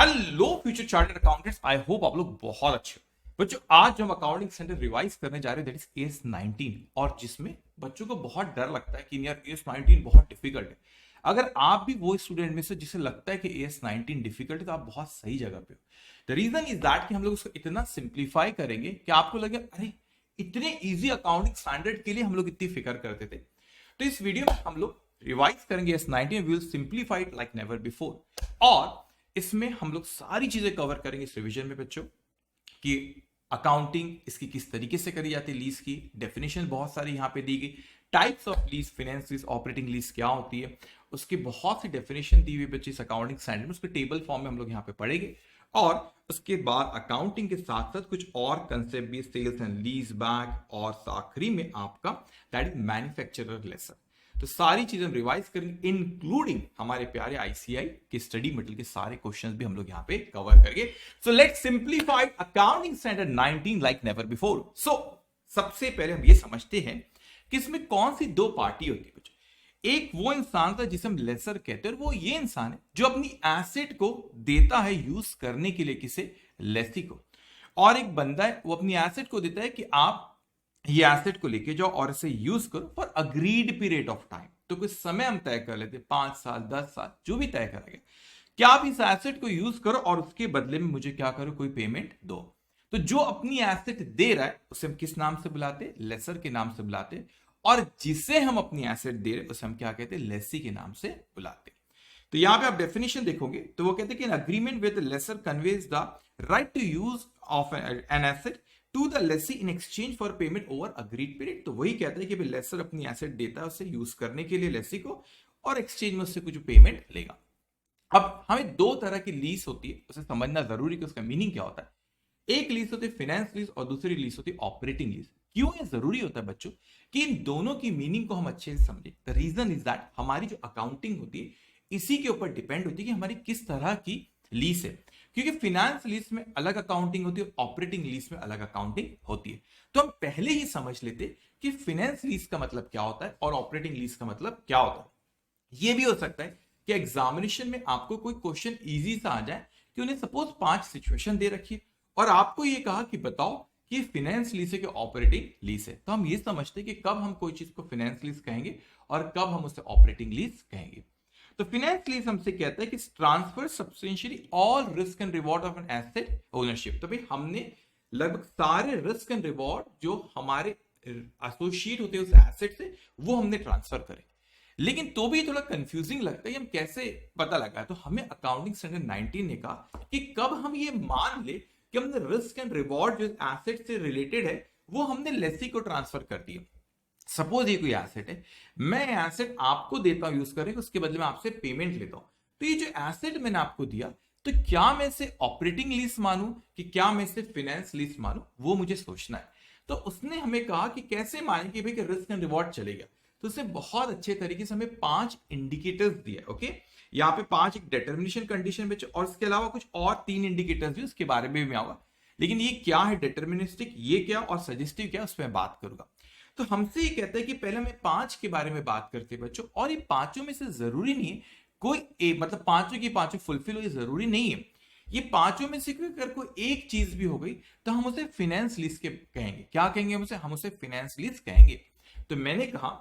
Hello future chartered accountants, I hope आप लोग बहुत अच्छे हो। बच्चों, आज जो हम अकाउंटिंग स्टैंडर्ड रिवाइज करने जा रहे हैं दैट इज एस 19, और जिसमें बच्चों को बहुत डर लगता है कि यार एस 19 बहुत डिफिकल्ट है। अगर आप भी वो स्टूडेंट में से जिसे लगता है कि एस 19 डिफिकल्ट है तो आप बहुत सही जगह पे हो। द रीजन इज दैट कि हम लोग उसको इतना सिंप्लीफाई करेंगे कि आपको लगे अरे इतने इजी अकाउंटिंग स्टैंडर्ड के लिए हम लोग इतनी फिक्र करते थे। तो इस वीडियो में हम लोग रिवाइज करेंगे AS 19, we will simplify it like never before. और इसमें हम लोग सारी चीजें कवर करेंगे इस रिवीजन में बच्चों, कि अकाउंटिंग इसकी किस तरीके से करी जाती है, लीज की डेफिनेशन बहुत सारी यहां पे दी गई, types of lease, finance lease, operating lease क्या होती है, उसकी बहुत सी डेफिनेशन दी हुई बच्चे इस अकाउंटिंग स्टैंडर्ड में, उसके टेबल फॉर्म में हम लोग यहाँ पे पढ़ेंगे। और उसके बाद अकाउंटिंग के साथ साथ कुछ और कंसेप्ट भी, सेल्स एंड लीज बैक, और आखिरी में आपका दैट इज मैन्युफैक्चरर लेसन। तो सारी चीजें हम रिवाइज करेंगे, इंक्लूडिंग हमारे प्यारे आईसीआई के स्टडी मटेरियल के सारे क्वेश्चंस भी हम लोग यहां पे कवर करेंगे। So let's simplify accounting standard 19 like never before. So सबसे पहले हम ये समझते हैं कि इसमें कौन सी दो पार्टी होती है बच्चों। एक वो इंसान था जिसे हम लेसर कहते हैं, और वो ये इंसान है जो अपनी एसेट को देता है यूज करने के लिए किसे, लेसी को। और एक बंदा है वो अपनी एसेट को देता है कि आप ये एसेट को लेके जाओ और इसे यूज करो for agreed period of time. तो कुछ समय हम तय कर लेते, 5 साल 10 साल जो भी तय करा गया, क्या आप इस एसेट को यूज करो और उसके बदले में मुझे क्या करो, कोई पेमेंट दो। तो जो अपनी एसेट दे रहा है उसे हम किस नाम से बुलाते, लेसर के नाम से बुलाते। और जिसे हम अपनी एसेट दे रहे उसे हम क्या कहते, लेसी के नाम से बुलाते। तो यहां पे आप डेफिनेशन देखोगे तो वो कहते हैं कि an agreement with lessor conveys the right to use of an asset to the lessee in exchange for payment over agreed period. तो वही कहता है कि लेसर अपनी एसेट देता है उसे यूज करने के लिए लेसी को, और एक्सचेंज में उससे कुछ पेमेंट लेगा। अब हमें दो तरह की लीज होती है, उसे समझना जरूरी कि उसका मीनिंग क्या होता है। एक लीज होती है फाइनेंस लीज और दूसरी लीज होती है ऑपरेटिंग लीज। क्यों ये जरूरी होता है बच्चों कि इन दोनों की मीनिंग को हम अच्छे से समझें। द रीजन इज दैट हमारी जो अकाउंटिंग होती है इसी के ऊपर डिपेंड होती है कि हमारी किस तरह की लीज है। क्योंकि फाइनेंस लीज में अलग अकाउंटिंग होती है, ऑपरेटिंग लीज में अलग अकाउंटिंग होती है। तो हम पहले ही समझ लेते कि फाइनेंस लीज का मतलब क्या होता है और ऑपरेटिंग लीज का मतलब क्या होता है। यह भी हो सकता है कि एग्जामिनेशन में आपको कोई क्वेश्चन इजी सा आ जाए कि उन्हें सपोज 5 सिचुएशन दे रखी है और आपको यह कहा कि बताओ कि फाइनेंस लीज है कि ऑपरेटिंग लीज है। तो हम ये समझते हैं कि कब हम कोई चीज को फाइनेंस लीज कहेंगे और कब हम उसे ऑपरेटिंग लीज कहेंगे। तो फाइनेंस लीज हमसे कहता है कि transfer substantially all risk and reward of an asset ownership. तो भाई हमने लगभग सारे रिस्क एंड रिवॉर्ड जो हमारे एसोसिएट होते हैं उस एसेट से वो हमने ट्रांसफर करे। लेकिन तो भी थोड़ा कंफ्यूजिंग लगता है, हम कैसे पता लगा। तो हमें अकाउंटिंग स्टैंडर्ड 19 ने कहा कि कब हम ये मान ले कि हमने रिस्क एंड रिवॉर्ड जो एसेट से रिलेटेड है वो हमने लेसी को ट्रांसफर कर दिया। सपोज ये कोई एसेट है, मैं एसेट आपको देता हूं यूज करें, उसके बदले में आपसे पेमेंट लेता हूं। तो ये जो एसेट मैंने आपको दिया, तो क्या मैं इसे ऑपरेटिंग लीज मानूं कि क्या मैं इसे फाइनेंस लीज मानूं, वो मुझे सोचना है। तो उसने हमें कहा कि कैसे माने कि भाई रिस्क एंड रिवॉर्ड चलेगा। तो उसने बहुत अच्छे तरीके से हमें 5 इंडिकेटर्स दिए। ओके, यहाँ पे 5 एक डिटर्मिनेशन कंडीशन में, और इसके अलावा कुछ और 3 इंडिकेटर्स भी, उसके बारे में भी आऊंगा। लेकिन ये क्या है डिटर्मिनिस्टिक, ये क्या और सजेस्टिव क्या, उस पर बात करूंगा। तो हमसे ये कहता है कि पहले हमें 5 के बारे में बात करते हैं बच्चों, और ये पांचों में से जरूरी नहीं है कोई मतलब पांचों की पांचों फुलफिल हो, ये जरूरी नहीं है। ये पांचों में से अगर कोई एक चीज भी हो गई तो हम उसे फाइनेंस लीज के कहेंगे। क्या कहेंगे हम उसे फाइनेंस लीज कहेंगे। तो मैंने कहा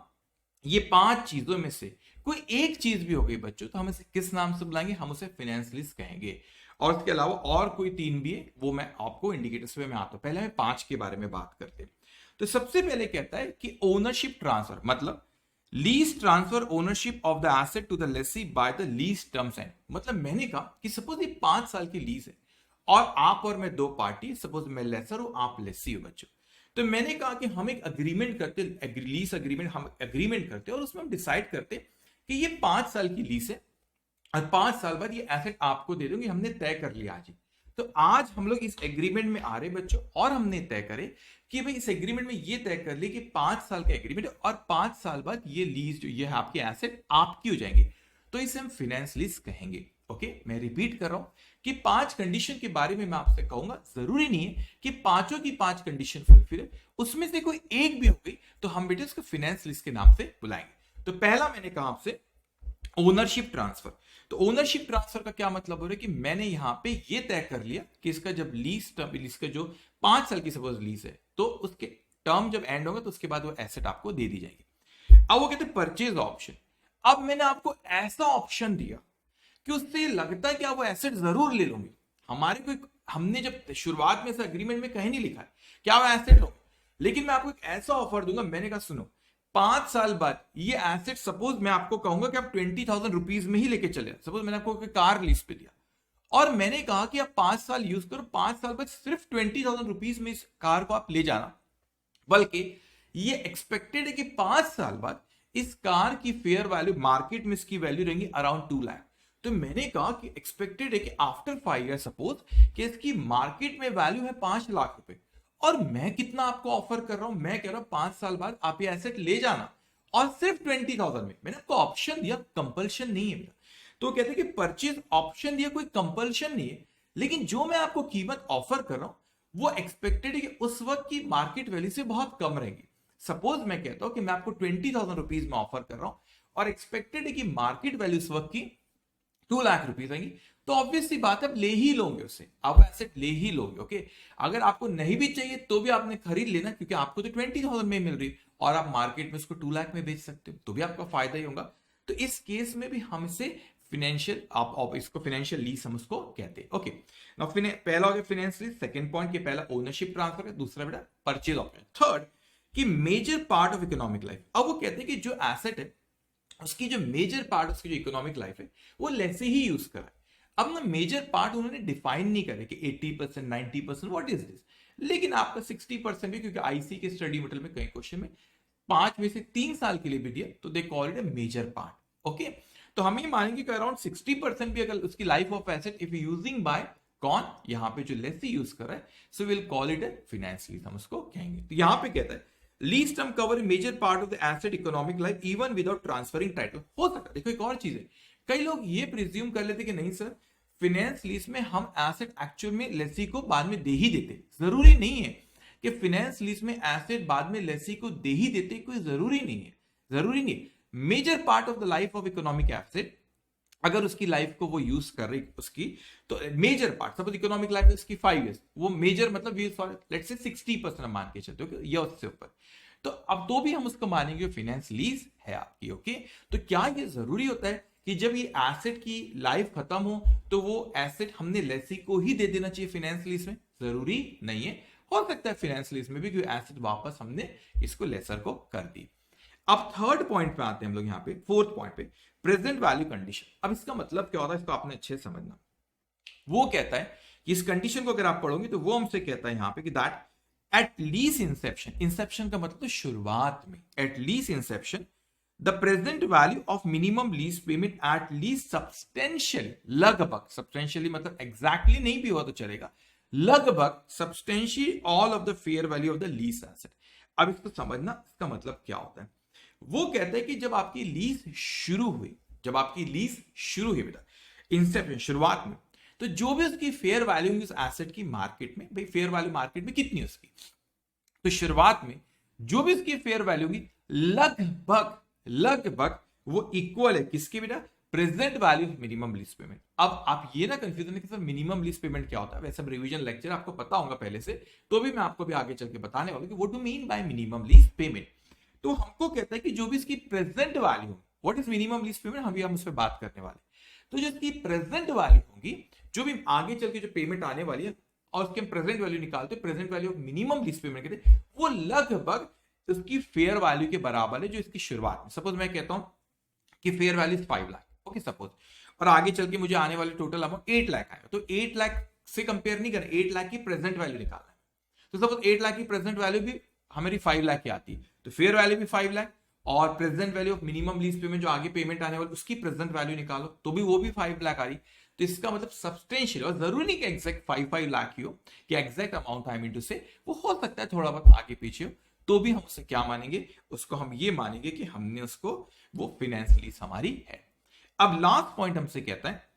ये 5 चीजों में से कोई एक चीज भी हो गई बच्चों तो हम इसे किस नाम से बुलाएंगे, हम उसे फाइनेंस लीज कहेंगे। और इसके अलावा और कोई 3 भी है, वो मैं आपको इंडिकेटर्स में आता हूं। पहले हमें 5 के बारे में बात करते हैं। तो सबसे पहले कहता है कि ओनरशिप ट्रांसफर, मतलब lease transfer ownership of the asset to the lessee by the lease terms end. मतलब मैंने कहा कि सपोज ये 5 साल की लीज है और आप और मैं दो पार्टी, सपोज मैं लेसर हूं आप लेसी हो बच्चों। तो मैंने कहा कि हम एक अग्रीमेंट करते, लीज अग्रीमेंट, हम अग्रीमेंट करते और उसमें हम डिसाइड करते कि ये 5 साल की लीज है और 5 साल बाद ये एसेट आपको दे दूंगी, हमने तय कर लिया आज ही। तो आज हम लोग इस एग्रीमेंट में आ रहे बच्चों, और हमने तय करे कि भाई इस एग्रीमेंट में ये तय कर ले कि 5 साल का एग्रीमेंट है और 5 साल बाद ये लीज जो ये है आपकी एसेट आपकी हो जाएंगी। तो इसे हम फाइनेंस लीज कहेंगे। ओके, मैं रिपीट कर रहा हूं कि 5 कंडीशन के बारे में मैं आपसे कहूंगा, जरूरी नहीं है कि पांचों की 5 कंडीशन फुलफिल है, उसमें से कोई एक भी हो गई तो हम बेटे उसको फाइनेंस लीज के नाम से बुलाएंगे। तो पहला मैंने कहा आपसे ओनरशिप ट्रांसफर। तो ओनरशिप ट्रांसफर का क्या मतलब हो रहा है कि मैंने यहां पे ये तय कर लिया कि इसका जब लीज टर्म, इसका जो 5 साल की सपोज लीज है, तो उसके टर्म जब एंड होगा तो उसके बाद वो एसेट आपको दे दी जाएगी। अब वो कहते हैं परचेज ऑप्शन। अब मैंने आपको ऐसा ऑप्शन दिया कि उससे लगता है कि आप वो एसेट जरूर ले लोगे। हमारे को हमने जब शुरुआत में से एग्रीमेंट में कहीं नहीं लिखा है कि आप एसेट लो, लेकिन मैं आपको एक ऐसा ऑफर दूंगा। मैंने कहा सुनो, 5 साल बाद ये एसेट, सपोज मैं आपको कहूंगा कि आप 20,000 रुपीज में ही लेके चले। सपोज मैंने आपको कार लीज पे दिया और मैंने कहा कि आप 5 साल यूज करो, 5 साल बाद सिर्फ 20,000 रुपीज में इस कार को आप ले जाना। बल्कि ये एक्सपेक्टेड है कि 5 साल बाद इस कार की फेयर वैल्यू मार्केट में इसकी वैल्यू रहेंगी अराउंड 2 लाख। तो मैंने कहा कि एक्सपेक्टेड है कि आफ्टर 5 ईयर सपोज कि इसकी मार्केट में वैल्यू है 5 लाख रुपए, और मैं कितना आपको ऑफर कर रहा हूं, मैं कह रहा हूं 5 साल बाद आप ये एसेट ले जाना और सिर्फ 20,000 में। मैंने आपको ऑप्शन दिया, कंपल्शन नहीं है मेरा। तो कहते हैं कि परचेज ऑप्शन दिया, कोई कंपल्शन नहीं है, लेकिन जो मैं आपको कीमत ऑफर कर रहा हूं वो एक्सपेक्टेड है कि उस वक्त की मार्केट वैल्यू से बहुत कम रहेगी। सपोज मैं कहता हूं कि मैं आपको 20,000 रुपीज में ऑफर कर रहा हूं और एक्सपेक्टेड है कि मार्केट वैल्यू उस वक्त की 2 लाख रुपीज आएंगी, तो ऑब्वियस सी बात है आप ले ही लोगे उसे, आप एसेट ले ही लोगे। ओके, अगर आपको नहीं भी चाहिए तो भी आपने खरीद लेना, क्योंकि आपको तो 20,000 में मिल रही और आप मार्केट में उसको 2 लाख में बेच सकते हो, तो भी आपका फायदा ही होगा। तो इस केस में भी हम इसे फिनेंशियल, आप इसको फिनेंशियल लीज हम उसको कहते हैं। ओके, नाउ पहला हो गया फिनेंस लीज, सेकंड पॉइंट के पहला ओनरशिप ट्रांसफर है, दूसरा बेटा परचेज ऑप्शन, थर्ड कि major part of economic life. अब वो कहते हैं कि जो एसेट है उसकी जो मेजर पार्ट, उसकी जो इकोनॉमिक लाइफ है वो लेसे ही यूज करा है। अब ना मेजर पार्ट उन्होंने डिफाइन नहीं करे कि 80%, 90%, व्हाट इज दिस, लेकिन आपका 60% भी, क्योंकि आईसी के स्टडी मटेरियल में कई क्वेश्चन में 5 में से 3 साल के लिए भी दिया, तो they call it a major part. Okay, तो हम ये मानेंगे कि अराउंड 60% भी अगर उसकी life of asset if using by कौन, यहां पे जो लेसी यूज कर रहा है, so will call it a finance lease, हम उसको कहेंगे। तो यहां पे कहता है lease term cover major part of the asset economic life even without transferring title. हो सकता है, देखो एक और चीज है, कई लोग ये प्रिज्यूम कर लेते कि नहीं सर, फाइनेंस लीज में हम एसेट एक्चुअल में लेसी को बाद में दे ही देते। जरूरी नहीं है कि फाइनेंस लीज में एसेट बाद में लेसी को दे ही देते, कोई जरूरी नहीं है, जरूरी नहीं। Major part of the life of economic asset, अगर उसकी लाइफ को वो यूज कर रही उसकी, तो major part, suppose economic life इसकी 5 इयर्स, वो मेजर मतलब लेट्स से 60% हम मान के चलते हो या उससे ऊपर, तो अब तो भी हम उसको मानेंगे फाइनेंस लीज है आपकी। ओके, तो क्या ये जरूरी होता है कि जब ये एसेट की लाइफ खत्म हो तो वो एसेट हमने लेसी को ही दे देना चाहिए फाइनेंस लीज में? जरूरी नहीं है, हो सकता है फाइनेंस लीज में भी कोई एसेट वापस हमने इसको लेसर को कर दी। अब थर्ड पॉइंट पे आते हैं हम लोग, यहाँ पे फोर्थ पॉइंट पे, प्रेजेंट वैल्यू कंडीशन। अब इसका मतलब क्या होता है, इसको आपने अच्छे से समझना। वो कहता है कि इस कंडीशन को अगर आप पढ़ोगे तो वो हमसे कहता है यहाँ पे कि that at lease inception, inception का मतलब तो शुरुआत में, at lease inception the present value of minimum lease payment at lease substantial, लगभग, सब्सटेंशियली मतलब एग्जैक्टली नहीं भी हुआ तो चलेगा, लगभग substantial all of the fair value of the lease asset. अब इसको समझना, इसका मतलब क्या होता है। वो कहता है कि जब आपकी लीज शुरू हुई, जब आपकी लीज शुरू हुई बेटा इंसेप्शन, शुरुआत में, तो जो भी उसकी फेयर वैल्यू उस एसेट की मार्केट में, भाई फेयर वैल्यू मार्केट में कितनी है उसकी, तो शुरुआत में जो भी उसकी फेयर वैल्यू होगी लगभग लगभग वो इक्वल है किसके बेटा, present value minimum lease payment. अब आप ये ना कंफ्यूजन है कि सर मिनिमम लीज पेमेंट क्या होता है, वैसे रिवीजन लेक्चर आपको पता होगा पहले से, तो भी मैं आपको भी आगे चल के बताने वाला कि what do mean bye minimum lease payment. तो हमको कहता है कि जो भी इसकी present value, what is minimum lease payment, हम उस पर बात करने वाले। तो जो इसकी प्रेजेंट वैल्यू होगी, जो भी आगे चल के जो पेमेंट आने वाली है और उसके हम प्रेजेंट वैल्यू निकालते हैं, present value of minimum lease payment कहते हैं, वो लगभग उसकी फेयर वैल्यू के बराबर है जो इसकी शुरुआत में। सपोज मैं कहता हूं कि fair value 5 lakh, okay suppose, और आगे चल के मुझे आने वाले टोटल अमाउंट 8 लाख आएगा, तो 8 लाख से कंपेयर नहीं करना, 8 लाख की प्रेजेंट वैल्यू निकालना है। तो सपोज 8 लाख की प्रेजेंट वैल्यू भी हमारी 5 लाख की आती है, तो फेयर वैल्यू भी 5 लाख और present value of minimum lease payment जो आगे पेमेंट आने वाली उसकी प्रेजेंट वैल्यू निकालो तो भी वो भी 5 लाख आ रही। तो इसका मतलब सब्सटेंशियल, और जरूरी नहीं कि एग्जैक्ट 5 लाख ही हो, कि exact amount I mean to say, वो हो सकता है थोड़ा बहुत आगे पीछे हो, तो भी हम उसे क्या मानेंगे, उसको हम ये मानेंगे कि हमने उसको, वो फाइनेंस लीज हमारी है। अब लास्ट पॉइंट हमसे कहता है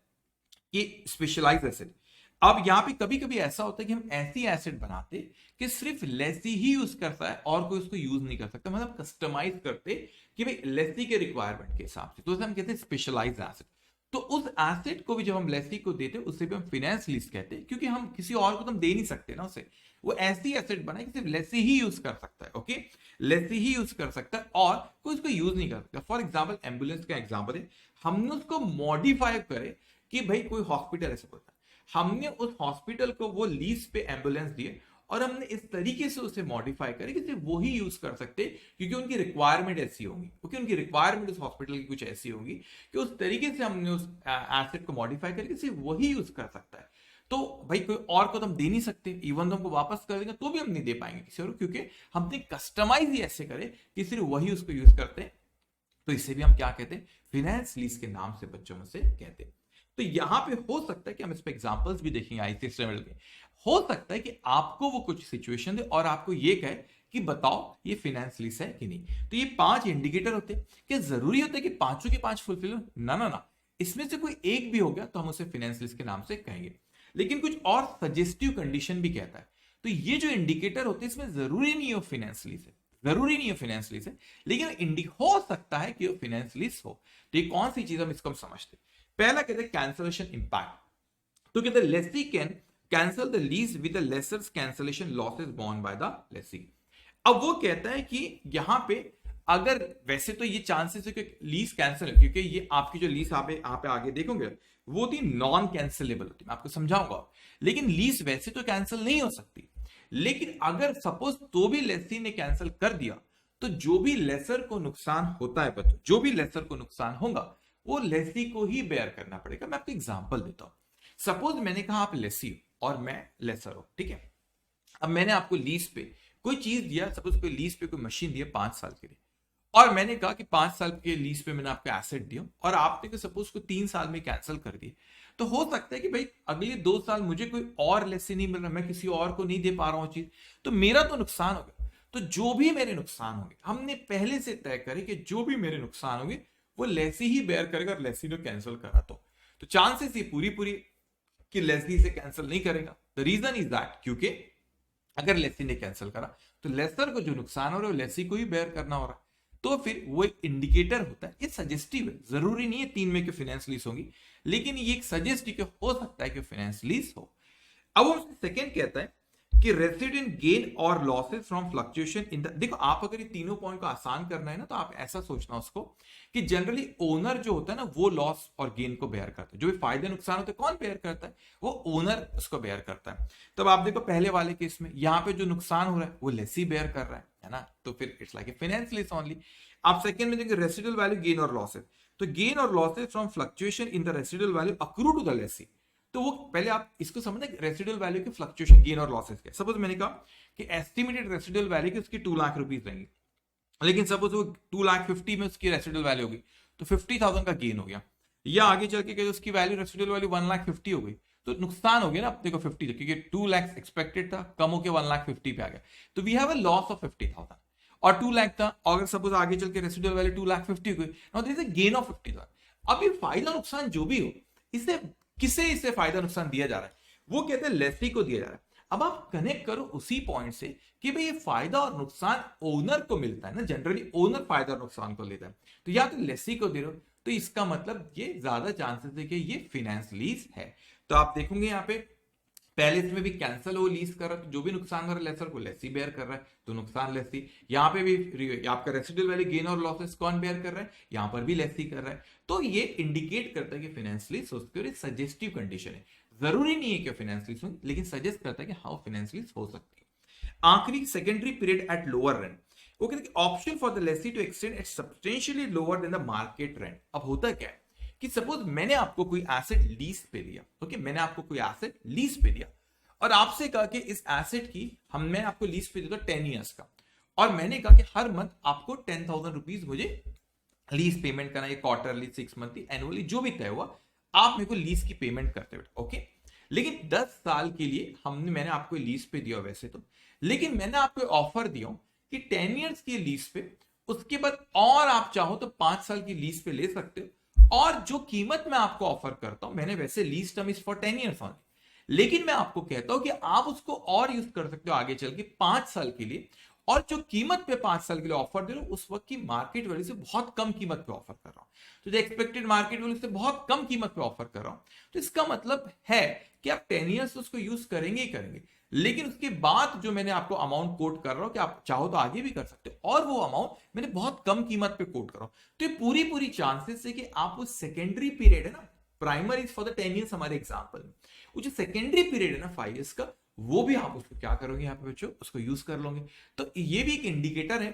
कि स्पेशलाइज्ड एसेट। अब यहां पे कभी कभी ऐसा होता है कि हम ऐसी एसेट बनाते कि सिर्फ लेसी ही यूज करता है और कोई उसको यूज नहीं कर सकता, मतलब कस्टमाइज करते कि भाई लेसी के रिक्वायरमेंट के हिसाब से, तो उसे हम कहते हैं स्पेशलाइज्ड एसेट। तो उस एसेट को भी जब हम लेसी को देते हैं उसे भी हम फाइनेंस लीज कहते हैं, क्योंकि हम किसी और को तो हम दे नहीं सकते ना उसे। वो ऐसी एसेट बना कि सिर्फ लेसी ही यूज कर सकता है। ओके, लेसी ही यूज कर सकता है और कोई उसको यूज नहीं कर सकता। फॉर एग्जाम्पल एम्बुलेंस का एग्जाम्पल है, हमने उसको मॉडिफाई करे कि भाई कोई हॉस्पिटल ऐसा बोलता है, हमने उस हॉस्पिटल को वो लीज पे एम्बुलेंस दिए और हमने इस तरीके से उसे मॉडिफाई करे कि सिर्फ वो ही यूज कर सकते, क्योंकि उनकी रिक्वायरमेंट ऐसी होगी, क्योंकि उनकी रिक्वायरमेंट उस हॉस्पिटल की कुछ ऐसी होगी कि उस तरीके से हमने उस एसेट को मॉडिफाई करके सिर्फ वही यूज कर सकता है। तो भाई कोई और को तो हम दे नहीं सकते, इवन तो हमको वापस कर देंगे तो भी हम नहीं दे पाएंगे किसी और को, क्योंकि हमने कस्टमाइज ही ऐसे करे कि सिर्फ वही उसको यूज करते हैं। तो इसे भी हम क्या कहते हैं, फाइनेंस लीज के नाम से बच्चों में से कहते हैं। तो यहां पे हो सकता है कि हम इस पे एग्जांपल्स भी देखेंगे आईसीएस लेवल के। हो सकता है कि आपको वो कुछ सिचुएशन दे और आपको ये कहे कि बताओ ये फाइनेंस लीज है कि नहीं। तो ये 5 इंडिकेटर होते हैं। क्या जरूरी होता है कि पांचों के 5 फुलफिल हो? ना ना ना, इसमें से कोई एक भी हो गया तो हम उसे फाइनेंस लीज के नाम से कहेंगे। लेकिन कुछ और सजेस्टिव कंडीशन भी कहता है। तो ये जो इंडिकेटर होते हैं इसमें जरूरी नहीं हो फाइनेंस लीज है, जरूरी नहीं है फाइनेंस लीज है, लेकिन हो सकता है कि वो फाइनेंस लीज हो। तो ये कौन सी चीज हम इसको समझते हैं। पहला कहते हैं कैंसलेशन इंपैक्ट। तो कहते हैं lessee can cancel the lease with the lessor cancellation losses borne by the lessee. अब वो कहता है कि यहां पे अगर वैसे तो ये चांसेस है कि लीज कैंसिल है, क्योंकि ये आपकी जो लीज आप पे आगे देखोगे वो थी नॉन कैंसिलेबल होती, मैं आपको समझाऊंगा। लेकिन लीज वैसे तो कैंसिल नहीं हो सकती, लेकिन अगर सपोज तो भी लेसी ने कैंसिल कर दिया तो जो भी लेसर को नुकसान होता है बच्चों, जो भी लेसर को नुकसान होगा वो लेसी को ही बेयर करना पड़ेगा। मैं आपको एग्जांपल देता हूं। सपोज मैंने कहा आप लेसी हो और मैं लेसर हूं, ठीक है। अब मैंने आपको लीज पे कोई चीज दिया, सपोज कोई लीज पे कोई मशीन दिया 5 साल के लिए, और मैंने कहा कि 5 साल के लीज पे मैंने आपको एसेट दिया और आपने सपोज को 3 साल में कैंसिल कर दिए। तो हो सकता है कि भाई अगले 2 साल मुझे कोई और लेसी नहीं मिल रहा, मैं किसी और को नहीं दे पा रहा हूं चीज, तो मेरा तो नुकसान हो गया। तो जो भी मेरे नुकसान होंगे हमने पहले से तय करे कि जो भी मेरे नुकसान होंगे वो लेसी ही बेयर करेगा, और लेसी ने कैंसिल करा तो चांसेस ये पूरी पूरी कि लेसी से कैंसिल नहीं करेगा। द रीजन इज दैट क्योंकि अगर लेसी ने कैंसिल करा तो लेसर को जो नुकसान हो रहा है लेसी को ही बेयर करना हो रहा है। तो फिर वो एक इंडिकेटर होता है, ये सजेस्टिव है, जरूरी नहीं है 3 में कि फाइनेंस लीज होगी, लेकिन ये एक सजेस्टिव हो सकता है कि फाइनेंस लीज हो। अब वो सेकंड कहता है कि रेसिडेंट गेन और losses from fluctuation in the, देखो आप अगर ये तीनों पॉइंट को आसान करना है ना तो आप ऐसा सोचना उसको कि जनरली ओनर जो होता है ना वो लॉस और गेन को बेयर करता है। जो भी फायदे नुकसान होते हैं कौन बेयर करता है, वो ओनर उसको बेयर करता है। तब आप देखो पहले वाले केस में यहाँ पे जो नुकसान हो रहा है वो लेसी बेयर कर रहा है ना, तो फिर it's like a finance lease only. आप सेकंड में देखिए रेसिडुअल वैल्यू गेन और लॉसेस, तो गेन और losses from fluctuation in the residual value accrue to the lessee. तो वो पहले आप इसको समझना रेसिडुअल वैल्यू के फ्लक्चुएशन गेन और लॉसेस के। सपोज मैंने कहा कि एस्टिमेटेड रेसिडुअल वैल्यू की उसकी 2 लाख रुपीस रहेंगी, लेकिन सपोज वो 2,50,000 में उसकी रेसिडुअल वैल्यू होगी तो 50,000 का गेन हो गया, या आगे चल के उसकी वैल्यू रेसिडुअल वैल्यू 1,50,000 हो गई तो नुकसान हो गया ना देखो 50, क्योंकि 2 लाख एक्सपेक्टेड था, कम होकर 1,50,000 पे आ गया, तो we have a loss of 50,000। और 2 लाख था, अगर सपोज आगे चल के रेसिडुअल वैल्यू 2,50,000 हुई, now there is a gain of 50,000। अब ये फायदा नुकसान जो भी हो, इसे किसे इसे फायदा नुकसान दिया जा रहा है, वो कहते हैं लेसी को दिया जा रहा है। अब आप कनेक्ट करो उसी पॉइंट से कि भाई ये फायदा और नुकसान ओनर को मिलता है ना, जनरली ओनर फायदा और नुकसान को लेता है, तो या तो लेसी को दे रहे हो, तो इसका मतलब ये ज्यादा चांसेस है कि ये फाइनेंस लीज है। तो आप देखोगे यहाँ पे पहले इसमें भी कैंसिल हो लीज कर रहा है, तो जो भी नुकसान कर रहा है लेसर को लेसी बेयर कर रहा है, तो नुकसान लेसी। यहाँ पे भी आपका रेसिडुअल वैल्यू गेन और लॉसेस कौन बेयर कर रहा है, यहाँ पर भी लेसी कर रहा है। तो ये इंडिकेट करता है कि फाइनेंस लीज सजेस्टिव कंडीशन है, जरूरी नहीं है कि फाइनेंस लीज हो, लेकिन सजेस्ट करता है कि हाउ फाइनेंस लीज हो सकती है। आखिरी secondary period at lower rent, वो कहते हैं option for the lessee to extend at substantially lower than the market rent. अब होता क्या है कि सपोज मैंने आपको कोई एसेट लीज पे दिया, ओके, मैंने आपको कोई एसेट लीज पे दिया और आपसे कहा कि इस एसेट की मैं आपको लीज पे देता 10 ईयर्स का, और मैंने कहा कि हर मंथ आपको 10,000 रुपीज मुझे लीज पेमेंट करना है, क्वार्टरली, 6 मंथली, एनुअली, जो भी तय हुआ आप मेरे को लीज की पेमेंट करते हुए, ओके। लेकिन 10 साल के लिए मैंने आपको लीज पे दिया वैसे तो, लेकिन मैंने आपको ऑफर दिया कि 10 ईयर्स की लीज पे, उसके बाद और आप चाहो तो 5 साल की लीज पे ले सकते हो, और जो कीमत मैं आपको ऑफर करता हूं, मैंने वैसे lease term is for 10 years only, लेकिन मैं आपको कहता हूं कि आप उसको और यूज कर सकते हो आगे चल के 5 साल के लिए, और जो कीमत पे 5 साल के लिए ऑफर दे रहा हूं उस वक्त की मार्केट वैल्यू से बहुत कम कीमत पे ऑफर कर रहा हूं, तो जो एक्सपेक्टेड मार्केट वैल्यू से बहुत कम कीमत पे ऑफर कर रहा हूं, तो इसका मतलब है कि आप 10 ईयर्स उसको यूज करेंगे ही करेंगे, लेकिन उसके बाद जो मैंने आपको अमाउंट कोट कर रहा हूं कि आप चाहो तो आगे भी कर सकते हो, और वो अमाउंट मैंने बहुत कम कीमत पे कोट कर रहा हूं, तो ये पूरी पूरी चांसेस है कि आप वो सेकेंडरी पीरियड है ना, प्राइमरी फॉर द 10 ईयर्स हमारे एग्जाम्पल में, वो जो सेकेंडरी पीरियड है ना 5 ईयर्स का, वो भी आप उसको क्या करोगे यहाँ पे बच्चों, उसको यूज कर लोगे। तो ये भी एक इंडिकेटर है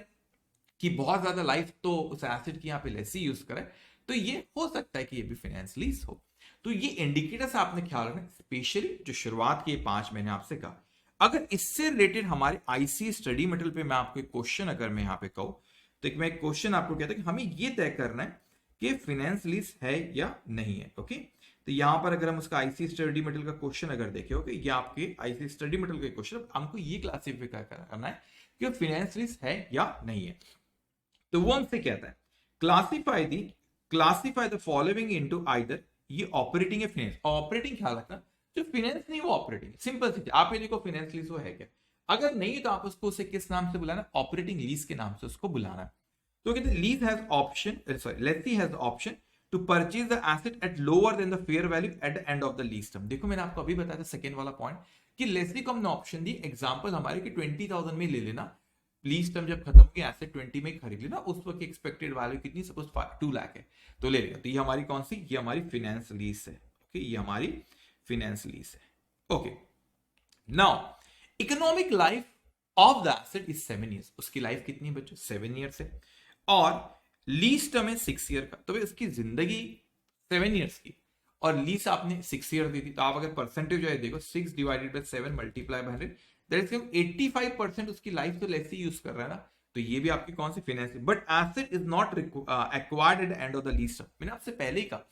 कि बहुत ज्यादा लाइफ तो उस एसिड की यहाँ पे लेसी यूज करे, तो ये हो सकता है कि ये भी फाइनेंस लीज हो। तो ये इंडिकेटर्स आपने ख्याल रखना, स्पेशली जो शुरुआत के 5 मैंने आपसे कहा। अगर इससे रिलेटेड हमारे आईसी स्टडी मटेरियल पे मैं आपको एक क्वेश्चन अगर मैं यहाँ पे कहूँ, तो एक मैं एक क्वेश्चन आपको कहता हूँ कि हमें ये तय करना है कि फाइनेंस लीज है या नहीं है। ओके, तो यहां पर अगर हम उसका आईसी स्टडी मटेरियल का क्वेश्चन अगर देखें, ओके, ये आपके आईसी स्टडी मटेरियल का क्वेश्चन, हमको ये क्लासिफाई करना है कि फाइनेंस लीज है या नहीं है। तो वो हमसे कहता है classify the following into either, ये ऑपरेटिंग है फाइनेंस, ऑपरेटिंग ख्याल रखना, जो फाइनेंस नहीं वो ऑपरेटिंग, सिंपल सी, आप ये देखो फाइनेंस लीज वो है क्या, अगर नहीं तो आप उसको उसे किस नाम से बुलाना, ऑपरेटिंग लीज के नाम से उसको बुलाना है। तो कहते हैं lease has option, sorry lessee has option to purchase the asset at lower than the fair value at the end of the lease term. देखो मैंने आपको अभी बताया था सेकंड वाला पॉइंट कि लेसी को हमने ऑप्शन दी, एग्जांपल हमारे कि 20,000 में ले लेना, लीज टर्म जब खत्म होगी एसेट 20 में खरीद लेना, उस वक्त एक्सपेक्टेड वैल्यू कितनी, सपोज 2 लाख है तो ले लेगा, तो ये हमारी कौन सी, ये हमारी फाइनेंस लीज है। ओके, ये हमारी फाइनेंस लीज है। Okay, now economic life of the asset is 7 years, उसकी लाइफ कितनी है बच्चों, 7 ईयर्स है, और लीज टर्म है 6 ईयर का, तो भाई उसकी जिंदगी 7 ईयर्स की, और लीज आपने 6 ईयर दी थी, तो आप अगर परसेंटेज जो है देखो 6 divided by 7 multiply by 100, that is 85% उसकी लाइफ तो लेसी यूज कर रहा है ना, तो ये भी आपकी कौन सी finance, but asset is not acquired at end of the lease term. मैंने आपसे पहले ही कहा,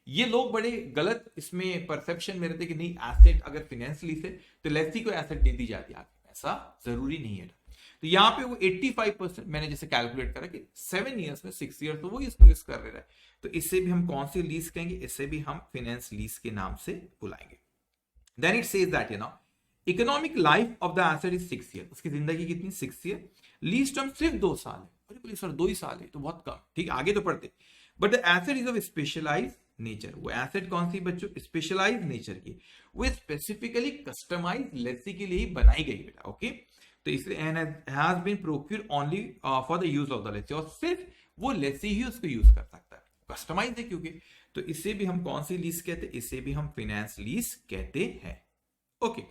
ये लोग बड़े गलत इसमें परसेप्शन में रहते कि नहीं एसेट अगर फाइनेंस लीज है तो लेसी को एसेट दे दी जाती है, ऐसा जरूरी नहीं है। तो यहाँ पे वो 85% मैंने जैसे कैलकुलेट करा कि 7 ईयर्स में 6 ईयर्स तो वो इसको यूज कर रहा है, तो इससे भी हम कौन सी लीज कहेंगे, इससे भी हम फाइनेंस लीज के नाम से बुलाएंगे। Then it says that economic life of the asset is 6 year, उसकी जिंदगी कितनी, 6 ईयर, लीज टर्म सिर्फ 2 साल है, अरे बोले सर 2 ही साल है तो बहुत कम, ठीक आगे तो पढ़ते, but the asset is of specialise nature, वो एसेट कौन सी बच्चों, स्पेशलाइज नेचर की, वो स्पेसिफिकली कस्टमाइज लेसी के लिए ही बनाई गई बेटा। ओके, तो इसलिए has been procured only for the use of the lessee, और सिर्फ वो लेसी ही उसको यूज कर सकता है, कस्टमाइज है क्योंकि, तो इसे भी हम कौन सी लीज कहते हैं, इसे भी हम फाइनेंस लीज कहते हैं। Okay,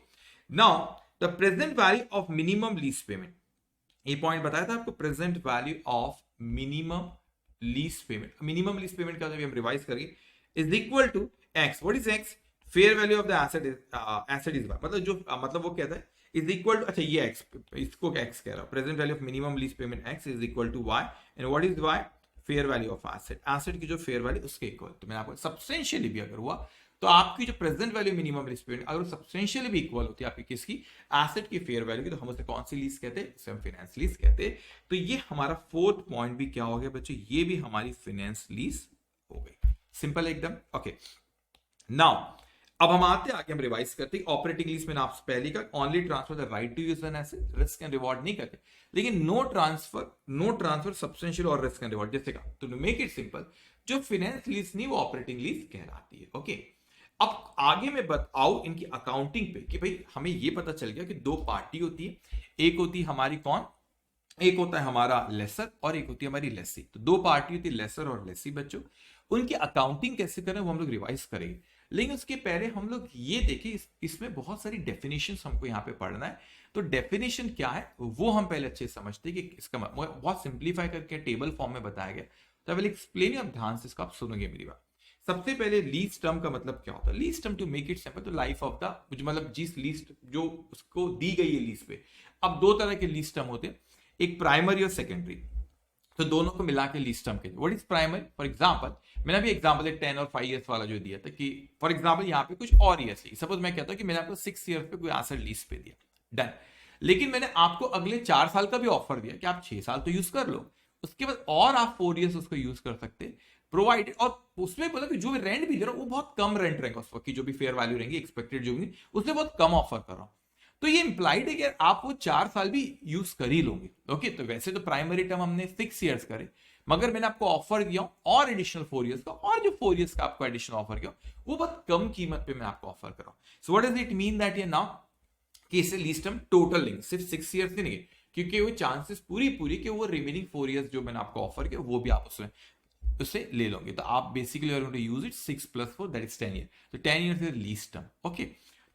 now the present value of minimum lease payment, ये पॉइंट बताया था आपको, present value of minimum lease payment, minimum lease payment का जब हम रिवाइज करेंगे, is equal to X, what is X, fair value of the asset is मतलब जो मतलब वो कहता है इज इक्वल टू, अच्छा ये एक्स, इसको एक्स कह रहा हूं, present value of minimum lease payment X is equal to Y, and what is Y, fair value of asset, asset की जो फेयर वैल्यू उसके इक्वल, तो मैंने आपको सब्सटेंशियली भी अगर हुआ तो आपकी जो present value minimum lease payment अगर सब्सटेंशियली भी इक्वल होती है आपकी किसकी, एसेट की फेयर वैल्यू की, तो हम उसे कौन सी लीज कहते हैं, उसे हम फाइनेंस लीज कहते हैं। तो ये हमारा फोर्थ पॉइंट भी क्या हो गया बच्चों, ये भी हमारी फाइनेंस लीज हो गई, सिंपल एकदम। ओके, नाउ अब हम आते हैं आगे, हम रिवाइज करते हैं, ऑपरेटिंग लीज में आपसे पहले का only transfer the right to use an asset, risk and reward नहीं करते, लेकिन नो ट्रांसफर सब्सटेंशियल और रिस्क एंड रिवॉर्ड जैसे का, तो टू मेक इट सिंपल, जो फाइनेंस लीज नहीं वो ऑपरेटिंग लीज कहलाती है। ओके, अब आगे मैं बताऊं इनकी अकाउंटिंग पे कि भाई हमें ये पता चल गया कि 2 पार्टी होती है, एक होती है हमारी कौन, एक होता है हमारा लेसर और एक होती है हमारी लेसी, तो 2 पार्टी होती है लेसर और लेसी बच्चों, उनकी अकाउंटिंग कैसे करें वो हम लोग रिवाइज करेंगे, लेकिन उसके पहले हम लोग ये देखें इसमें बहुत सारी डेफिनेशन हमको यहाँ पे पढ़ना है, तो डेफिनेशन क्या है वो हम पहले अच्छे समझते हैं कि इसका बहुत सिंप्लीफाई करके टेबल फॉर्म में बताया गया, तो आई विल एक्सप्लेन, आप ध्यान से इसको आप सुनोगे मेरी बात। सबसे पहले लीज टर्म का मतलब क्या होता है, lease term to make it simple, तो लाइफ ऑफ द मतलब जिस लीज जो उसको दी गई है लीज पे, अब 2 तरह के लीज टर्म होते हैं, एक प्राइमरी और सेकेंडरी, तो दोनों को मिला के लीज टर्म कहते हैं। What is primary, for example मैंने अभी एग्जांपल 10 और 5 इयर्स वाला जो दिया था कि फॉर एग्जांपल यहाँ पे कुछ और ईयर्स, सपोज मैं कहता हूँ कि मैंने आपको 6 ईयर्स पे कोई एसेट लीज पे दिया, डन, लेकिन मैंने आपको अगले 4 साल का भी ऑफर दिया कि आप 6 साल तो यूज कर लो, उसके बाद और आप 4 ईयर्स उसको यूज कर सकते प्रोवाइडेड, और उसमें बोला कि जो भी रेंट भी दे रहा हूं वो बहुत कम रेंट रहेगा उस वक्त की, जो भी फेयर वैल्यू रहेंगी एक्सपेक्टेड जो भी उससे बहुत कम ऑफर कर रहा हूं, तो ये इंप्लाइड है कि आप वो 4 साल भी यूज कर ही लोगे। ओके, तो वैसे तो प्राइमरी टर्म हमने 6 ईयर्स करे, मगर मैंने आपको ऑफर दिया और एडिशनल 4 ईयर्स का, और जो 4 ईयर्स का आपको एडिशनल ऑफर किया वो बहुत कम कीमत पे मैं आपको ऑफर कर रहा हूं। So what does it mean that ये नाउ कि इसे लीस्ट टर्म टोटल लेंगे, सिर्फ 6 ईयर्स ही नहीं, क्योंकि वो चांसेस पूरी कि वो रिमेनिंग 4 ईयर्स जो मैंने आपको ऑफर किया वो भी आप उसमें उसे ले लोगे। तो आप basically use it 6 + 4 that is 10 year, तो 10 years is least term. Okay,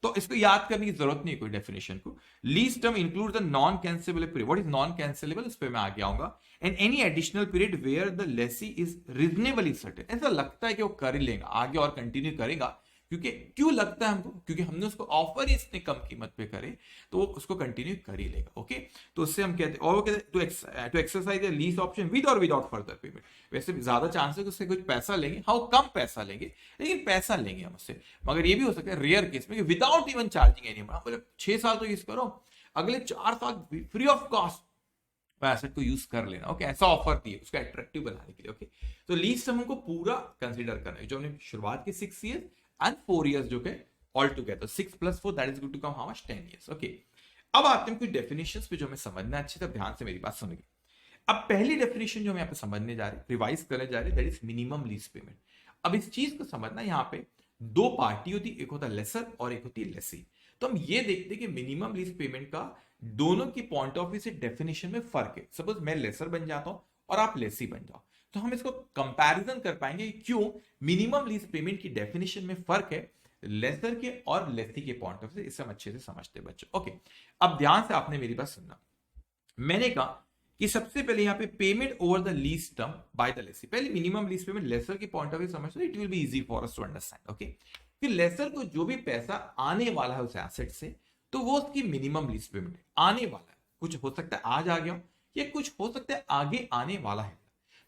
तो इसको याद करने की जरूरत नहीं है कोई डेफिनेशन को। Lease term include the non cancellable period. What is non cancellable, उस पर मैं आगे आऊंगा। And any additional period where the lessee is reasonably certain, ऐसा लगता है कि वो कर ही लेगा आगे और कंटिन्यू करेगा, क्योंकि क्यों लगता है हमको, क्योंकि हमने उसको ऑफर ही इतने कम कीमत पे करे तो वो उसको कंटिन्यू कर ही लेगा। ओके, तो उससे हम कहते हैं, और वो कहते हैं to exercise the lease option with और विदाउट फर्दर पेमेंट। वैसे ज्यादा चांस है कि उससे कुछ पैसा लेंगे, हाँ वो कम पैसा लेंगे, लेकिन पैसा लेंगे हम उससे। मगर ये भी हो सकता है रेयर केस में कि without even charging any amount, मतलब 6 साल तो यूज करो, अगले 4 साल फ्री ऑफ कॉस्ट एसेट को यूज कर लेना। ओके, ऐसा ऑफर दिए उसको अट्रैक्टिव बनाने के लिए। ओके, तो लीज टर्म को पूरा कंसीडर करना है, जो हमने शुरुआत की 6 ईयर्स एंड 4 ईयर्स जो के all together 6 + 4 that is going to come how much 10 years. Okay, अब आते हैं कुछ डेफिनेशंस पे जो हमें समझना है, अच्छे से ध्यान से मेरी बात सुनिए। अब पहली डेफिनेशन जो हम यहाँ पे समझने जा रहे हैं, रिवाइज करने जा रहे हैं, that is minimum lease payment. अब इस चीज को समझना, यहाँ पे दो पार्टी होती, एक होता लेसर और एक होती लेसी। तो हम ये देखते हैं कि मिनिमम लीज पेमेंट का दोनों की पॉइंट ऑफ व्यू से डेफिनेशन में फर्क है। सपोज मैं लेसर बन जाता हूं और आप लेसी बन जाओ, तो हम इसको कंपैरिजन कर पाएंगे क्यों मिनिमम लीज पेमेंट की डेफिनेशन में फर्क है लेसर के और लेसी के पॉइंट ऑफ व्यू से। इसे हम अच्छे से समझते हैं बच्चों। ओके, अब ध्यान से आपने मेरी बात सुनना। मैंने कहा कि सबसे पहले यहां पे payment over the lease term by the lessee, पहले मिनिमम लीज पेमेंट लेसर के पॉइंट ऑफ व्यू समझते, it will be easy for us to understand. Okay, कि लेसर को जो भी पैसा आने वाला है उस एसेट से, तो वो उसकी मिनिमम लीज पेमेंट आने वाला है। कुछ हो सकता है आज आ गया, या कुछ हो सकता है आगे आने वाला है,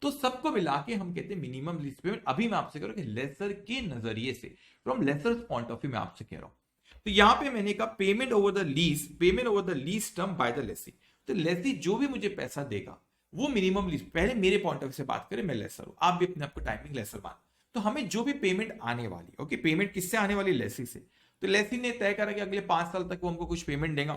तो सबको मिला के हम कहते हैं मिनिमम लीज पेमेंट। अभी मैं आपसे कह रहा हूं कि लेसर के नजरिए से, from lessor point of view मैं आपसे कह रहा हूं। तो यहां पे मैंने कहा payment over the lease term by the lessee. तो लेसी जो भी मुझे पैसा देगा वो मिनिमम लीज, पहले मेरे पॉइंट ऑफ व्यू से बात करें, मैं लेसर हूं, आप भी अपने आपको टाइमिंग लेसर मान, तो हमें जो भी पेमेंट आने वाली, ओके, पेमेंट किससे आने वाली, लेसी से। तो लेसी ने तय करा कि अगले 5 साल तक वो हमको कुछ पेमेंट देगा,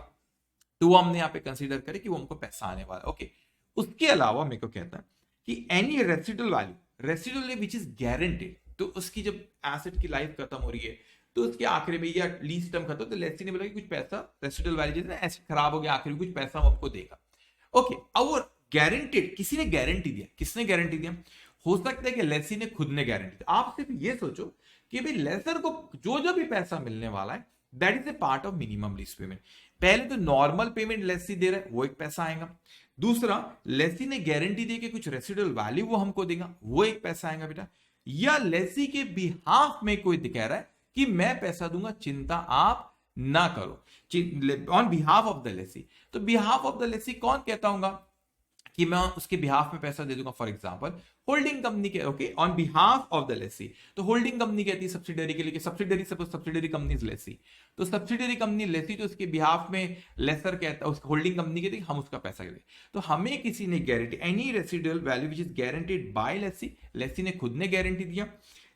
तो वो हमने यहाँ पे कंसीडर करे कि वो हमको पैसा आने वाला है। ओके, उसके अलावा मेरे को कहता है कि any residual which is guaranteed, तो उसकी जब एसेट की लाइफ खत्म हो रही है तो उसके आखिरी में या लीज टर्म खत्म, तो लेसी ने बोला कि कुछ पैसा रेसिडुअल वैल्यू जैसे एसेट खराब हो गया आखिर में कुछ पैसा वो हमको देगा। ओके, अब वो गारंटेड, किसी ने गारंटी दिया, किसने गारंटी दिया, हो सकता है कि लेसी ने खुद ने गारंटी दी। आप सिर्फ ये सोचो कि भाई लेसर को जो भी पैसा मिलने वाला है that is a part of minimum lease payment. पहले तो नॉर्मल पेमेंट लेसी दे रहा है, वो एक पैसा आएगा। दूसरा, लेसी ने गारंटी दी कि कुछ रेसिडुअल वैल्यू वो हमको देगा, वो एक पैसा आएगा बेटा। या लेसी के बिहाफ में कोई कह रहा है कि मैं पैसा दूंगा, चिंता आप ना करो, on behalf of the lessee. तो बिहाफ ऑफ द लेसी कौन कहता होगा कि मैं उसके बिहाफ में पैसा दे दूंगा, फॉर एग्जांपल होल्डिंग कंपनी के, okay, on behalf of the lessee. तो होल्डिंग कंपनी कहती है सब्सिडरी के लिए, subsidiary suppose subsidiary company is lessee, तो सब्सिडरी कंपनी लेसी, तो उसके बिहाफ में लेसर कहता है, उसका होल्डिंग कंपनी कहती है हम उसका पैसा दें। तो हमें किसी ने guarantee, any residual value which is guaranteed by lessee, lessee ने खुद ने गारंटी दिया,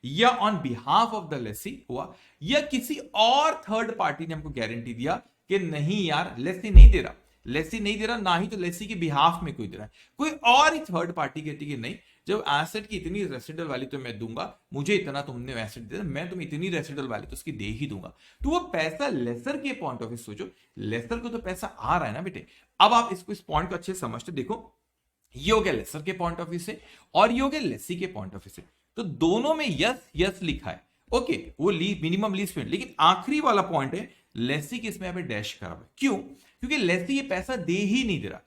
या on behalf of the lessee हुआ, या किसी और थर्ड पार्टी ने हमको गारंटी दिया कि नहीं यार लेसी नहीं दे रहा, लेसी नहीं दे रहा, ना ही तो लेसी के बिहाफ में कोई दे रहा है, कोई और ही थर्ड पार्टी कहती है कि नहीं, जब एसेट की इतनी रेसिडुअल वैल्यू तो मैं दूंगा, मुझे इतना तुमने एसेट दिया, मैं तुम्हें इतनी रेसिडुअल वैल्यू तो उसकी दे ही दूंगा। तो वो पैसा लेसर के पॉइंट ऑफ व्यू सोचो, लेसर को तो पैसा आ रहा है ना बेटे। अब आप इसको इस पॉइंट को अच्छे से समझते, देखो ये हो गया लेसर के पॉइंट ऑफ व्यू से और ये हो गया लेसी के पॉइंट ऑफ व्यू से। तो दोनों में यस यस लिखा है, ओके, वो मिनिमम लीज पेमेंट, लेकिन आखिरी वाला पॉइंट है लेसी के, इसमें डैश करा है, क्यों, क्योंकि लेसी ये पैसा दे ही नहीं दे रहा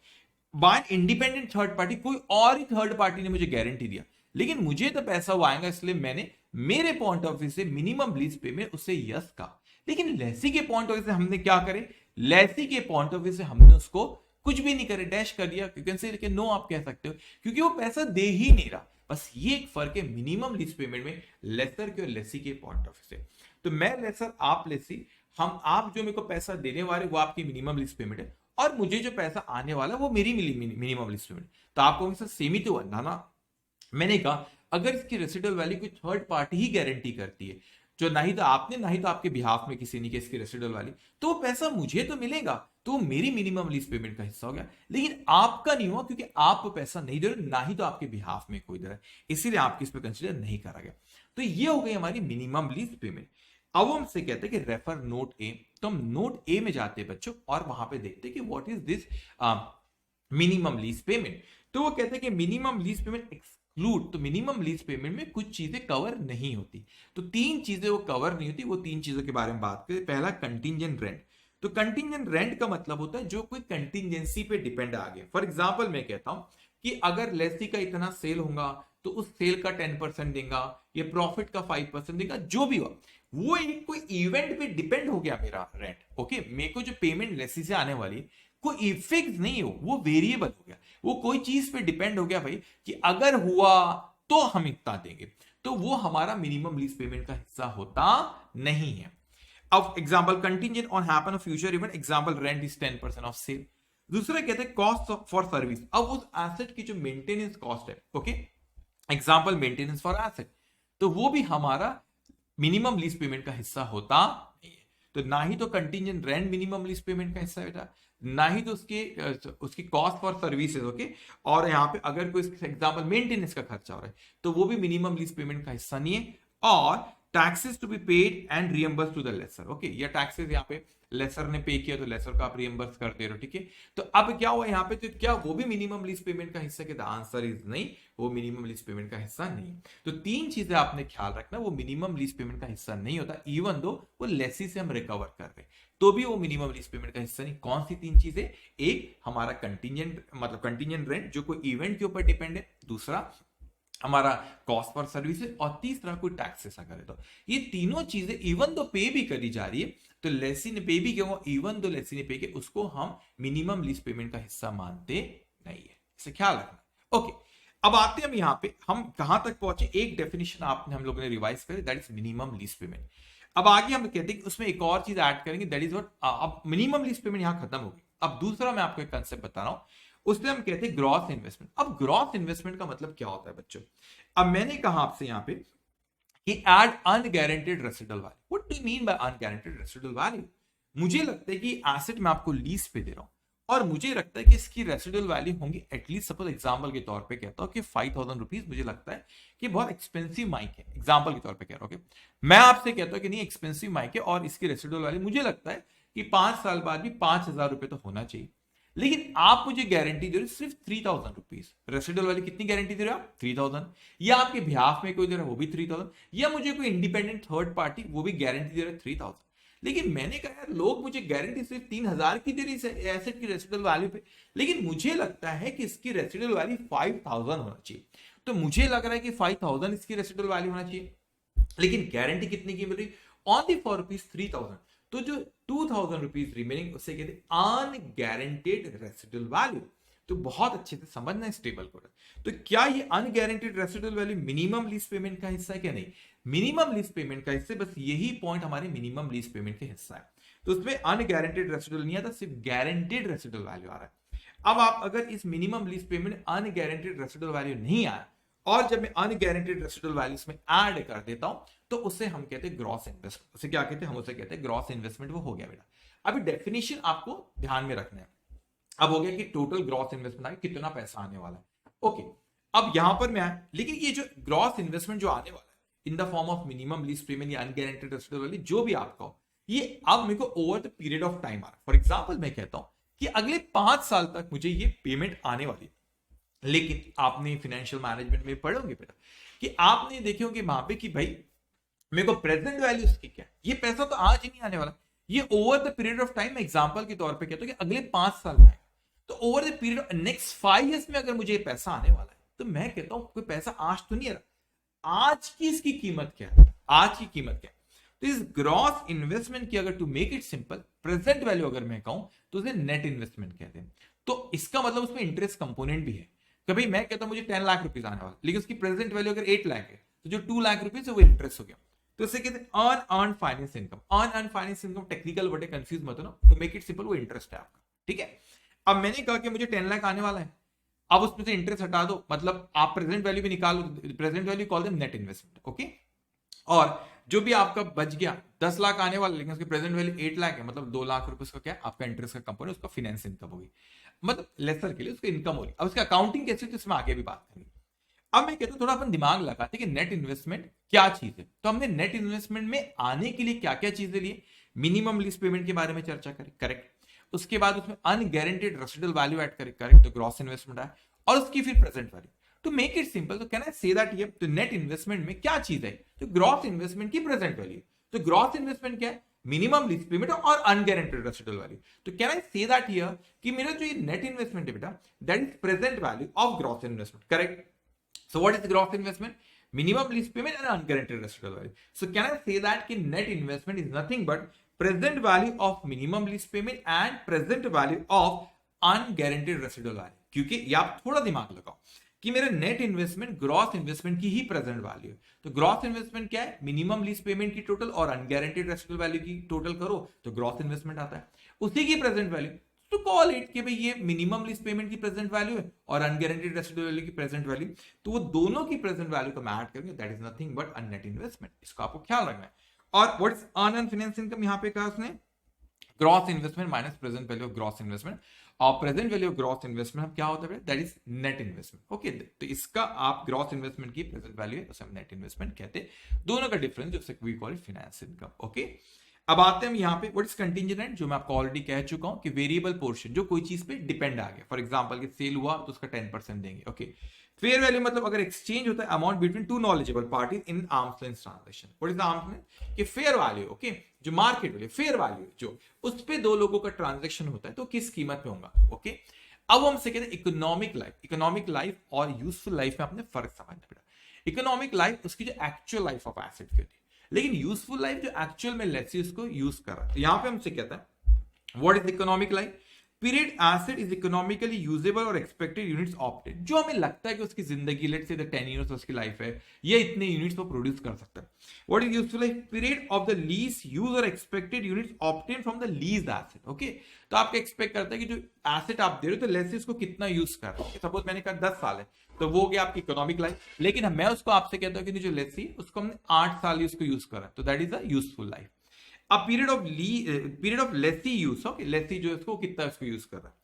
बाय इंडिपेंडेंट थर्ड पार्टी, कोई और ही थर्ड पार्टी ने मुझे गारंटी दिया, लेकिन मुझे तो पैसा वो आएगा, इसलिए मैंने मेरे पॉइंट ऑफ व्यू से मिनिमम लीज पेमेंट उससे यस कहा। लेकिन लेसी के पॉइंट ऑफ व्यू से हमने क्या करे, लेसी के पॉइंट ऑफ व्यू से हमने उसको कुछ भी नहीं करे, डैश कर दिया, क्योंकि नो आप कह सकते हो, क्योंकि वो पैसा दे ही नहीं रहा। बस ये एक फर्क है मिनिमम लीज पेमेंट में लेसर के और लेसी के पॉइंट ऑफ व्यू से। तो मैं लेसर, आप लेसी, हम, आप जो मेरे को पैसा देने वाले वो आपकी मिनिमम लीज पेमेंट है, और मुझे जो पैसा आने वाला वो मेरी मिनिमम लीज पेमेंट। तो आपको सेम ही तो बनना ना। मैंने कहा अगर इसकी रेसिडुअल वैल्यू कोई थर्ड पार्टी ही गारंटी करती है, जो ना ही तो आपने ना ही तो आपके बिहाफ में किसी ने की इसकी रेसिडुअल वैल्यू, तो वो पैसा मुझे तो मिलेगा, तो मेरी मिनिमम लीज पेमेंट का हिस्सा हो गया, लेकिन आपका नहीं हुआ क्योंकि आप पैसा नहीं दे रहे, ना ही तो आपके बिहाफ में कोई दे रहा है, इसीलिए आपकी इस पर कंसिडर नहीं करा गया। तो ये हो गई हमारी मिनिमम लीज पेमेंट। अब हमसे कहते हैं कि रेफर नोट ए, तो हम नोट ए में जाते हैं बच्चों और वहां पे देखते हैं कि what is this minimum lease payment. तो वो कहते हैं कि मिनिमम लीज पेमेंट एक्सक्लूड, तो मिनिमम लीज पेमेंट में कुछ चीजें कवर नहीं होती, तो तीन चीजें वो कवर नहीं होती, वो तीन चीजों के बारे में बात करें। पहला कंटिंजेंट रेंट, तो कंटिंजेंट रेंट का मतलब होता है जो कोई कंटिंजेंसी पे डिपेंड आ गया। फॉर एग्जांपल मैं कहता हूं कि अगर लेसी का इतना सेल होगा तो उस सेल का 10% देगा, या प्रॉफिट का 5% देगा, जो भी हो, वो एक कोई इवेंट पे डिपेंड हो गया मेरा रेंट। ओके, मेरे को जो पेमेंट लेसी से आने वाली कोई फिक्स नहीं हो, वो वेरिएबल हो गया, वो कोई चीज पे डिपेंड हो गया भाई कि अगर हुआ तो हम इतना देंगे, तो वो हमारा मिनिमम लीज पेमेंट का हिस्सा होता नहीं है। अब example contingent on happen of future event, example rent is 10% of sale. दूसरा कहते हैं कॉस्ट फॉर सर्विस, अब उस एसेट की जो मेंटेनेंस कॉस्ट है, okay, example maintenance for asset, तो वो भी हमारा मिनिमम लीज पेमेंट का हिस्सा होता नहीं है। तो ना ही तो contingent rent minimum lease payment का हिस्सा बेटा, ना ही तो उसकी कॉस्ट फॉर सर्विसेज, ओके, और यहाँ पे अगर कोई एग्जांपल मेंटेनेंस का खर्चा हो रहा है तो वो भी मिनिमम लीज पेमेंट का हिस्सा नहीं है। और taxes to be paid and reimburse to the lessor, okay, या टैक्सेस यहाँ पे लेसर ने पे किया तो लेसर का आप रियम्बर्स कर दे रहे हो, ठीक है। तो अब क्या हुआ यहाँ पे, तो क्या वो भी मिनिमम लीज पेमेंट का हिस्सा? क्या आंसर इज नहीं, वो मिनिमम लीज पेमेंट का हिस्सा नहीं। तो तीन चीजें आपने ख्याल रखना, वो मिनिमम लीज पेमेंट का हिस्सा नहीं होता, इवन दो वो लेसी से हम रिकवर कर रहे तो भी वो मिनिमम लीज पेमेंट का हिस्सा नहीं। कौन सी तीन चीजें? एक हमारा कंटिंजेंट, मतलब कंटिंजेंट रेंट जो कोई इवेंट के ऊपर डिपेंड है, दूसरा हमारा कॉस्ट फॉर सर्विसेज, और तीसरा कोई टैक्सेस अगर है तो। ये तीनों चीजें इवन दो पे भी करी जा रही है, तो लेसी ने पे भी किया, इवन दो लेसी ने पे किया, उसको हम मिनिमम लीज पेमेंट का हिस्सा मानते नहीं है, इसे ख्याल रखना। ओके, अब आते हैं हम यहाँ पे, हम कहां तक पहुंचे, एक डेफिनेशन आपने हम लोगों ने रिवाइज करी, that is minimum lease payment. अब आगे हम कहते हैं कि उसमें एक और चीज ऐड करेंगे, दैट इज व्हाट, अब मिनिमम लीज पेमेंट यहां खत्म होगी। अब दूसरा मैं आपको एक कंसेप्ट बता रहा हूं, उसमें हम कहते हैं ग्रॉस इन्वेस्टमेंट। अब ग्रॉस इन्वेस्टमेंट का मतलब क्या होता है बच्चों? अब मैंने कहा आपसे यहां पे कि add unguaranteed residual value. What do mean by unguaranteed residual value? मुझे लगता है कि एसेट मैं आपको लीज पे दे रहा हूं और मुझे लगता है कि इसकी रेसिडुअल वैल्यू होंगी एटलीस्ट, सपोज एग्जांपल के तौर पे कहता हूं कि 5000 रुपीज मुझे लगता है कि बहुत एक्सपेंसिव माइक है, एग्जांपल के तौर पे कह रहा हूं। मैं आपसे कहता हूं कि नहीं एक्सपेंसिव माइक है और इसकी रेसिडुअल वैल्यू मुझे लगता है कि 5 साल बाद भी 5000 रुपए तो होना चाहिए, लेकिन आप मुझे गारंटी दे रहे हो सिर्फ 3000 रुपीज। रेसिडुअल वाली कितनी गारंटी दे रहे हो आप? 3000। या आपके बिहाफ में कोई दे रहा है वो भी 3000, या मुझे कोई इंडिपेंडेंट थर्ड पार्टी वो भी गारंटी दे रहा है 3000। लेकिन मैंने कहा यार लोग मुझे गारंटी सिर्फ 3000 की दे रही है एसेट की रेसिडुअल वैल्यू पे, लेकिन मुझे लगता है कि इसकी रेसिडुअल वैल्यू 5000 होना चाहिए। तो मुझे लग रहा है कि 5000 इसकी रेसिडुअल वैल्यू होना चाहिए, लेकिन गारंटी कितनी की मिल रही? Only for rupees 3000। तो जो 2000 रुपीज रिमेनिंग उसे कहते हैं अनगारंटेड रेसिडुअल वैल्यू। तो बहुत अच्छे से समझना इस टेबल को। तो क्या ये unguaranteed residual value minimum lease payment का हिस्सा है क्या? नहीं, मिनिमम लीज पेमेंट का हिस्सा, बस यही पॉइंट हमारे मिनिमम लीज पेमेंट के हिस्सा है। तो उसमें अनगारंटेड रेसिडुअल नहीं आता, सिर्फ गारंटेड रेसिडुअल वैल्यू आ रहा है। अब आप अगर इस minimum lease payment unguaranteed residual value नहीं आया और जब मैं अनगारंटेड रेसिडुअल वैल्यूज में ऐड कर देता हूं तो उसे हम कहते हैं ग्रॉस इन्वेस्टमेंट। उसे क्या कहते हैं? हम उसे कहते हैं ग्रॉस इन्वेस्टमेंट। वो हो गया बेटा। अभी डेफिनेशन आपको ध्यान में रखना है। अब हो गया कि टोटल ग्रॉस इन्वेस्टमेंट आगे कितना पैसा आने वाला है। ओके, अब यहां पर मैं लेकिन ये जो ग्रॉस इन्वेस्टमेंट जो आने वाला है in the form of minimum lease payment या अनगारंटेड रेसिडुअल वैल्यू जो भी आपका हो, ये अब मेरे को over the period of time आ रहा है। फॉर एग्जाम्पल मैं कहता हूं कि अगले 5 साल तक मुझे ये पेमेंट आने वाली है, लेकिन आपने फाइनेंशियल मैनेजमेंट में पढ़ोगे बेटा कि आपने देखे होंगे वहां पे कि भाई मेरे को प्रेजेंट वैल्यू इसकी क्या है, ये पैसा तो आज ही नहीं आने वाला, ये over the period of time example के तौर पे कहता हूं कि अगले 5 साल में आएगा। तो over the period of next 5 years में अगर मुझे ये पैसा आने वाला है तो मैं कहता हूं कोई पैसा आज तो नहीं आ रहा, आज की इसकी कीमत क्या है, आज की कीमत क्या है। तो इस ग्रॉस इन्वेस्टमेंट की अगर to make it simple present value अगर मैं कहूं तो उसे नेट इन्वेस्टमेंट कहते हैं। तो इसका मतलब उसमें इंटरेस्ट कंपोनेंट भी है। कभी मैं कहता हूं मुझे 10 लाख रुपीज आने वाला, लेकिन उसकी प्रेजेंट वैल्यू अगर 8 लाख है तो जो 2 लाख रुपीज है वो इंटरेस्ट हो गया। तो इसे कहते हैं earn earn finance income. Earn earn finance income technical word है, कंफ्यूज मत हो ना, तो मेक इट सिंपल वो इंटरेस्ट है आपका, ठीक है। अब मैंने कहा कि मुझे 10 लाख आने वाला है, अब उसमें से इंटरेस्ट हटा दो, मतलब आप प्रेजेंट वैल्यू भी निकालो, present value call them net investment, okay. और जो भी आपका बच गया 10 लाख आने वाला, लेकिन उसकी प्रेजेंट वैल्यू 8 लाख है, मतलब 2 लाख रुपए उसका क्या है, आपका इंटरेस्ट का कंपोनेंट, उसका फाइनेंस इनकम होगी, मतलब लेसर के लिए उसकी इनकम होगी। अब उसका अकाउंटिंग कैसे होती है इसमें आगे भी बात करेंगे। अब मैं कहता हूं थोड़ा अपन दिमाग लगाते हैं कि नेट इन्वेस्टमेंट क्या चीज है। तो हमने नेट इन्वेस्टमेंट में आने के लिए क्या क्या चीजें लिए, मिनिमम लीज पेमेंट के बारे में चर्चा करें, करेक्ट। उसके बाद उसमें अनगारंटेड रेसिडुअल वैल्यू ऐड करें, करेक्ट, तो ग्रॉस इन्वेस्टमेंट आया, और उसकी फिर present value. To make it simple, तो can I say that here, तो नेट इन्वेस्टमेंट में क्या चीज है, तो ग्रॉस इन्वेस्टमेंट की प्रेजेंट वैल्यू। तो ग्रॉस इन्वेस्टमेंट क्या है, मिनिमम लीज पेमेंट और अनगारंटेड रेसिडुअल वैल्यू। तो can I say that here कि मेरा जो ये नेट इन्वेस्टमेंट है बेटा, that is present value of gross investment, correct. So what is the gross investment? Minimum lease payment and unguaranteed residual value. So can I say that कि net investment is nothing but present value of minimum lease payment and present value of unguaranteed residual value. क्योंकि ये आप थोड़ा दिमाग लगाओ कि मेरा net investment gross investment की ही प्रेजेंट वैल्यू है। तो ग्रॉस इन्वेस्टमेंट क्या है, मिनिमम लीज पेमेंट की टोटल और अनगारंटेड रेसिडुअल वैल्यू की टोटल करो तो ग्रॉस इन्वेस्टमेंट आता है, उसी की प्रेजेंट वैल्यू। तो कॉल इट कि भाई ये मिनिमम लीज पेमेंट की प्रेजेंट वैल्यू है और अनगारंटेड रेसिडुअल वैल्यू की प्रेजेंट वैल्यू, तो वो दोनों की प्रेजेंट वैल्यू को मैं ऐड करेंगे, that is nothing but a net investment. इसको आपको ख्याल रखना है। और what is earn and finance income, यहां पे कहा उसने gross investment minus present value of gross investment, और present value of gross investment क्या होता है, that is net investment. Okay, तो इसका आप ग्रॉस इन्वेस्टमेंट की प्रेजेंट वैल्यू है, उसे हम नेट इन्वेस्टमेंट कहते हैं। दोनों का डिफरेंस जो we call it finance income. Okay, अब आते हैं हम यहाँ पे व्हाट इज कंटिंजेंट, जो मैं आपको ऑलरेडी कह चुका हूं कि वेरिएबल पोर्शन जो कोई चीज पे डिपेंड आ गया। फॉर एग्जांपल कि सेल हुआ तो उसका 10% देंगे। ओके, फेयर वैल्यू मतलब अगर एक्सचेंज होता है amount between two knowledgeable parties in arms length transaction. What is arms length, कि फेयर वैल्यू, ओके, जो मार्केट वैल्यू फेयर वैल्यू जो उस पे दो लोगों का ट्रांजैक्शन होता है तो किस कीमत पे होगा। ओके, अब हमसे कहते हैं इकोनॉमिक लाइफ। इकोनॉमिक लाइफ और यूजफुल लाइफ में आपने फर्क समझना बेटा। इकोनॉमिक लाइफ उसकी जो एक्चुअल लाइफ ऑफ एसेट की होती है, लेकिन यूजफुल लाइफ जो एक्चुअल में लेसी उसको यूज कर रहा है। तो यहां पे हमसे कहता है what is economic life, period asset is economically usable और एक्सपेक्टेड यूनिट्स ऑप्टेड, जो हमें लगता है कि उसकी जिंदगी लेट से 10 इयर्स उसकी लाइफ है, ये इतने यूनिट्स वो प्रोड्यूस कर सकता है। What is useful life, period of the lease use और expected units obtain from the lease asset. Okay, तो आपका एक्सपेक्ट करता है कि जो एसेट आप दे रहे हो तो लेसी उसको कितना यूज कर रहा है। सपोज मैंने कहा 10 साल है तो वो हो गया आपकी इकोनॉमिक लाइफ, लेकिन मैं उसको आपसे कहता हूं कि जो लेसी उसको हमने 8 साल ही उसको यूज करा, तो that is the useful life. अब period of lessee use, okay, lessee जो इसको कितना उसको यूज कर रहा है।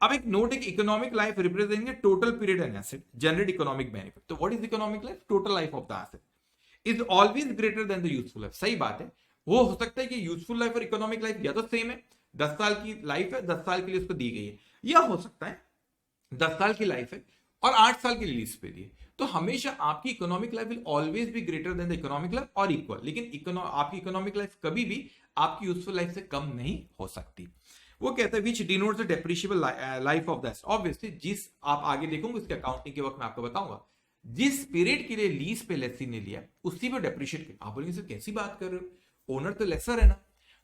अब एक नोट है कि economic life representing total period and asset generate economic benefit. तो what is economic life, total life of the asset is always greater than the useful life. सही बात है, वो हो सकता है कि यूजफुल लाइफ और इकोनॉमिक लाइफ या तो सेम है, 10 साल की लाइफ है, 10 साल के लिए उसको दी गई है, या हो सकता है 10 साल की लाइफ है और 8 साल की लीज पे दी है। तो हमेशा आपकी economic life will always be greater than the economic life और इक्वल, लेकिन आपकी इकोनॉमिक लाइफ कभी भी आपकी यूजफुल लाइफ से कम नहीं हो सकती। वो कहता है विच denotes the depreciable life of the asset. Obviously जिस आप आगे देखोगे उसके अकाउंटिंग के वक्त मैं आपको बताऊंगा, जिस पीरियड के लिए लीज पे लेसी ने लिया उसी पे डेप्रिशिएट किया। आप बोलेंगे सर कैसी बात कर रहे हो, ओनर तो लेसर है ना,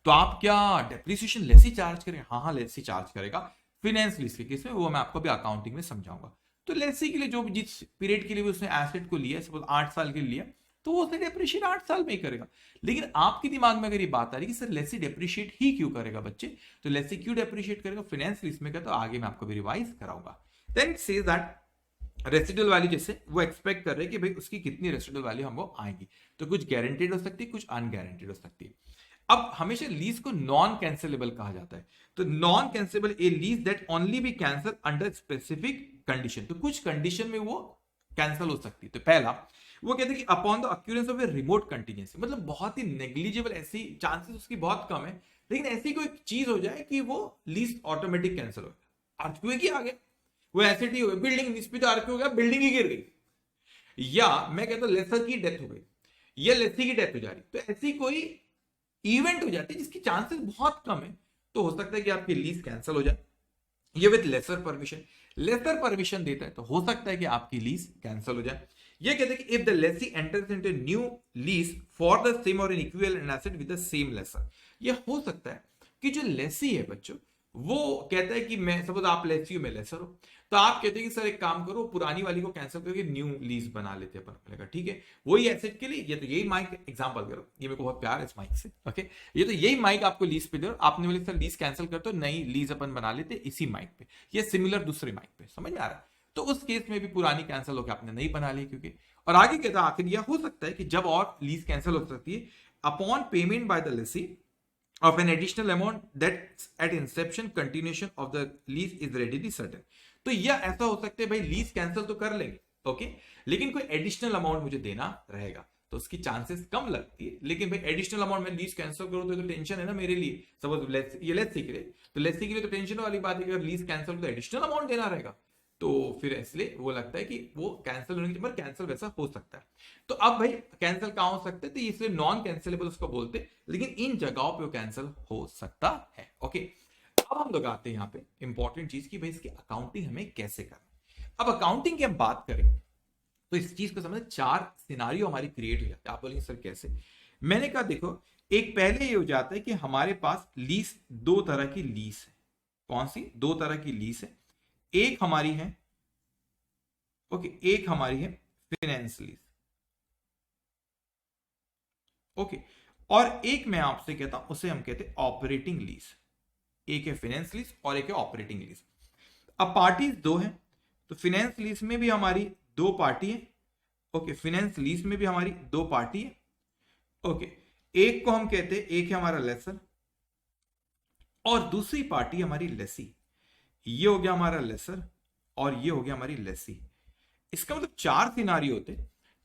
तो आप क्या डेप्रिसिएशन लेसी चार्ज करेंगे? हाँ हाँ, लेसी चार्ज करेगा फिनेंस लीज के केस में, वो मैं आपको भी अकाउंटिंग में समझाऊंगा। तो लेसी के लिए जो जिस पीरियड के लिए उसने एसेट को लिया, सपोज 8 साल के लिए लिया, तो वो उसने डेप्रिशिएट 8 साल में ही करेगा। लेकिन आपके दिमाग में अगर ये बात आ रही कि सर लेसी डेप्रिशिएट ही क्यों करेगा बच्चे, तो लेसी क्यों डेप्रिशिएट करेगा फाइनेंस लीज में का, तो आगे मैं आपको भी रिवाइज कराऊंगा। Then it says that residual value जैसे वो एक्सपेक्ट कर रहे हैं कि भाई उसकी कितनी रेसिडुअल वैल्यू हमको आएगी, तो कुछ गारंटेड हो सकती है, कुछ अनगारंटेड हो सकती है। अब हमेशा लीज को नॉन कैंसिलेबल कहा जाता है, तो non cancellable a lease that only be cancel under specific condition, तो कुछ कंडीशन में वो कैंसिल हो सकती है। तो पहला वो कहते हैं कि upon the occurrence of a remote contingency, मतलब बहुत ही नेग्लिजिबल, ऐसी चांसेस उसकी बहुत कम है, लेकिन ऐसी कोई चीज हो जाए कि वो लीज ऑटोमेटिक कैंसिल हो। अर्थक्वेक ही आ गया, वो एसेट ही हो गया, बिल्डिंग इस पे तो अर्थक्वेक हो गया, बिल्डिंग ही गिर गई, या मैं कहता हूं लेसर की डेथ हो गई या लेसी की डेथ हो जा रही, तो ऐसी कोई इवेंट हो जाती है जिसकी चांसेस बहुत कम है, तो हो सकता है कि आपकी लीज कैंसिल हो जाए। ये विद लेसर परमिशन देता है तो हो सकता है कि आपकी लीज कैंसिल हो जाए। ये कहते हैं कि if the lessee enters into new lease for the same or an equivalent asset with the same lessor, ये हो सकता है कि जो लेसी है बच्चों वो कहता है कि मैं सपोज आप लेसी हो मैं लेसर हो, तो आप कहते हैं कि सर एक काम करो पुरानी वाली को कैंसिल करके न्यू लीज बना लेते हैं अपन। मैंने कहा ठीक है, वही एसेट के लिए, ये तो यही माइक एग्जांपल करो, ये मेरे को बहुत प्यार है इस माइक से, ओके, ये तो यही माइक आपको लीज पे दे और आपने बोले सर लीज कैंसिल कर दो, नई लीज अपन बना लेते इसी माइक पे, ये सिमिलर दूसरे माइक पे, समझ में आ रहा है? तो उस केस में भी पुरानी कैंसिल होकर आपने नहीं बना ली क्योंकि, और आगे कहता है आखिर यह हो सकता है कि जब और लीज कैंसिल हो सकती है upon payment by the Lesi of an additional amount that at inception continuation of the lease is readily certain. तो यह ऐसा हो सकता है भाई लीज कैंसिल तो कर लेंगे ओके, लेकिन कोई एडिशनल अमाउंट मुझे देना रहेगा, तो उसकी चांसेस कम लगती है। लेकिन भाई एडिशनल अमाउंट में लीज कैंसिल करो तो टेंशन है ना मेरे लिए। सपोज लेट्स सी के लिए, तो लेट्स सी के लिए तो टेंशन वाली बात है कि अगर लीज कैंसिल तो एडिशनल अमाउंट देना रहेगा, तो फिर इसलिए वो लगता है कि वो कैंसिल होने के बाद कैंसिल वैसा हो सकता है। तो अब भाई कैंसिल कहां हो सकता है, तो इसलिए नॉन कैंसिलेबल उसको बोलते, लेकिन इन जगहों पे वो कैंसिल हो सकता है ओके। अब हम लोग आते हैं यहाँ पे इंपॉर्टेंट चीज की भाई इसकी अकाउंटिंग हमें कैसे करना। अब अकाउंटिंग की हम बात करें तो इस चीज को समझ 4 सिनारियो हमारी क्रिएट हो जाते हैं। आप बोलेंगे सर कैसे? मैंने कहा देखो, एक पहले ये हो जाता है कि हमारे पास लीज, 2 तरह की लीज है। कौन सी 2 तरह की लीज है? एक हमारी है ओके, एक हमारी है फाइनेंस लीज ओके, और एक मैं आपसे कहता हूं उसे हम कहते हैं ऑपरेटिंग लीज। एक है फाइनेंस लीज और एक है ऑपरेटिंग लीज। अब पार्टीज 2 हैं, तो फाइनेंस लीज में भी हमारी 2 पार्टी है ओके, फाइनेंस लीज में भी हमारी 2 पार्टी है ओके। एक को हम कहते हैं, एक है हमारा लेसर और दूसरी पार्टी हमारी लेसी। ये हो गया हमारा लेसर और ये हो गया हमारी लेसी। इसका मतलब 4 सिनारियो होते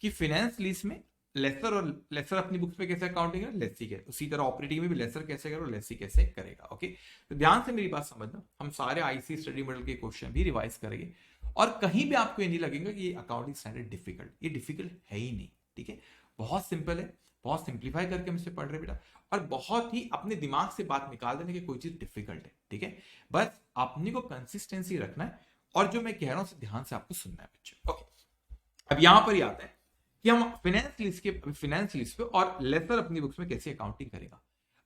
कि फाइनेंस लीज में लेसर, और लेसर अपनी बुक्स में कैसे अकाउंटिंग है, लेसी के उसी तरह ऑपरेटिंग में भी लेसर कैसे करो, लेसी कैसे करेगा ओके। तो ध्यान से मेरी बात समझना, हम सारे आईसी स्टडी मॉडल के क्वेश्चन भी रिवाइज करेंगे और कहीं भी आपको ये नहीं लगेगा कि ये अकाउंटिंग स्टैंडर्ड डिफिकल्ट, ये डिफिकल्ट है ही नहीं, ठीक है। बहुत सिंपल है, बहुत सिंप्लीफाई करके हम इसे पढ़ रहे बेटा, और बहुत ही अपने दिमाग से बात निकाल देने की कोई चीज डिफिकल्ट है, ठीक है। बस अपने को कंसिस्टेंसी रखना है और जो मैं कह रहा हूं ध्यान से आपको सुनना है बच्चों ओके। अब यहां पर ही आता है कि हम फाइनेंस लीज पे और लेसर अपनी बुक्स में कैसे अकाउंटिंग करेगा।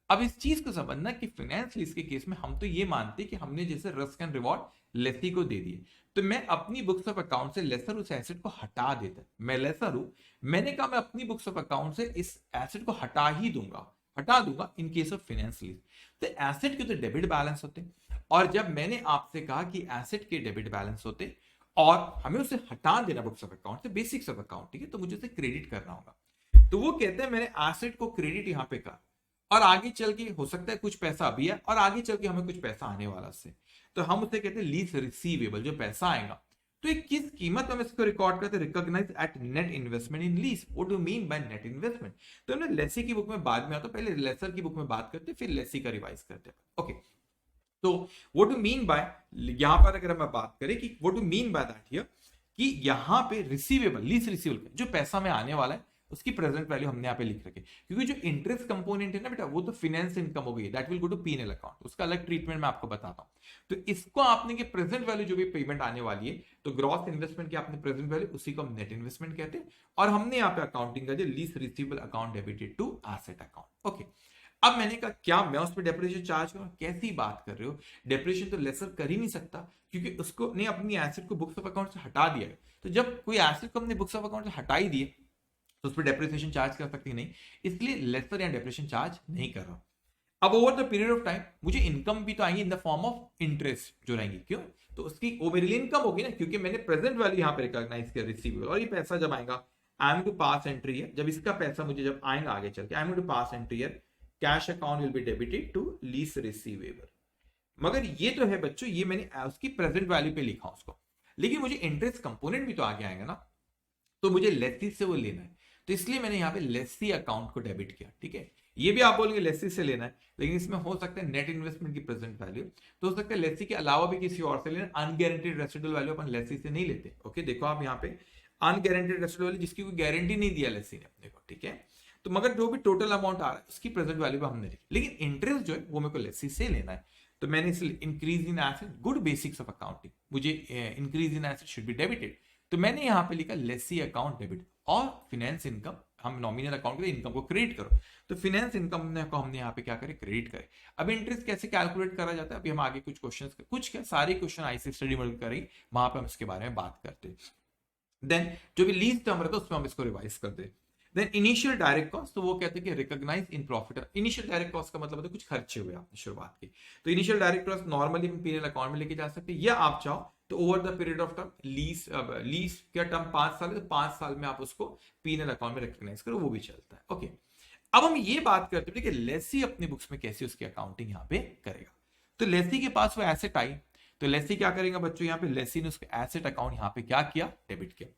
अब इस चीज को समझना कि फाइनेंस लीज के केस में हम तो ये मानते कि हमने जैसे रिस्क एंड रिवॉर्ड लेसी को दे दिए, तो मैं अपनी बुक्स ऑफ अकाउंट से लेसर उस एसेट को हटा देता। मैं लेसर हूं, मैंने कहा मैं अपनी बुक्स ऑफ अकाउंट से इस एसेट को हटा दूंगा इन केस ऑफ फाइनेंस लीज। तो एसेट के तो डेबिट बैलेंस होते, और जब मैंने आपसे कहा कि एसेट के डेबिट बैलेंस होते और हमें उसे हटा देना बुक्स ऑफ अकाउंट से, बेसिक्स ऑफ अकाउंट, ठीक है, तो मुझे उसे क्रेडिट करना होगा। तो वो कहते हैं मैंने एसेट को क्रेडिट यहां पे कर, और आगे चल के हो सकता है कुछ पैसा अभी है और आगे चल के हमें कुछ पैसा आने वाला से, तो हम उसे कहते हैं लीज रिसीवेबल, जो पैसा आएगा। तो ये किस कीमत में हम इसको रिकॉर्ड करते हैं? Recognise at net investment in lease. What do mean by net investment? तो हमने लेसी की बुक में बाद में आता, पहले लेसर की बुक में बात करते फिर लेसी का रिवाइज करते ओके। तो व्हाट डू मीन बाय, यहां पर अगर हम बात करें कि what do mean by that here, कि यहां पे रिसीवेबल, लीज रिसीवेबल जो पैसा में आने वाला है उसकी प्रेजेंट वैल्यू हमने यहाँ पे लिख रखी, क्योंकि जो इंटरेस्ट कंपोनेंट है ना बेटा, वो तो फाइनेंस इनकम हो गई, that will go to PNL account, उसका अलग ट्रीटमेंट मैं आपको बताता हूँ। तो इसको आपने कि प्रेजेंट वैल्यू जो भी पेमेंट आने वाली है, तो ग्रॉस इन्वेस्टमेंट की आपने प्रेजेंट वैल्यू, उसी को हम नेट इन्वेस्टमेंट कहते हैं, और हमने यहाँ पे अकाउंटिंग कर दिया lease receivable account debited to asset account okay. अब मैंने कहा क्या मैं उस पर डेप्रिसिएशन चार्ज करूं? कैसी बात कर रहे हो, डेप्रिसिएशन तो लेसर कर ही नहीं सकता, क्योंकि उसको ने अपनी एसेट को बुक्स ऑफ अकाउंट से हटा दिया है। तो जब कोई एसेट को हमने बुक्स ऑफ अकाउंट से हटा ही दिए तो उस पर डेप्रिसिएशन चार्ज कर सकती नहीं, इसलिए लेसर या डेप्रिसिएशन चार्ज नहीं कर रहा। अब over the period of time मुझे इनकम भी तो आएंगी in the form of interest जो रहेंगी, क्यों? तो उसकी वो मेरे लिए इनकम होगी ना, क्योंकि मैंने प्रेजेंट वैल्यू यहाँ पे रिकॉग्नाइज किया रिसीवेबल, और ये पैसा जब आएगा I am to pass entry है, जब इसका पैसा मुझे जब आएगा आगे चल के I am to pass entry है, cash account will be debited to lease receivable. मगर ये तो है बच्चों, ये मैंने उसकी प्रेजेंट वैल्यू पे लिखा उसको, लेकिन मुझे इंटरेस्ट कंपोनेंट भी तो आगे आएगा ना, तो मुझे लेसी से वो लेना है, तो इसलिए मैंने यहाँ पे लेसी अकाउंट को डेबिट किया, ठीक है। ये भी आप बोलेंगे लेसी से लेना है, लेकिन इसमें हो सकता है नेट इन्वेस्टमेंट की प्रेजेंट वैल्यू, तो हो सकता है लेसी के अलावा भी किसी और से लेना। अनगारंटीड रेसिडुअल वैल्यू अपन लेसी से नहीं लेते ओके। देखो आप यहाँ पे अनगारंटीड रेसिडुअल वैल्यू, जिसकी कोई गारंटी नहीं दिया लेसी ने अपने को, ठीक है। तो मगर जो भी टोटल अमाउंट आ रहा है उसकी प्रेजेंट वैल्यू पे हमने लिखी, लेकिन इंटरेस्ट जो है वो मेरे को लेसी से लेना है, तो मैंने इसलिए increase in asset, good basics of accounting, मुझे increase in asset should be debited, तो मैंने यहाँ पे लिखा लेसी अकाउंट डेबिट, और फाइनेंस इनकम, हम नॉमिनल अकाउंट के इनकम को क्रेडिट करो, तो फाइनेंस इनकम को हमने यहाँ पे क्या करें, क्रेडिट करें। अब इंटरेस्ट कैसे कैलकुलेट करा जाता है, अभी हम आगे कुछ क्वेश्चंस, कुछ क्या सारे क्वेश्चन आईसी स्टडी मॉडल करेंगे, वहां पे हम इसके बारे में बात करते हैं। देन जो भी लीज टर्म रहता है उसमें हम इसको रिवाइज करते हैं। देन इनिशियल डायरेक्ट कॉस्ट, तो वो कहते हैं कि recognise in profit. Initial direct cost का मतलब होता है कुछ खर्चे हुए आपने शुरुआत के, तो इनिशियल डायरेक्ट कॉस्ट नॉर्मली हम पीएनएल अकाउंट में लेके जा सकते हैं, या आप चाहो तो over the period of term, lease का टर्म 5 साल है, तो 5 साल में आप उसको पीएनएल अकाउंट में रिकॉग्नाइज करो, वो भी चलता है ओके। अब हम ये बात करते हैं कि लेसी अपनी बुक्स में कैसे उसकी अकाउंटिंग यहाँ पे करेगा। तो लेसी के पास वो एसेट आई, तो लेसी क्या करेगा बच्चों, यहाँ पे लेसी ने उसका एसेट अकाउंट यहाँ पे क्या किया, डेबिट किया।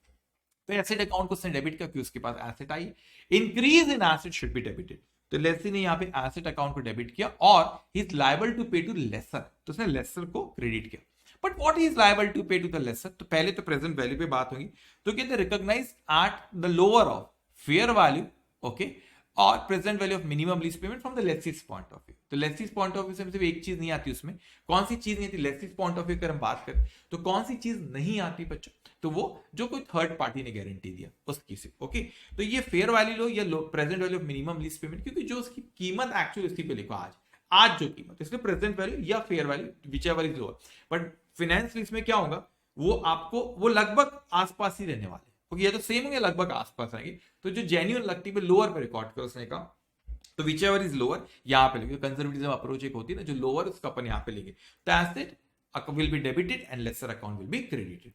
तो एसेट अकाउंट को उसने डेबिट किया क्योंकि उसके पास एसेट आई, increase in asset should be debited. तो लेसी ने यहाँ पे एसेट अकाउंट को डेबिट किया और he is liable to pay to lessor, तो उसने लेसर को क्रेडिट किया। But what is liable to pay to the lessor, तो पहले तो प्रेजेंट वैल्यू पे बात होगी, तो कहते recognise at the lower of fair value, okay, और present value of minimum lease payment from the lessee's point of view. तो लेसीज पॉइंट ऑफ व्यू से सिर्फ एक चीज नहीं आती उसमें, कौन सी चीज नहीं आती लेसीज पॉइंट ऑफ व्यू अगर हम बात करें तो कौन सी चीज नहीं आती बच्चों, तो वो जो कोई थर्ड पार्टी ने गारंटी दिया उसकी से, ओके। तो ये फेयर वैल्यू लो या present value of minimum lease payment, क्योंकि जो उसकी कीमत एक्चुअली उसी पे लिखो आज जो कीमत, इसलिए प्रेजेंट वैल्यू या fair value whichever is lower. But finance lease में क्या होगा, वो आपको वो लगभग आसपास ही रहने वाले, क्योंकि ये तो सेम होंगे लगभग आसपास रहेंगे। तो जो जेन्युइन लगती है लोअर पे रिकॉर्ड करो उसने कहा, तो विच एवर इज लोअर यहाँ पे लिखे, कंजर्वेटिज्म अप्रोच एक होती है ना, जो लोअर उसका अपन यहाँ पे लिखे, तो asset will be debited and lesser account will be credited.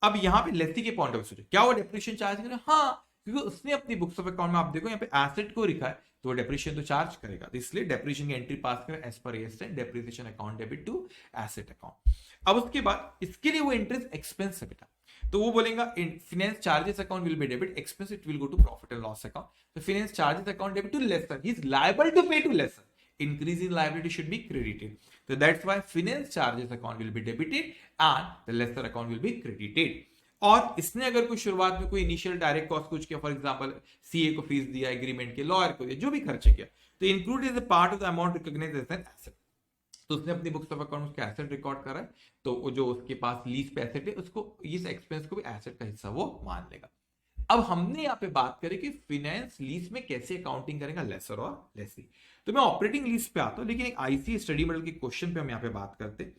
अब यहाँ पे लेसी के पॉइंट ऑफ व्यू क्या वो डेप्रिसिएशन चार्ज करे, हाँ, क्योंकि उसने अपनी बुक्स ऑफ अकाउंट में आप देखो यहाँ पे एसेट को लिखा है तो वो डेप्रिसिएशन तो चार्ज करेगा, तो इसलिए डेप्रिसिएशन की एंट्री पास करें as per asset depreciation account debit to asset account. अब उसके बाद इसके लिए वो इंटरेस्ट एक्सपेंस है बेटा, तो वो बोलेगा finance charges account will be debit, expense it will go to profit and loss account. तो finance charges account debit to lessor, he is liable to pay to lessor, increase in liability should be credited, so that's why finance charges account will be debited and the lesser account will be credited। और इसने अगर कोई शुरुआत में कोई initial direct cost कुछ किया, for example CA को फीस दिया, एग्रीमेंट के लॉयर को दिया, जो भी खर्चे किया, तो include is a part of the amount recognised as an asset, तो उसने अपनी बुक्स ऑफ अकाउंट उसका एसेट रिकॉर्ड करा है, तो जो उसके पास लीज पे एसेट है उसको इस एक्सपेंस को भी एसेट का हिस्सा वो मान लेगा। अब हमने यहाँ पे बात करें कि फाइनेंस लीज में कैसे अकाउंटिंग करेगा लेसर और लेसी, तो मैं ऑपरेटिंग लीज पे आता हूं, लेकिन एक आईसी स्टडी मॉडल के क्वेश्चन पे हम यहाँ पे बात करते हैं,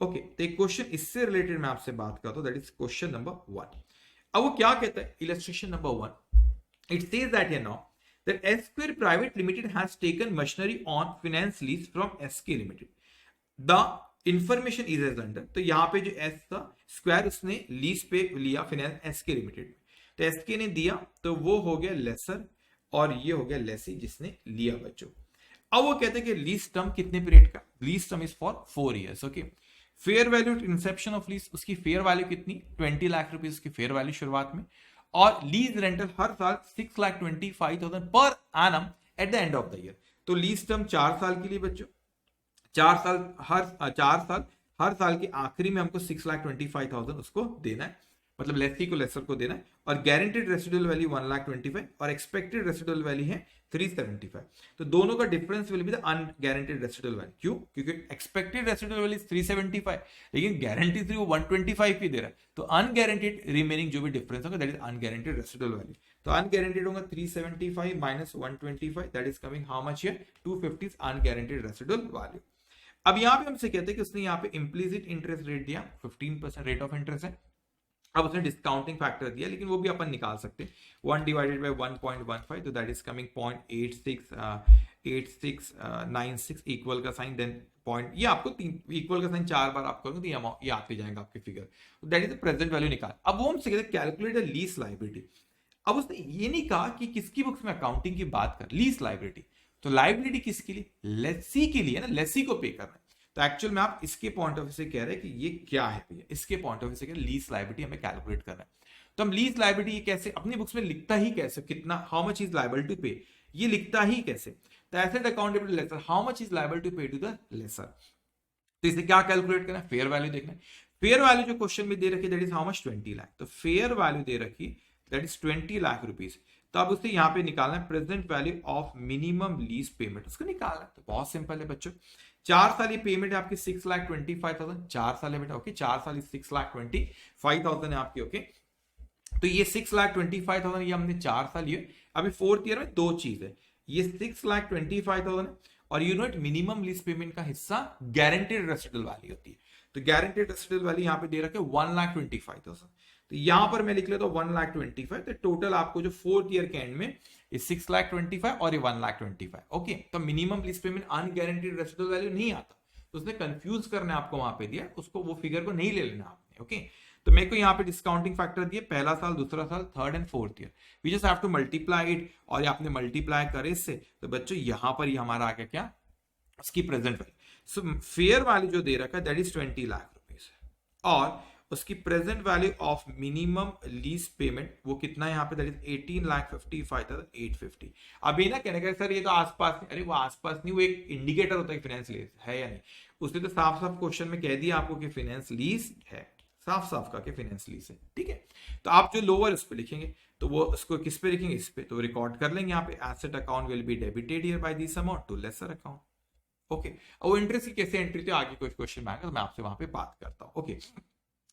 ओके। तो एक क्वेश्चन इससे रिलेटेड मैं आपसे बात करता हूं, दैट इज क्वेश्चन नंबर 1। अब वो क्या कहता है, illustration number 1, it says that here now that S Square Private Limited has taken machinery on finance lease from SK Limited. The information is as under, तो यहाँ पे जो S था स्क्वायर उसने लीज पे लिया फाइनेंस SK लिमिटेड, तो SK ने दिया तो वो हो गया लेसर और ये हो गया लेसी जिसने लिया बच्चों। अब वो कहते हैं कि लीज टर्म कितने पीरियड का, lease term is for 4 years, okay. Fair value Inception of lease, उसकी फेयर वैल्यू कितनी 20 लाख रुपीज की फेयर वैल्यू शुरुआत में, और लीज रेंटल हर साल 6,25,000 per annum eight the end of the year. तो लीज टर्म 4 साल के लिए बच्चों, 4 साल हर साल के आखिरी में हमको 6,25,000 उसको देना है, मतलब लेसी को लेसर को देना है, और गारंटेड रेसिडुअल वैल्यू 1,25,000 और एक्सपेक्टेड रेसिडुअल वैल्यू है 375। तो दोनों का difference will be the unguaranteed residual value, क्यों, क्योंकि एक्सपेक्टेड रेसिडुअल वैल्यू 375 लेकिन गारंटी थ्री वो 125 ही दे रहा है, तो अनगारंटेड रिमेनिंग जो भी डिफरेंस होगा that is unguaranteed residual value. तो अनगारंटेड होगा 375 minus 125, that is coming how much here 250 unguaranteed residual value. अब यहाँ पे हमसे कहते हैं कि उसने यहाँ पे इम्प्लीसिट इंटरेस्ट रेट दिया, 15% रेट ऑफ इंटरेस्ट है। अब उसने डिस्काउंटिंग फैक्टर दिया, लेकिन वो भी अपन निकाल सकते हैं, 1 डिवाइडेड बाय 1.15, तो दैट इज कमिंग 0.8696 इक्वल का साइन, देन पॉइंट, ये आपको इक्वल का साइन 4 बार आप करोगे तो ये आते जाएगा आपके फिगर, तो that is the present value निकाल। अब वो हमसे कहते हैं कैलकुलेट द लीज लायबिलिटी। अब उसने ये नहीं कहा कि किसकी बुक्स में अकाउंटिंग की बात कर, लीज लायबिलिटी, तो लायबिलिटी किसके लिए, लेसी के लिए ना, लेसी को पे करना है। तो एक्चुअल में आप इसके पॉइंट ऑफ व्यू से कह रहे हैं कि ये क्या है भैया, इसके पॉइंट ऑफ व्यू से कह रहे लीज लायबिलिटी हमें कैलकुलेट करना है। तो हम लीज लायबिलिटी ये कैसे अपनी बुक्स में लिखता ही कैसे, कितना, how much is liable to pay, ये लिखता ही कैसे, तो asset accountable lessor, how much is liable to pay to the lessor. तो इसे क्या कैलकुलेट करना है, फेयर वैल्यू देखना है। फेयर वैल्यू जो क्वेश्चन में दे रखी that is how much 20 lakh, तो फेयर वैल्यू दे रखी दैट इज 20 लाख रुपीज। तो अब उसे यहाँ पे निकालना है present value of minimum lease payment, उसको निकालना है। तो बहुत सिंपल है बच्चों, 4 साल ये पेमेंट है आपकी 6,25,000, 4 साल है बेटा, ओके, 4 साल 6,25,000 है आपकी, ओके। तो ये 6,25,000 ये हमने 4 साल लिए। अभी 4th ईयर में 2 चीज है, ये 6,25,000 है, और you know it minimum lease payment का हिस्सा गारंटेड रेसिडुअल वैल्यू होती है। तो गारंटेड रेसिडुअल वैल्यू यहाँ पे दे रखे 1,25,000, तो यहां पर मैं लिख लेता हूं 1,25,000, तो टोटल आपको जो 4th ईयर के एंड में ये 6,25,000 और ये 1,25,000, ओके। तो minimum lease payment unguaranteed residual value नहीं आता, तो उसने कंफ्यूज करने आपको वहां पे दिया, उसको वो फिगर को नहीं ले लेना आपने, ओके। तो मेरे को यहाँ पे डिस्काउंटिंग फैक्टर दिए, पहला साल, दूसरा साल, third and fourth year, we just have to multiply it, और आपने मल्टीप्लाई करे इससे, तो बच्चों यहाँ पर ये हमारा आ गया क्या, उसकी present value. So fair value जो दे रखा है दैट इज 20 लाख रुपीज, और उसकी present value of minimum lease payment वो कितना है यहाँ पे, दैट इज 18,55,850। अब ये ना कहने का सर ये तो आसपास, अरे वो आसपास नहीं, वो एक इंडिकेटर होता है फाइनेंस लीज है या नहीं, उसने तो साफ साफ क्वेश्चन में कह दिया आपको कि फाइनेंस लीज है, साफ साफ का कि फाइनेंस लीज है, ठीक है। तो आप जो लोअर उस पे लिखेंगे, तो वो उसको किस पे लिखेंगे, इस पे, तो रिकॉर्ड कर लेंगे यहाँ पे, asset account will be debited here by this amount to lessor account, okay. और वो इंटरेस्ट की कैसे एंट्री थी, आगे कुछ क्वेश्चन में आएगा तो मैं आपसे वहां पे बात करता हूँ, ओके।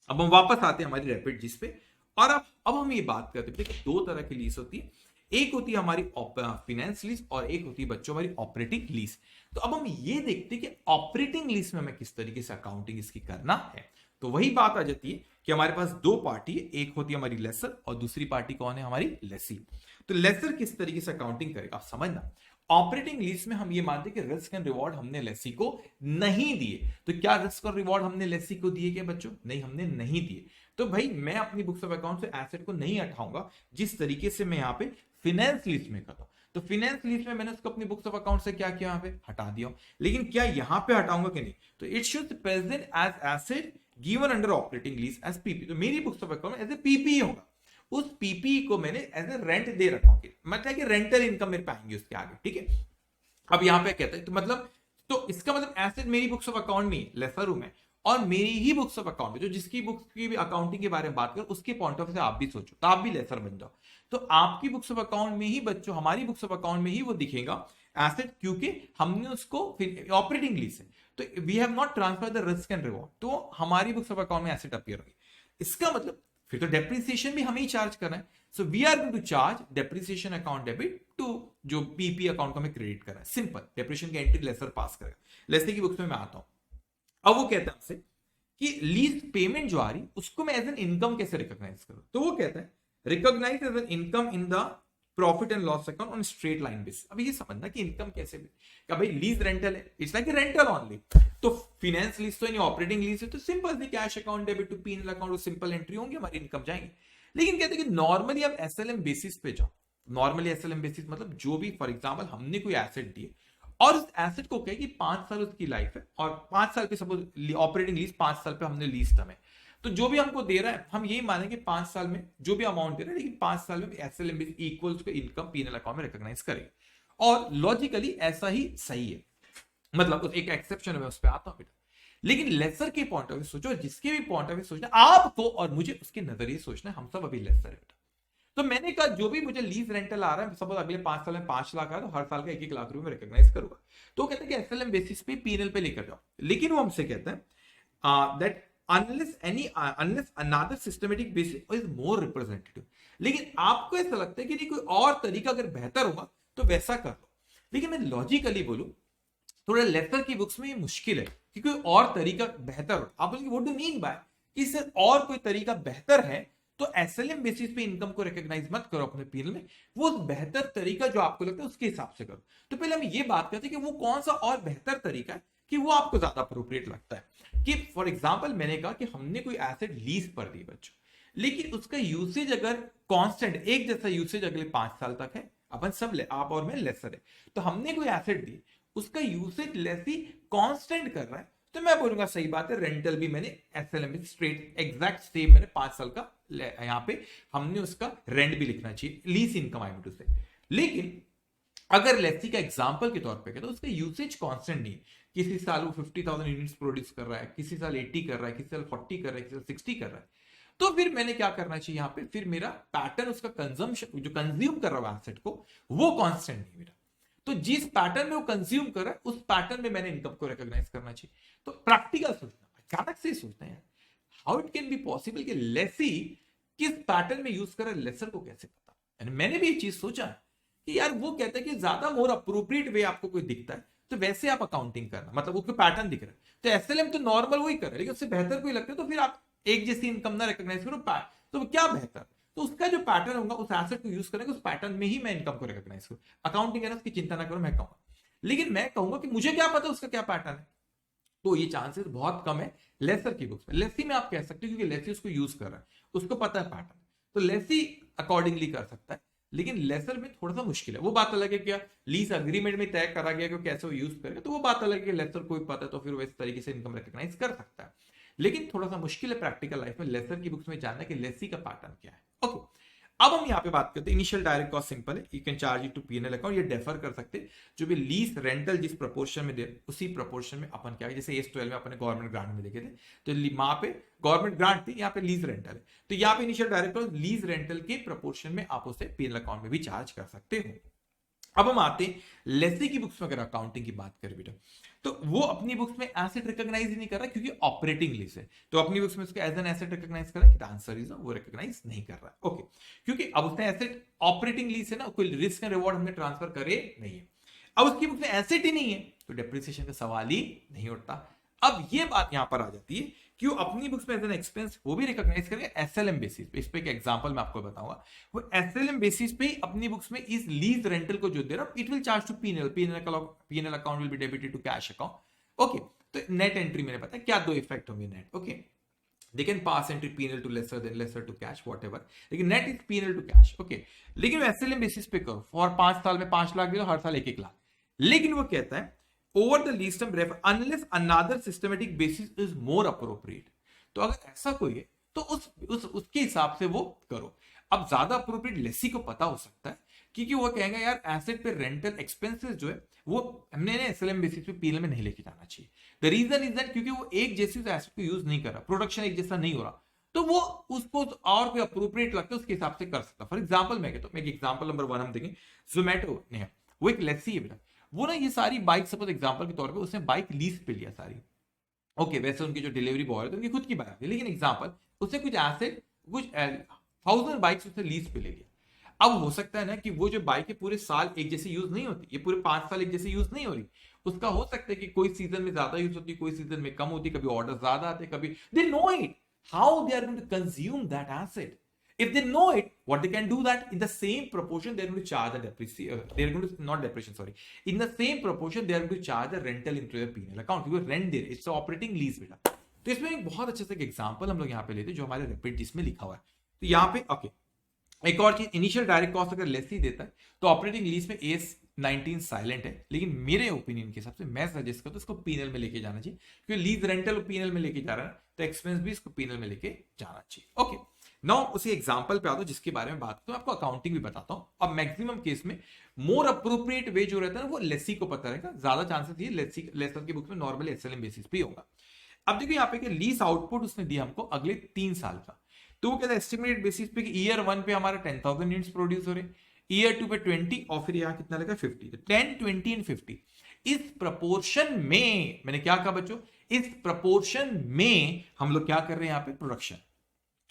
अब हम वापस आते हैं हमारी रैपिड जिस पे, और अब हम ये बात करते हैं, देखिए दो तरह की लीज होती है, एक होती है हमारी फाइनेंस लीज और एक होती है बच्चों हमारी ऑपरेटिंग लीज। तो अब हम ये देखते हैं कि ऑपरेटिंग लीज में हमें किस तरीके से अकाउंटिंग इसकी करना है। तो वही बात आ जाती है कि हमारे पास दो पार्टी है, एक होती है हमारी लेसर और दूसरी पार्टी कौन है, हमारी लेसी। तो लेसर किस तरीके से अकाउंटिंग करेगा, आप समझना। ऑपरेटिंग लीज में हम ये मानते हैं कि रिस्क एंड रिवॉर्ड हमने लेसी को नहीं दिए। तो क्या रिस्क और रिवॉर्ड हमने लेसी को दिए क्या बच्चों, नहीं हमने नहीं दिए। तो भाई मैं अपनी बुक्स ऑफ अकाउंट से एसेट को नहीं हटाऊंगा जिस तरीके से मैं यहाँ पे फाइनेंस लीज में करता हूं। तो फाइनेंस लीज में मैंने उसको अपनी बुक्स ऑफ अकाउंट से क्या किया, यहाँ पे हटा दिया। लेकिन क्या यहाँ पे हटाऊंगा कि नहीं, तो it should present as asset given under operating lease as PP. तो मेरी books of account as a PP होगा, उस पीपी को मैंने एज ए रेंट दे रखा हूं, मतलब कि रेंटल इनकम मेरे पाएंगे उसके आगे, ठीक है। अब यहां पे कहते हैं तो मतलब, तो इसका मतलब एसेट मेरी बुक्स ऑफ अकाउंट में लेसर हूं मैं, और मेरी ही बुक्स ऑफ अकाउंट में जो जिसकी बुक्स की भी अकाउंटिंग के बारे में बात कर, उसके पॉइंट ऑफ व्यू से आप भी सोचो, तो आप भी लेसर बन जाओ। तो आपकी बुक्स ऑफ अकाउंट में ही बच्चों, हमारी बुक्स ऑफ अकाउंट में ही वो दिखेगा एसेट, क्योंकि हमने उसको ऑपरेटिंग लीज है, तो we have not transfer the risk and reward, तो हमारी बुक्स ऑफ अकाउंट में एसेट अपीयर होगी। इसका मतलब फिर तो डेप्रिसिएशन भी हमें ही चार्ज करना है। So we are going to charge depreciation account debit to जो पीपी अकाउंट को हमें क्रेडिट कर रहा है, सिंपल। डेप्रिसिएशन की एंट्री लेसर पास करेगा। लेसर की बुक्स में मैं आता हूं। अब वो कहता है हमसे कि लीज पेमेंट जो आ रही उसको मैं एज एन इनकम कैसे रिकॉग्नाइज करूं, तो वो कहता है recognise as an income in the profit and loss account on straight line basis. अब ये समझना कि इनकम कैसे, क्या भाई लीज रेंटल है, इट्स लाइक रेंटल ओनली। तो फाइनेंस लीज तो ऑपरेटिंग लीज है, तो सिंपल सी cash account debit to PNL account, simple entry होंगी, हमारी इनकम जाएंगे। लेकिन कहते हैं कि नॉर्मली आप एसएलएम बेसिस पे जाओ। नॉर्मली एसएलएम बेसिस मतलब जो भी, फॉर एग्जांपल हमने कोई एसेट दिए और उस एसेट को कहे कि 5 साल उसकी लाइफ है, और 5 साल पे सपोज ऑपरेटिंग लीज 5 साल पे हमने लीज टर्म है, तो जो भी हमको दे रहा है हम यही मानेंगे 5 साल में जो भी अमाउंट दे रहा है, लेकिन 5 साल में एसएलएम इक्वल्स को इनकम पीएनएल अकाउंट में रिकॉग्नाइज करेंगे। और लॉजिकली ऐसा ही सही है, मतलब एक एक्सेप्शन है, उस पर आता हूं बेटा। लेकिन लेसर के पॉइंट ऑफ व्यू सोचो, जिसके भी पॉइंट ऑफ व्यू सोचना, आपको और मुझे उसके नजरिए सोचना है, हम सब अभी लेसर है बेटा। तो मैंने कहा जो भी मुझे लीज रेंटल आ रहा है, सपोज अगले 5 साल में 5 लाख आ रहा है, तो हर साल का 1-1 लाख रुपए में रिकॉग्नाइज करूंगा। तो कहते हैं कि एसएलएम बेसिस पे पीएनएल पे लेकर जाओ। लेकिन वो हमसे कहते हैं that unless another systematic basis is more representative। लेकिन आपको ऐसा लगता है कि नहीं कोई और तरीका अगर बेहतर होगा तो वैसा कर लो। लेकिन मैं लॉजिकली बोलूं, थोड़ा लेसर की बुक्स में ये मुश्किल है कि कोई और तरीका बेहतर हो। आप बोलेंगे व्हाट डू मीन बाय कि सर और कोई तरीका बेहतर है, तो एसएलएम बेसिस पे इनकम को रिकॉग्नाइज मत करो अपने पीएनएल में, वो बेहतर तरीका जो आपको लगता है उसके हिसाब से करो। तो पहले हम ये बात करते हैं कि वो कौन सा और बेहतर तरीका है कि वो आपको ज्यादा अप्रोप्रिएट लगता है। कि फॉर एग्जांपल मैंने कहा कि हमने कोई एसेट लीज पर दी बच्चों, लेकिन उसका यूसेज अगर कांस्टेंट एक जैसा यूसेज अगले 5 साल तक है, अपन सब आप और मैं लेसर है, तो हमने कोई एसेट दी, उसका यूसेज लेसी कांस्टेंट कर रहा है, तो मैं बोलूंगा सही बात है, रेंटल भी मैंने एसएलएम में स्ट्रेट एग्जैक्ट सेम मैंने 5 साल का यहां पे हमने उसका रेंट भी लिखना चाहिए, लीज इनकम आई टू से। लेकिन अगर लेसी का एग्जांपल के तौर पे तो उसका यूसेज कांस्टेंट नहीं, किसी साल वो 50,000 यूनिट्स प्रोड्यूस कर रहा है, किसी साल 80 कर रहा है, किसी साल 40 कर रहा है, किसी साल 60 कर रहा है, तो फिर मैंने क्या करना चाहिए यहाँ पे, फिर मेरा पैटर्न उसका कंजम्पशन जो कंज्यूम कर रहा है एसेट को, वो कांस्टेंट नहीं मेरा। तो जिस पैटर्न में वो कंज्यूम कर रहा है उस पैटर्न में मैंने इनकम को रिकॉग्नाइज करना चाहिए। तो प्रैक्टिकल सोचना, अचानक से सोचना है how it can be possible कि लेसी किस पैटर्न में यूज कर रहा है, लेसर को कैसे पता। मैंने भी ये चीज सोचा कि यार वो कहता है कि ज्यादा मोर अप्रोप्रिएट वे आपको कोई दिखता है तो वैसे आप अकाउंटिंग करना, मतलब उसको पैटर्न दिख रहा है, तो एसएलएम तो नॉर्मल वही कर रहा है, लेकिन उससे बेहतर कोई लगता है तो फिर आप एक जैसी इनकम ना रिकॉग्नाइज करो, तो क्या बेहतर, तो उसका जो पैटर्न होगा उस एसेट को यूज करेंगे, उस पैटर्न में ही मैं इनकम को रिकॉग्नाइज करूं। अकाउंटिंग है ना, उसकी चिंता ना करो, मैं कहूंगा। लेकिन मैं कहूंगा कि मुझे क्या पता उसका क्या पैटर्न है, तो ये चांसेस बहुत कम है लेसर की बुक्स में। लेसी में आप कह सकते हो क्योंकि लेसी उसको यूज कर रहा है, उसको पता है पैटर्न, तो लेसी अकॉर्डिंगली कर सकता है। लेकिन लेसर में थोड़ा सा मुश्किल है। वो बात अलग है क्या लीज अग्रीमेंट में तय करा गया कि कैसे वो यूज करेगा, तो वो बात अलग है कि लेसर को भी पता है तो फिर वो इस तरीके से इनकम रिकॉग्नाइज कर सकता है। लेकिन थोड़ा सा मुश्किल है प्रैक्टिकल लाइफ में लेसर की बुक्स में जानना कि लेसी का पैटर्न क्या है। ओके, अब हम यहाँ पे बात करते हैं इनिशियल डायरेक्ट कॉस्ट। सिंपल है, you can charge it to PNL account, ये डेफर कर सकते हैं जो भी लीज रेंटल जिस प्रोपोर्शन में दे उसी प्रोपोर्शन में अपन क्या है, जैसे एस 12 में अपने गवर्नमेंट ग्रांट में देखे थे, तो वहां पे गवर्नमेंट ग्रांट थी, यहाँ पे लीज रेंटल है, तो यहाँ पे initial direct cost lease rental के प्रोपोर्शन में आप उसे पीएनएल अकाउंट में भी चार्ज कर सकते हो। अब हम आते हैं लेसी की बुक्स में, अगर अकाउंटिंग की बात करें बेटा, तो वो अपनी बुक्स में एसेट रिकॉग्नाइज ही नहीं कर रहा क्योंकि ऑपरेटिंग लीज है, तो अपनी बुक्स में उसको एज एन एसेट रिकॉग्नाइज कर रहा है, आंसर इज वो रिकॉग्नाइज नहीं कर रहा है। ओके, क्योंकि अब उसने एसेट ऑपरेटिंग लीज है ना, कोई रिस्क एंड रिवॉर्ड हमने ट्रांसफर करे नहीं है, अब उसकी बुक्स में एसेट ही नहीं है तो डेप्रिसिएशन का सवाल ही नहीं उठता। अब ये बात यहां पर आ जाती है कि वो अपनी बुक्स में एज एन एक्सपेंस वो भी रिकॉग्नाइज करेंगे एसएलएम बेसिस पे। इस पे एक एग्जांपल मैं आपको बताऊंगा, वो एसएलएम बेसिस पे अपनी बुक्स में इस लीज रेंटल को जो दे रहा, it will charge to PNL, PNL account will be debited to cash account. Okay, तो नेट एंट्री मैंने बताया क्या दो इफेक्ट होंगे net. Okay, they can pass entry PNL to lessor then lessor to cash whatever, लेकिन net is PNL to cash. Okay, लेकिन SLM basis पे करो फॉर 5 साल में 5 लाख दे दो, हर साल 1-1 लाख, लेकिन वो कहता है over the lease term refer unless another systematic basis is more appropriate। तो अगर ऐसा कोई है तो उसके हिसाब से वो करो। अब ज्यादा अप्रोप्रिएट लेसी को पता हो सकता है क्योंकि वो कहेंगे यार एसेट पे रेंटल एक्सपेंसेस जो है वो हमने एसएलएम बेसिस पे पीएनएल में नहीं लेके जाना चाहिए। द रीजन इज दैट क्योंकि वो एक जैसे एसेट को यूज नहीं कर रहा, प्रोडक्शन एक जैसा नहीं हो रहा, तो वो उसको और कोई अप्रोप्रिएट लगता है उसके हिसाब से कर सकता। फॉर एग्जाम्पल मैं कहता हूँ, एक एग्जाम्पल नंबर 1 हम देखें, जोमेटो ने है, वो एक लेसी है बेटा, वो ना ये सारी बाइक सपोज एग्जांपल के तौर पे उसने बाइक लीज पे लिया सारी। ओके, वैसे उनके जो डिलीवरी बॉय है उनकी खुद की बाइक है, लेकिन एग्जांपल उसने कुछ एसेट कुछ 1000 बाइक्स उसने लीज पे ले लिया। अब हो सकता है ना कि वो जो बाइक है पूरे साल एक जैसे यूज नहीं होती, ये पूरे 5 साल एक जैसे यूज नहीं हो रही, उसका हो सकता है कि कोई सीजन में ज्यादा यूज होती, कोई सीजन में कम होती, कभी ऑर्डर ज्यादा आते, कभी they know it how they are going to consume that asset. If they know it, what they can do that in the same proportion they're going to charge the depreciation. They're going to not depreciation, sorry. In the same proportion they are going to charge the rental into their P&L account because rent there it's operating lease बेटा। तो इसमें एक बहुत अच्छे से एक example हम लोग यहाँ पे लेते हैं जो हमारे रेपिड जिसमें लिखा हुआ है। तो यहाँ पे ओके, एक और चीज, इनिशियल डायरेक्ट कॉस्ट अगर लेसी देता है तो ऑपरेटिंग लीज में AS19 साइलेंट है, लेकिन मेरे ओपिनियन के हिसाब से मैं सजेस्ट करता हूँ इसको पीएनएल में लेके जाना चाहिए क्योंकि लीज रेंटल पीएनएल में लेके जा रहा है तो एक्सपेंस भी इसको पीएनएल में लेके जाना चाहिए। ओके, नाउ उसी एग्जांपल पे आता हूं जिसके बारे में बात करता हूं, आपको अकाउंटिंग भी बताता हूं। अब मैक्सिमम केस में मोर अप्रोप्रिएट वे जो रहता है वो लेसी को पता रहेगा, ज्यादा चांसेस ये लेसर की बुक में नॉर्मली एसएलएम बेसिस पे होगा। अब देखिए यहाँ पे लीज आउटपुट उसने दिया हमको अगले 3 साल का, तो वो कहता है एस्टिमेटेड बेसिस पे कि ईयर 1 पे हमारा 10,000 यूनिट्स प्रोड्यूस हो रहे, ईयर 2 पे 20 और फिर यहाँ कितना लगा 50, तो 10, 20 एंड 50 इस प्रपोर्शन में, मैंने क्या कहा बच्चों, इस प्रपोर्शन में हम लोग क्या कर रहे हैं यहाँ पे प्रोडक्शन।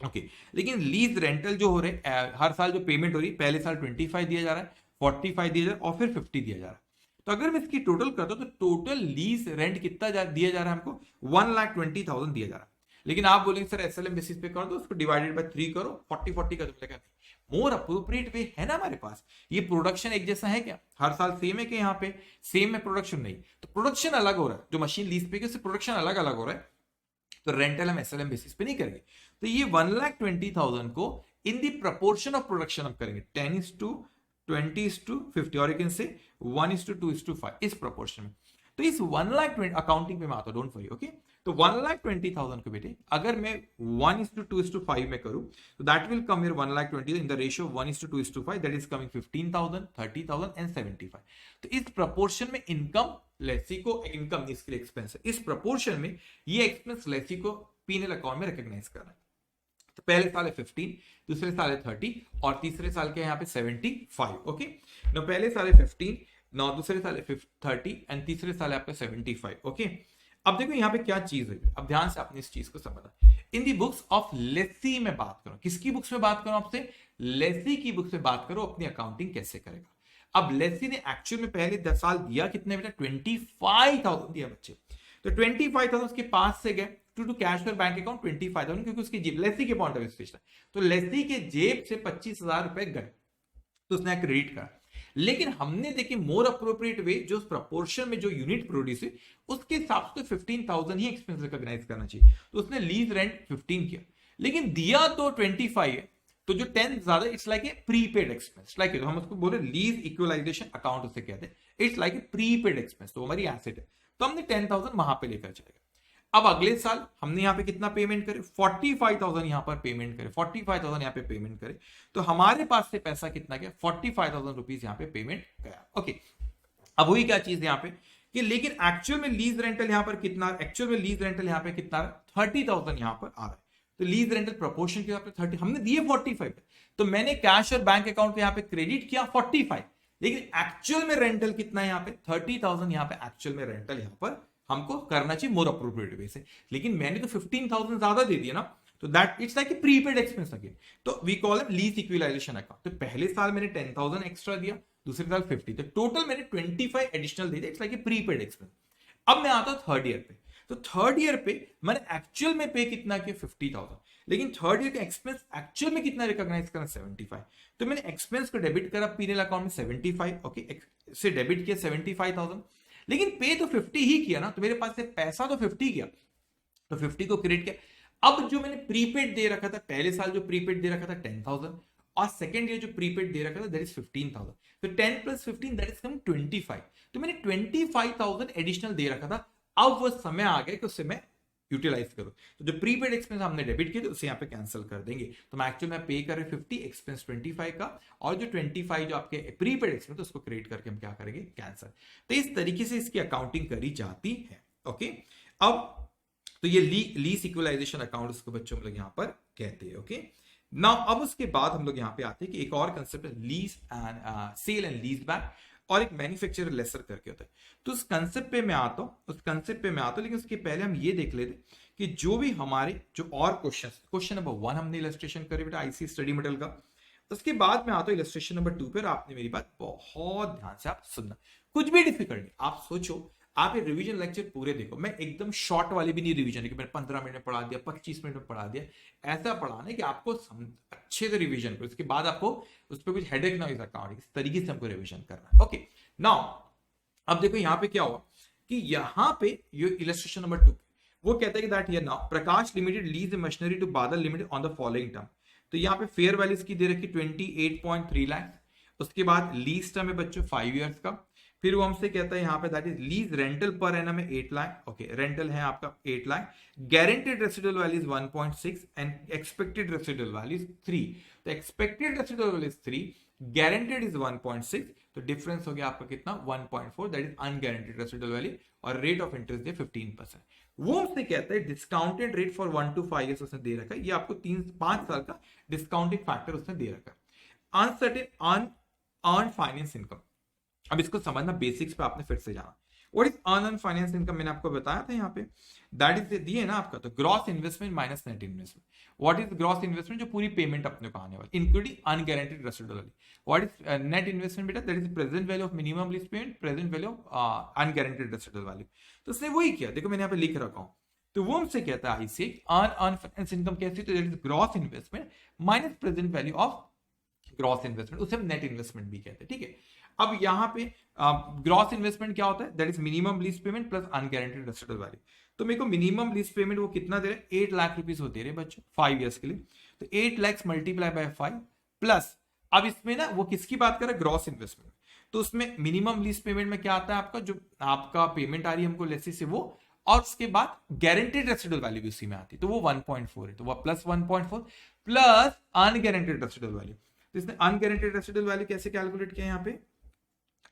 ओके, लेकिन लीज रेंटल जो हो रहे हर साल जो पेमेंट हो रही है, पहले साल 25 दिया जा रहा है, 45 दिया जा रहा है और फिर 50 दिया जा रहा है। तो अगर मैं इसकी टोटल करता हूं तो टोटल लीज रेंट कितना दिया जा रहा है हमको 1,20,000 दिया जा रहा है। लेकिन आप बोलेंगे सर एसएलएम बेसिस पे कर दो, उसको डिवाइडेड बाय 3 करो, 40-40 का तो मोर अप्रोप्रिएट वे है ना हमारे पास। ये प्रोडक्शन एक जैसा है क्या, हर साल सेम है कि यहाँ पे सेम में प्रोडक्शन नहीं, तो प्रोडक्शन अलग हो रहा है, जो मशीन लीज पे उससे प्रोडक्शन अलग अलग हो रहा है, तो रेंटल हम एसएलएम बेसिस पे नहीं करेंगे। तो ये 1,20,000 को इन द प्रोपोर्शन ऑफ प्रोडक्शन हम करेंगे 10:20:50 और यू कैन से 1:2:5 इस प्रोपोर्शन में। तो इस 1,20,000 अकाउंटिंग पे मैं आता हूं, डोंट वरी। ओके, तो 1,20,000 को बेटे अगर मैं 1:2:5 में करूं तो that will come here 1,20,000 in the ratio 1:2:5, that is coming 15,000, 30,000 and 75। तो इस प्रोपोर्शन में इनकम लेसी को, इनकम इसके लिए एक्सपेंस है, इस प्रोपोर्शन में ये एक्सपेंस लेसी को पीएनएल अकाउंट में रिकॉग्नाइज करना है। तो पहले साल है 15, दूसरे साल है 30 और तीसरे साल के यहाँ पे 75। ओके, नो पहले साल है 15, नो दूसरे साल है 30 एंड तीसरे साल है आपका 75। ओके, अब देखो यहाँ पे क्या चीज है, अब ध्यान से आपने इस चीज को समझना। इन दी बुक्स ऑफ लेसी में बात करो, किसकी बुक्स में बात करो आपसे, लेसी की बुक्स में बात करो, अपनी अकाउंटिंग कैसे करेगा। अब लेसी ने एक्चुअल में पहले 10 साल दिया कितने बेटा, 25,000 दिया बच्चे, तो 25,000 उसके पास से गए टू कैश और बैंक अकाउंट 25,000, क्योंकि उसकी जेब लेसी के पॉइंट ऑफ व्यू से, तो लेसी के जेब से 25,000 रुपए गए तो उसने क्रेडिट करा। लेकिन हमने देखिए मोर अप्रोप्रिएट वे जो प्रपोर्शन में जो यूनिट प्रोड्यूस है उसके हिसाब से 15,000 ही एक्सपेंस रिकॉग्नाइज करना चाहिए, तो उसने लीज रेंट 15 किया, लेकिन दिया तो 25 है, तो जो 10 ज्यादा it's like a prepaid expense, like हम उसको बोले लीज इक्वलाइजेशन अकाउंट उसे कहते हैं, it's like a prepaid expense, तो हमारी एसेट है, तो हमने 10,000 वहां पे लेकर चले गए। अब अगले साल हमने यहाँ पे कितना पेमेंट करे, 45,000 यहाँ पर पेमेंट करे, 45,000 यहाँ पे पेमेंट करे, तो हमारे पास से पैसा कितना गया, 45,000 रुपीज यहाँ पे पेमेंट गया। ओके, अब वही क्या चीज यहाँ पे कि लेकिन एक्चुअल में लीज रेंटल यहाँ पर कितना, एक्चुअल में लीज रेंटल यहाँ पे कितना, 30,000 यहाँ पर आ रहा है, तो लीज रेंटल प्रोपोर्शन के यहाँ पे 30, हमने दिए 45, तो मैंने कैश और बैंक अकाउंट पे यहाँ पे क्रेडिट किया 45, लेकिन एक्चुअल में रेंटल कितना है यहाँ पे 30,000, यहाँ पे एक्चुअल में रेंटल यहाँ पर हमको करना चाहिए मोर अप्रोप्रिएट वे से, लेकिन मैंने तो 15,000 ज्यादा दे दिया ना, तो that it's like a prepaid expense again, तो we call it lease equalisation account. तो पहले साल मैंने 10,000 एक्स्ट्रा दिया, दूसरे साल 50, तो टोटल मैंने 25 एडिशनल दे दिया, it's like a prepaid expense. अब मैं आता हूं थर्ड ईयर पे, तो थर्ड ईयर पे मैंने एक्चुअल में पे कितना किया 50,000, लेकिन थर्ड ईयर का एक्सपेंस एक्चुअल में कितना रिकॉग्नाइज करना 75, तो मैंने एक्सपेंस को डेबिट करा पीएनएल अकाउंट में 75, ओके, से डेबिट किया 75,000, लेकिन पे तो 50 ही किया ना, तो मेरे पास से पैसा तो 50 गया, तो 50 को क्रेडिट किया। अब जो मैंने प्रीपेड दे रखा था, पहले साल जो प्रीपेड दे रखा था 10,000, और सेकेंड ईयर जो प्रीपेड दे रखा था दैट इज 15,000, तो 10 + 15 दैट इज कमिंग 25, तो मैंने 25,000 एडिशनल दे रखा था। अब वो समय आ गया कि उससे मैं यूटिलाइज करो, तो जो प्रीपेड एक्सपेंस हमने डेबिट किया तो उसे यहाँ पे कैंसिल कर देंगे, तो मैं एक्चुअल में पे कर रहे 50, एक्सपेंस 25 का, और जो 25 जो आपके प्रीपेड एक्सपेंस उसको क्रेडिट करके हम क्या करेंगे, कैंसिल। तो इस तरीके से इसकी अकाउंटिंग करी जाती है। ओके, अब तो ये लीज इक्वलाइजेशन अकाउंट उसको बच्चों हम लोग यहाँ पर कहते हैं। ओके, नाउ अब उसके बाद हम लोग यहाँ पे आते हैं कि एक और कंसेप्ट है lease and sale and lease back, और एक मैन्युफैक्चरर लेसर करके होता है, तो उस कंसेप्ट पे मैं आता हूं, लेकिन उसके पहले हम ये देख लेते कि जो भी हमारे जो और क्वेश्चन नंबर 1 हमने इलस्ट्रेशन करे बेटा आईसी स्टडी मटेरियल का, उसके बाद में आता हूं इलस्ट्रेशन नंबर 2 पे, और आपने मेरी बात बहुत ध्यान से आप सुनना, कुछ भी डिफिकल्ट नहीं, आप सोचो, आप ये रिवीजन लेक्चर पूरे देखो, मैं एकदम शॉर्ट वाली भी नहीं रिवीजन है कि मैंने 15 मिनट में पढ़ा दिया, 25 मिनट में पढ़ा दिया, ऐसा पढ़ाना है कि आपको अच्छे से रिवीजन करो, उसके बाद आपको उस पर कुछ हेडेक ना हो अकाउंट, इस तरीके से हमको रिवीजन करना है। ओके, नाउ अब देखो यहाँ पे क्या हुआ कि यहाँ पे ये इलस्ट्रेशन नंबर 2 वो कहता है कि that here now Prakash limited lease machinery to Badal limited on the following term, तो यहाँ पे फेयर वैल्यू इसकी दे रखी 28.3 लाख, उसके बाद लीज टर्म है बच्चों 5 इयर्स का, फिर वो हमसे कहता है यहाँ पे that is lease rental per annum है 8 लाख, ओके, रेंटल है आपका 8 lakh, guaranteed residual value is 1.6 and expected residual value is 3, तो expected residual value is 3, guaranteed is 1.6, तो डिफरेंस हो गया आपका कितना 1.4, that is unguaranteed residual value, और रेट ऑफ इंटरेस्ट है 15%। वो हमसे कहता है discounted rate for 1 to 5 years उसने दे रखा है, ये आपको 3-5 साल का डिस्काउंटिंग फैक्टर उसने दे रखा है। अनसर्टेन अनअर्न्ड फाइनेंस इनकम, अब इसको समझना बेसिक्स पे आपने फिर से जाना, what is unearned finance income, मैंने आपको बताया था यहाँ पे, दैट इज दिए ना आपका, तो gross investment minus net investment, what is gross investment, जो पूरी पेमेंट अपने को आने वाली including unguaranteed residual value, what is net investment बेटा, that is present value of minimum lease payment, present value of unguaranteed residual value, तो उसने वही किया, देखो मैंने यहाँ पे लिख रखा हूँ, तो वो हमसे कहता है आईसी अनअर्न्ड फाइनेंस इनकम कैसे, तो that is gross investment minus present value of gross investment, उसे हम नेट इन्वेस्टमेंट भी कहते हैं। ठीक है, अब यहाँ पे ग्रॉस इन्वेस्टमेंट क्या होता है, that is minimum lease payment plus unguaranteed residual value, तो मेरे को मिनिमम लीज पेमेंट वो कितना दे रहे, 8 लाख रुपीस वो दे रहे बच्चों 5 इयर्स के लिए, तो 8 लाख मल्टीप्लाई बाय 5 प्लस, अब इसमें ना वो किसकी बात कर रहा है, ग्रॉस इन्वेस्टमेंट, तो उसमें मिनिमम लीज पेमेंट में क्या आता है आपका, जो आपका पेमेंट आ रही है हमको लेसी से वो, और उसके बाद गारंटेड रेसिडुअल वैल्यू भी उसी में आती है, तो वो 1.4 है, तो वो plus 1.4 plus unguaranteed residual value, तो इसने अनगारंटेड रेसिडुअल वैल्यू कैसे कैलकुलेट किया यहाँ पे,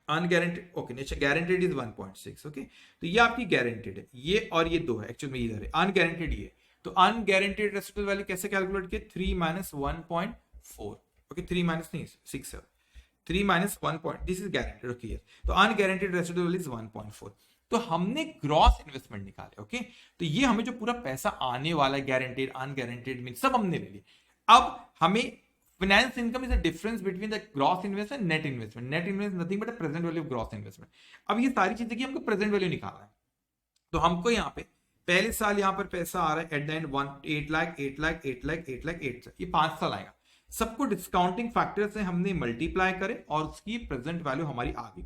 अनगारंटेड, ओके, नीचे गारंटेड इज 1.6, ओके, तो ये आपकी गारंटेड है, ये और ये 2 है, एक्चुअल में इधर है अनगारंटेड ये, तो अनगारंटेड रेसिडुअल वैल्यू कैसे कैलकुलेट किया, 3 - 1.4, ओके, 3 - नहीं 6 है, 3 - 1 point, this is guaranteed, okay, तो अनगारंटेड रेसिडुअल वैल्यू इज 1.4, तो हमने ग्रॉस इन्वेस्टमेंट निकाले, ओके, तो ये हमें जो पूरा पैसा आने वाला है गारंटेड अनगारंटेड में सब हमने ले लिया। अब हमें finance income is the difference between the gross investment net investment, net investment nothing but the present value of gross investment. अब ये सारी चीजें की हमको प्रेजेंट वैल्यू निकालना है, तो हमको यहाँ पे पहले साल यहाँ पर पैसा आ रहा है eight the and 8 lakh 8 lakh 8 lakh 8 lakh 8 lakh, ये 5 साल आएगा, सबको डिस्काउंटिंग फैक्टर से हमने मल्टीप्लाई करे और उसकी प्रेजेंट वैल्यू हमारी आ गई।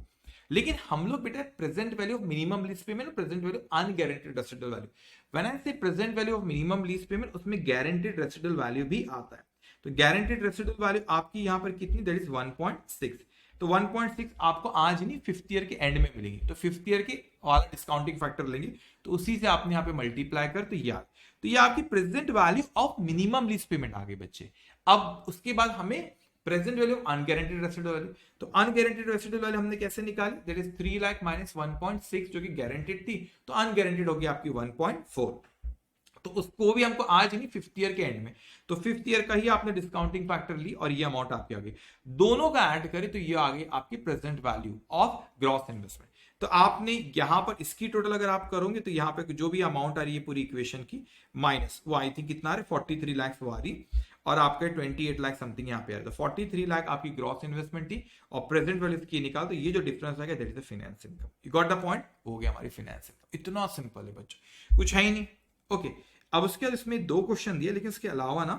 लेकिन हम लोग बेटा present value of minimum lease payment, present value unguaranteed residual value, when I say present value of minimum lease payment, उसमें गारंटेड रेसिडुअल वैल्यू भी आता है। तो गारंटेड रेसिडुअल वैल्यू आपकी यहां पर कितनी, दैट इज 1.6। तो 1.6 आपको आज नहीं 5th ईयर के एंड में मिलेगी। तो 5th ईयर के वाला डिस्काउंटिंग फैक्टर लेंगे तो उसी से आपने यहाँ पे मल्टीप्लाई कर, तो ये आपकी present value of minimum lease payment आ गई बच्चे। अब उसके बाद हमें present value unguaranteed residual value, तो अनगारंटेड रेसिडुअल वैल्यू हमने कैसे निकाली, दैट इज 3 लाख माइनस 1.6 जो कि गारंटेड थी, तो अनगारंटेड होगी आपकी 1.4। तो उसको भी हमको आज नहीं 5th ईयर के एंड में, तो 5th ईयर का ही आपने डिस्काउंटिंग फैक्टर ली और ये अमाउंट आपकी आ गई। दोनों का ऐड करें तो ये आ गई आपकी present value of gross investment. तो आपने यहां पर इसकी टोटल अगर आप करोगे तो यहां पे जो भी अमाउंट आ रही है पूरी इक्वेशन की माइनस वो आई थिंक कितना आ रहा है 43 लाख वो आ रही, और आपका 28 लाख समथिंग यहाँ पे आ रहा है। तो 43 लाख आपकी ग्रॉस इन्वेस्टमेंट थी और प्रेजेंट वैल्यू की निकाल, तो ये जो डिफरेंस आएगा that is the finance income. You got the point, हो गया हमारी फाइनेंस इनकम। इतना सिंपल है बच्चों, कुछ है ही नहीं। ओके, अब उसके बाद इसमें 2 क्वेश्चन दिए, लेकिन इसके अलावा ना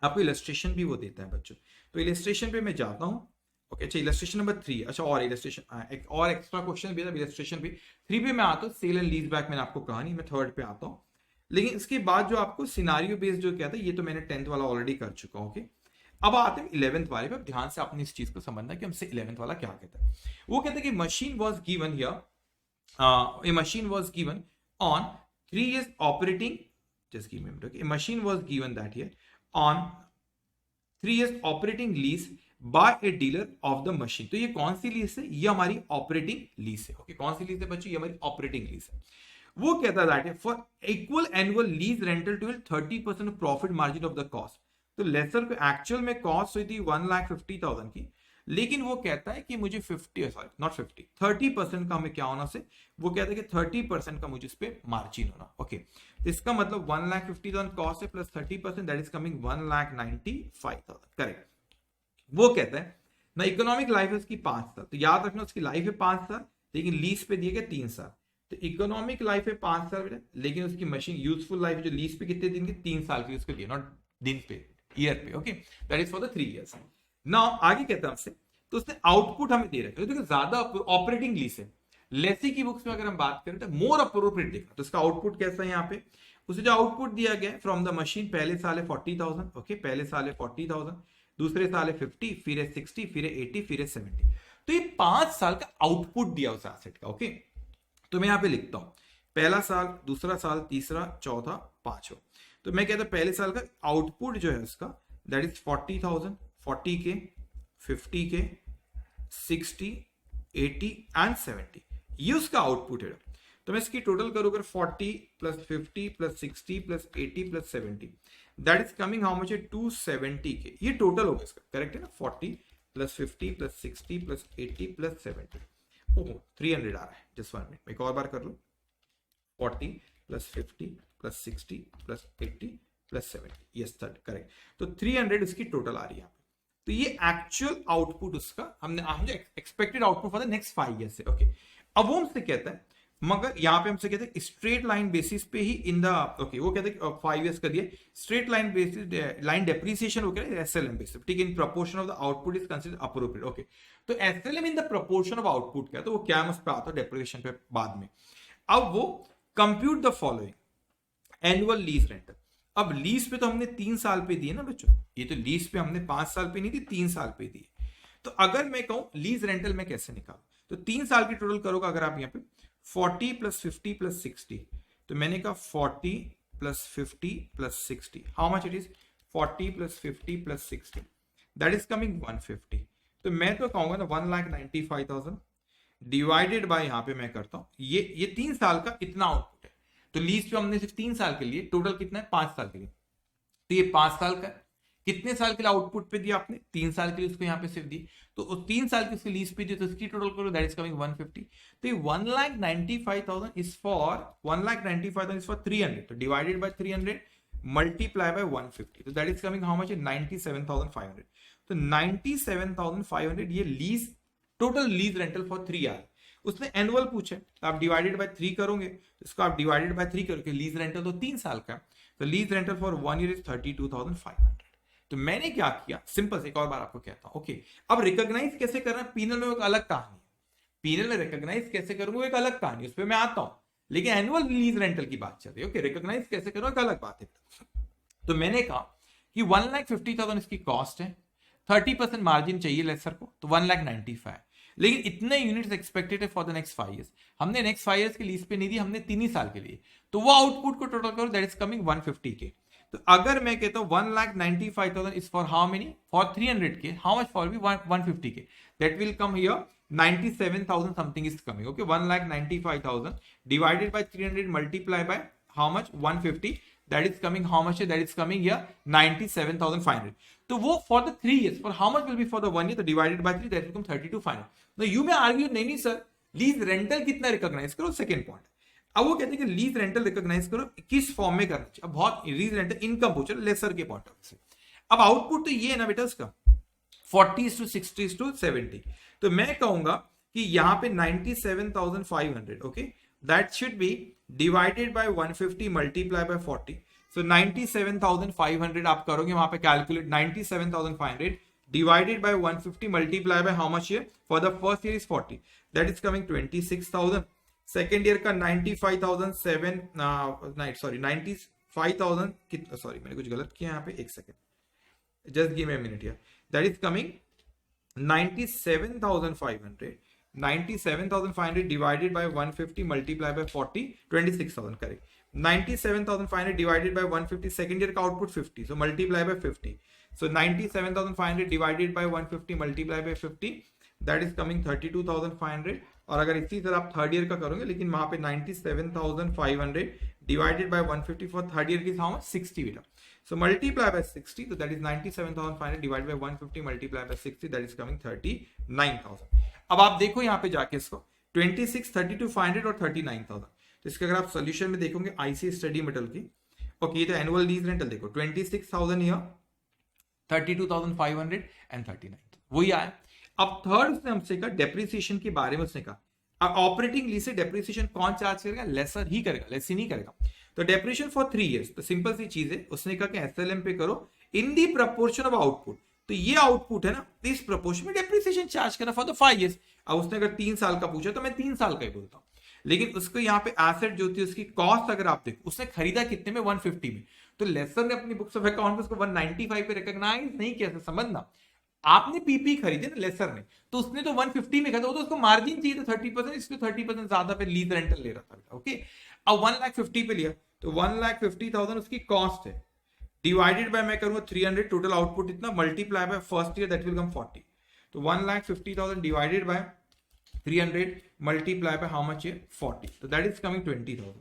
आपको इलस्ट्रेशन भी वो देता है बच्चों। तो इलस्ट्रेशन पे मैं जाता हूँ। ओके, अच्छा इलस्ट्रेशन नंबर 3, अच्छा और इलस्ट्रेशन एक और एक्स्ट्रा क्वेश्चन भी था इलस्ट्रेशन पे 3 पे मैं आता हूँ। सेल एंड लीज बैक मैंने आपको कहा नहीं, मैं 3rd पे आता हूँ। लेकिन इसके बाद जो आपको सिनारियो बेस्ड जो कहता है, ये तो मैंने 10th वाला ऑलरेडी कर चुका हूँ। ओके, अब आते हैं 11th वाले पे। ध्यान से आपने इस चीज को समझना कि हमसे 11th वाला क्या कहता है। वो कहता है कि machine was given here, a machine was given on 3 years operating, just give me a minute, okay? A machine was given that year on 3 years operating lease by a dealer of the machine। तो ये कौन सी lease है, ये हमारी operating lease है। Okay, कौन सी lease है बच्चों, ये हमारी ऑपरेटिंग लीज है। वो कहता है that for equal annual lease rental to 30% profit margin of the cost. तो लेसर को एक्चुअल में कॉस्ट हुई थी 1,50,000 की, लेकिन वो कहता है कि मुझे 30% का हमें क्या होना से, वो कहता है कि 30% का मुझे इस पे मार्जिन होना। ओके, तो इसका मतलब 1,50,000 कॉस्ट है plus 30%, that is coming 1,95,000। Correct. वो कहता है ना इकोनॉमिक लाइफ है उसकी 5 साल, तो याद रखना उसकी लाइफ है 5 साल, लेकिन लीज पे दिए गए 3 साल। तो इकोनॉमिक लाइफ है 5 साल बेटा, लेकिन उसकी मशीन यूजफुल लाइफ जो लीज पे कितने दिन की, 3 साल की उसको दिए, नॉट दिन पे, ईयर पे। Okay, that is for the 3 years. Now आगे कहता है हमसे, तो उसने आउटपुट हमें दे रखा है, देखो ज्यादा ऑपरेटिंग लीज है। लेसी की बुक्स में अगर हम बात करें तो मोर अप्रोप्रिएट देखना, तो इसका आउटपुट कैसा है यहाँ पे, उसे जो आउटपुट दिया गया फ्रॉम द मशीन, पहले साल है 40,000। ओके, पहले साल है 40,000, दूसरे साल है 50, फिर है 60, फिर है 80, फिर है 70। तो ये 5 साल का आउटपुट दिया उस एसेट का। ओके, तो मैं यहाँ पे लिखता हूं पहला साल, दूसरा साल, तीसरा, चौथा, पांचवा। तो मैं कहता हूं पहले साल का आउटपुट जो है उसका दैट इज 40,000, 40 के, 50 के, 60, 80 एंड 70, ये उसका आउटपुट है। तो मैं इसकी टोटल करूं अगर 40 plus 50 plus 60 plus 80 plus 70, that is coming how much है 270 के, ये टोटल होगा इसका। करेक्ट है ना, 40 प्लस 50 प्लस 60 प्लस 80 प्लस 70, ओह 300 आ रहा है। जस्ट 1 मिनट, एक और बार कर लो, 40 plus 50 plus 60 plus 80 plus 70, yes third correct. तो 300 इसकी टोटल आ रही है। तो ये एक्चुअल आउटपुट उसका हमने expected output for the next 5 years है। ओके, अब वो हमसे कहता है, मगर यहाँ पे हमसे कहते हैं स्ट्रेट लाइन बेसिस पे ही इन द, ओके वो कहते हैं 5 ईयर्स का दिया straight line basis, line depreciation हो गया एसएलएम बेसिस, ठीक है, in proportion of the output is considered appropriate. Okay, तो SLM in the proportion of output क्या, तो वो क्या उस पर आता है डेप्रिसिएशन पे बाद में। अब वो compute the following annual lease rental. अब लीज पे तो हमने 3 साल पे दिए ना बच्चों, ये तो लीज पे हमने 5 साल पे नहीं दी, 3 साल पे दिए। तो अगर मैं कहूं लीज रेंटल में कैसे निकालूं, तो 3 साल की टोटल करोगे अगर आप यहाँ पे 40 प्लस 50 प्लस 60, तो मैंने कहा 40 plus 50 plus 60, how much it is 40 plus 50 plus 60, that is coming 150। तो मैं तो कहूंगा ना 1,95,000 डिवाइडेड बाय, यहाँ पे मैं करता हूं ये 3 साल का इतना आउटपुट है। तो लीज पे हमने सिर्फ 3 साल के लिए, टोटल कितना है 5 साल के लिए, तो ये 5 साल का कितने साल के लिए आउटपुट पे दिया आपने, 3 साल के लिए उसको यहाँ पे सिर्फ दी, तो 3 साल की उसकी लीज पे दी, तो इसकी टोटल करो दैट इज कमिंग 150। तो ये 1,95,000 इज फॉर 1,95,000 इज फॉर 300, तो डिवाइडेड बाय 300 मल्टीप्लाई बाय 150, तो that is coming how much, 97,500। तो 97,500 ये lease, total lease rental for 3 year. उसने एनुअल पूछे, तो आप डिवाइडेड बाय 3 करोगे, तो इसको आप डिवाइडेड बाय 3 करोगे, लीज रेंटल तो 3 साल का, तो lease rental for 1 year is 32,500। तो मैंने क्या किया, सिंपल से एक और बार आपको कहता हूं। ओके, अब रिकॉग्नाइज कैसे करना, पीनल में एक अलग कहानी है, पीनल में रिकॉग्नाइज कैसे करूंगा एक अलग कहानी, उस पर मैं आता हूं, लेकिन एनुअल लीज रेंटल की बात चल रही है। ओके, रिकॉग्नाइज कैसे करूं एक अलग बात है। तो मैंने कहा कि 1,50,000 इसकी कॉस्ट है, 30% मार्जिन चाहिए लेसर को, तो 1,95,000, लेकिन इतने यूनिट्स एक्सपेक्टेड है फॉर द नेक्स्ट 5 ईयर्स। हमने नेक्स्ट 5 ईयर्स के लीज पे नहीं दी, हमने 3 ही साल के लिए, तो वो आउटपुट को टोटल करो, दैट इज कमिंग 150 के। तो अगर मैं कहता हूं 1,95,000 is for how many, for 300 के, हाउ मच फॉर बी 150 के, that will come here 97,000 something is coming. Okay, 1,95,000 divided by 300 multiply by how much, 150, that is coming how much, that is coming here 97,500. तो वो for the 3 years, for how much will be for the 1 year, तो divided by 3, that will become 32,500. Now you may argue नहीं sir lease rental कितना recognise करो, second point. अब वो कहते हैं कि लीज रेंटल रिकॉग्नाइज करो किस फॉर्म में करना चाहिए। अब बहुत लीज रेंटल इनकम पूछ रहे लेसर के पॉइंट ऑफ व्यू से। अब आउटपुट तो ये है ना बेटा उसका 40:60:70, तो मैं कहूंगा कि यहां पे 97,500, okay, that should be divided by 150 multiply by 40, सो 97,500 आप करोगे वहां पे calculate, 97,500 divided by 150 multiply by how much here, for the first year is 40, that is coming 26,000, second year का 95,007 sorry 95,000 कितना, सॉरी मैंने कुछ गलत किया यहाँ पे, एक second, just give me a minute here, that is coming 97,500, 97,500 divided by 150 multiply by 40, 26,000, correct, 97,500 divided by 150, second year का output 50, so multiply by 50, so 97,500 divided by 150 multiply by 50, that is coming 32,500, और अगर इसी तरह आप third year का करोगे, लेकिन वहां पे 97,500 divided by 150 for third year is how much, 60 बेटा, so multiply by 60, so that is 97,500 divided by 150 multiply by 60, that is coming 39,000। अब आप देखो यहाँ पे जाके इसको 26, 32,500 और 39,000, तो इसके अगर आप सोल्यूशन में देखोगे आईसी स्टडी मेटल की, ओके, तो एनुअल लीज रेंटल देखो 26,000 ईयर, 32,500 एंड 39,000, वही आया। अब थर्ड उसने हमसे कहा डेप्रिसिएशन के बारे में, उसने कहा अब ऑपरेटिंग लीज से डेप्रिसिएशन कौन चार्ज करेगा, लेसर ही करेगा, लेसी नहीं करेगा। तो डेप्रिसिएशन फॉर 3 इयर्स, तो सिंपल सी चीज है, उसने कहा कि एसएलएम पे करो इन दी प्रपोर्शन ऑफ आउटपुट, तो ये आउटपुट है ना, इस प्रपोर्शन में डेप्रिसिएशन चार्ज करना फॉर द 5 इयर्स। अब उसने अगर 3 साल का पूछा तो मैं 3 साल का ही बोलता हूं, लेकिन उसको यहाँ पे एसेट जो थी उसकी कॉस्ट अगर आप देखो, उसने खरीदा कितने में, 150 में, तो लेसर ने अपनी बुक्स ऑफ अकाउंट में उसको 195 पे रिकॉग्नाइज नहीं किया, समझना, आपने पीपी खरीदे ना लेसर ने, तो उसने तो 150 में खरीदा, तो उसको मार्जिन चाहिए था 30%, इसको 30% ज्यादा पे लीज रेंटल ले रहा था। ओके, अब 1,50,000 पे लिया, तो 1,50,000 उसकी कॉस्ट है, डिवाइडेड बाय मैं करूंगा 300, टोटल आउटपुट इतना, multiply by first year, that will come 40, तो 1,50,000 divided by 300 multiply by how much है 40, तो दैट इज कमिंग 20,000।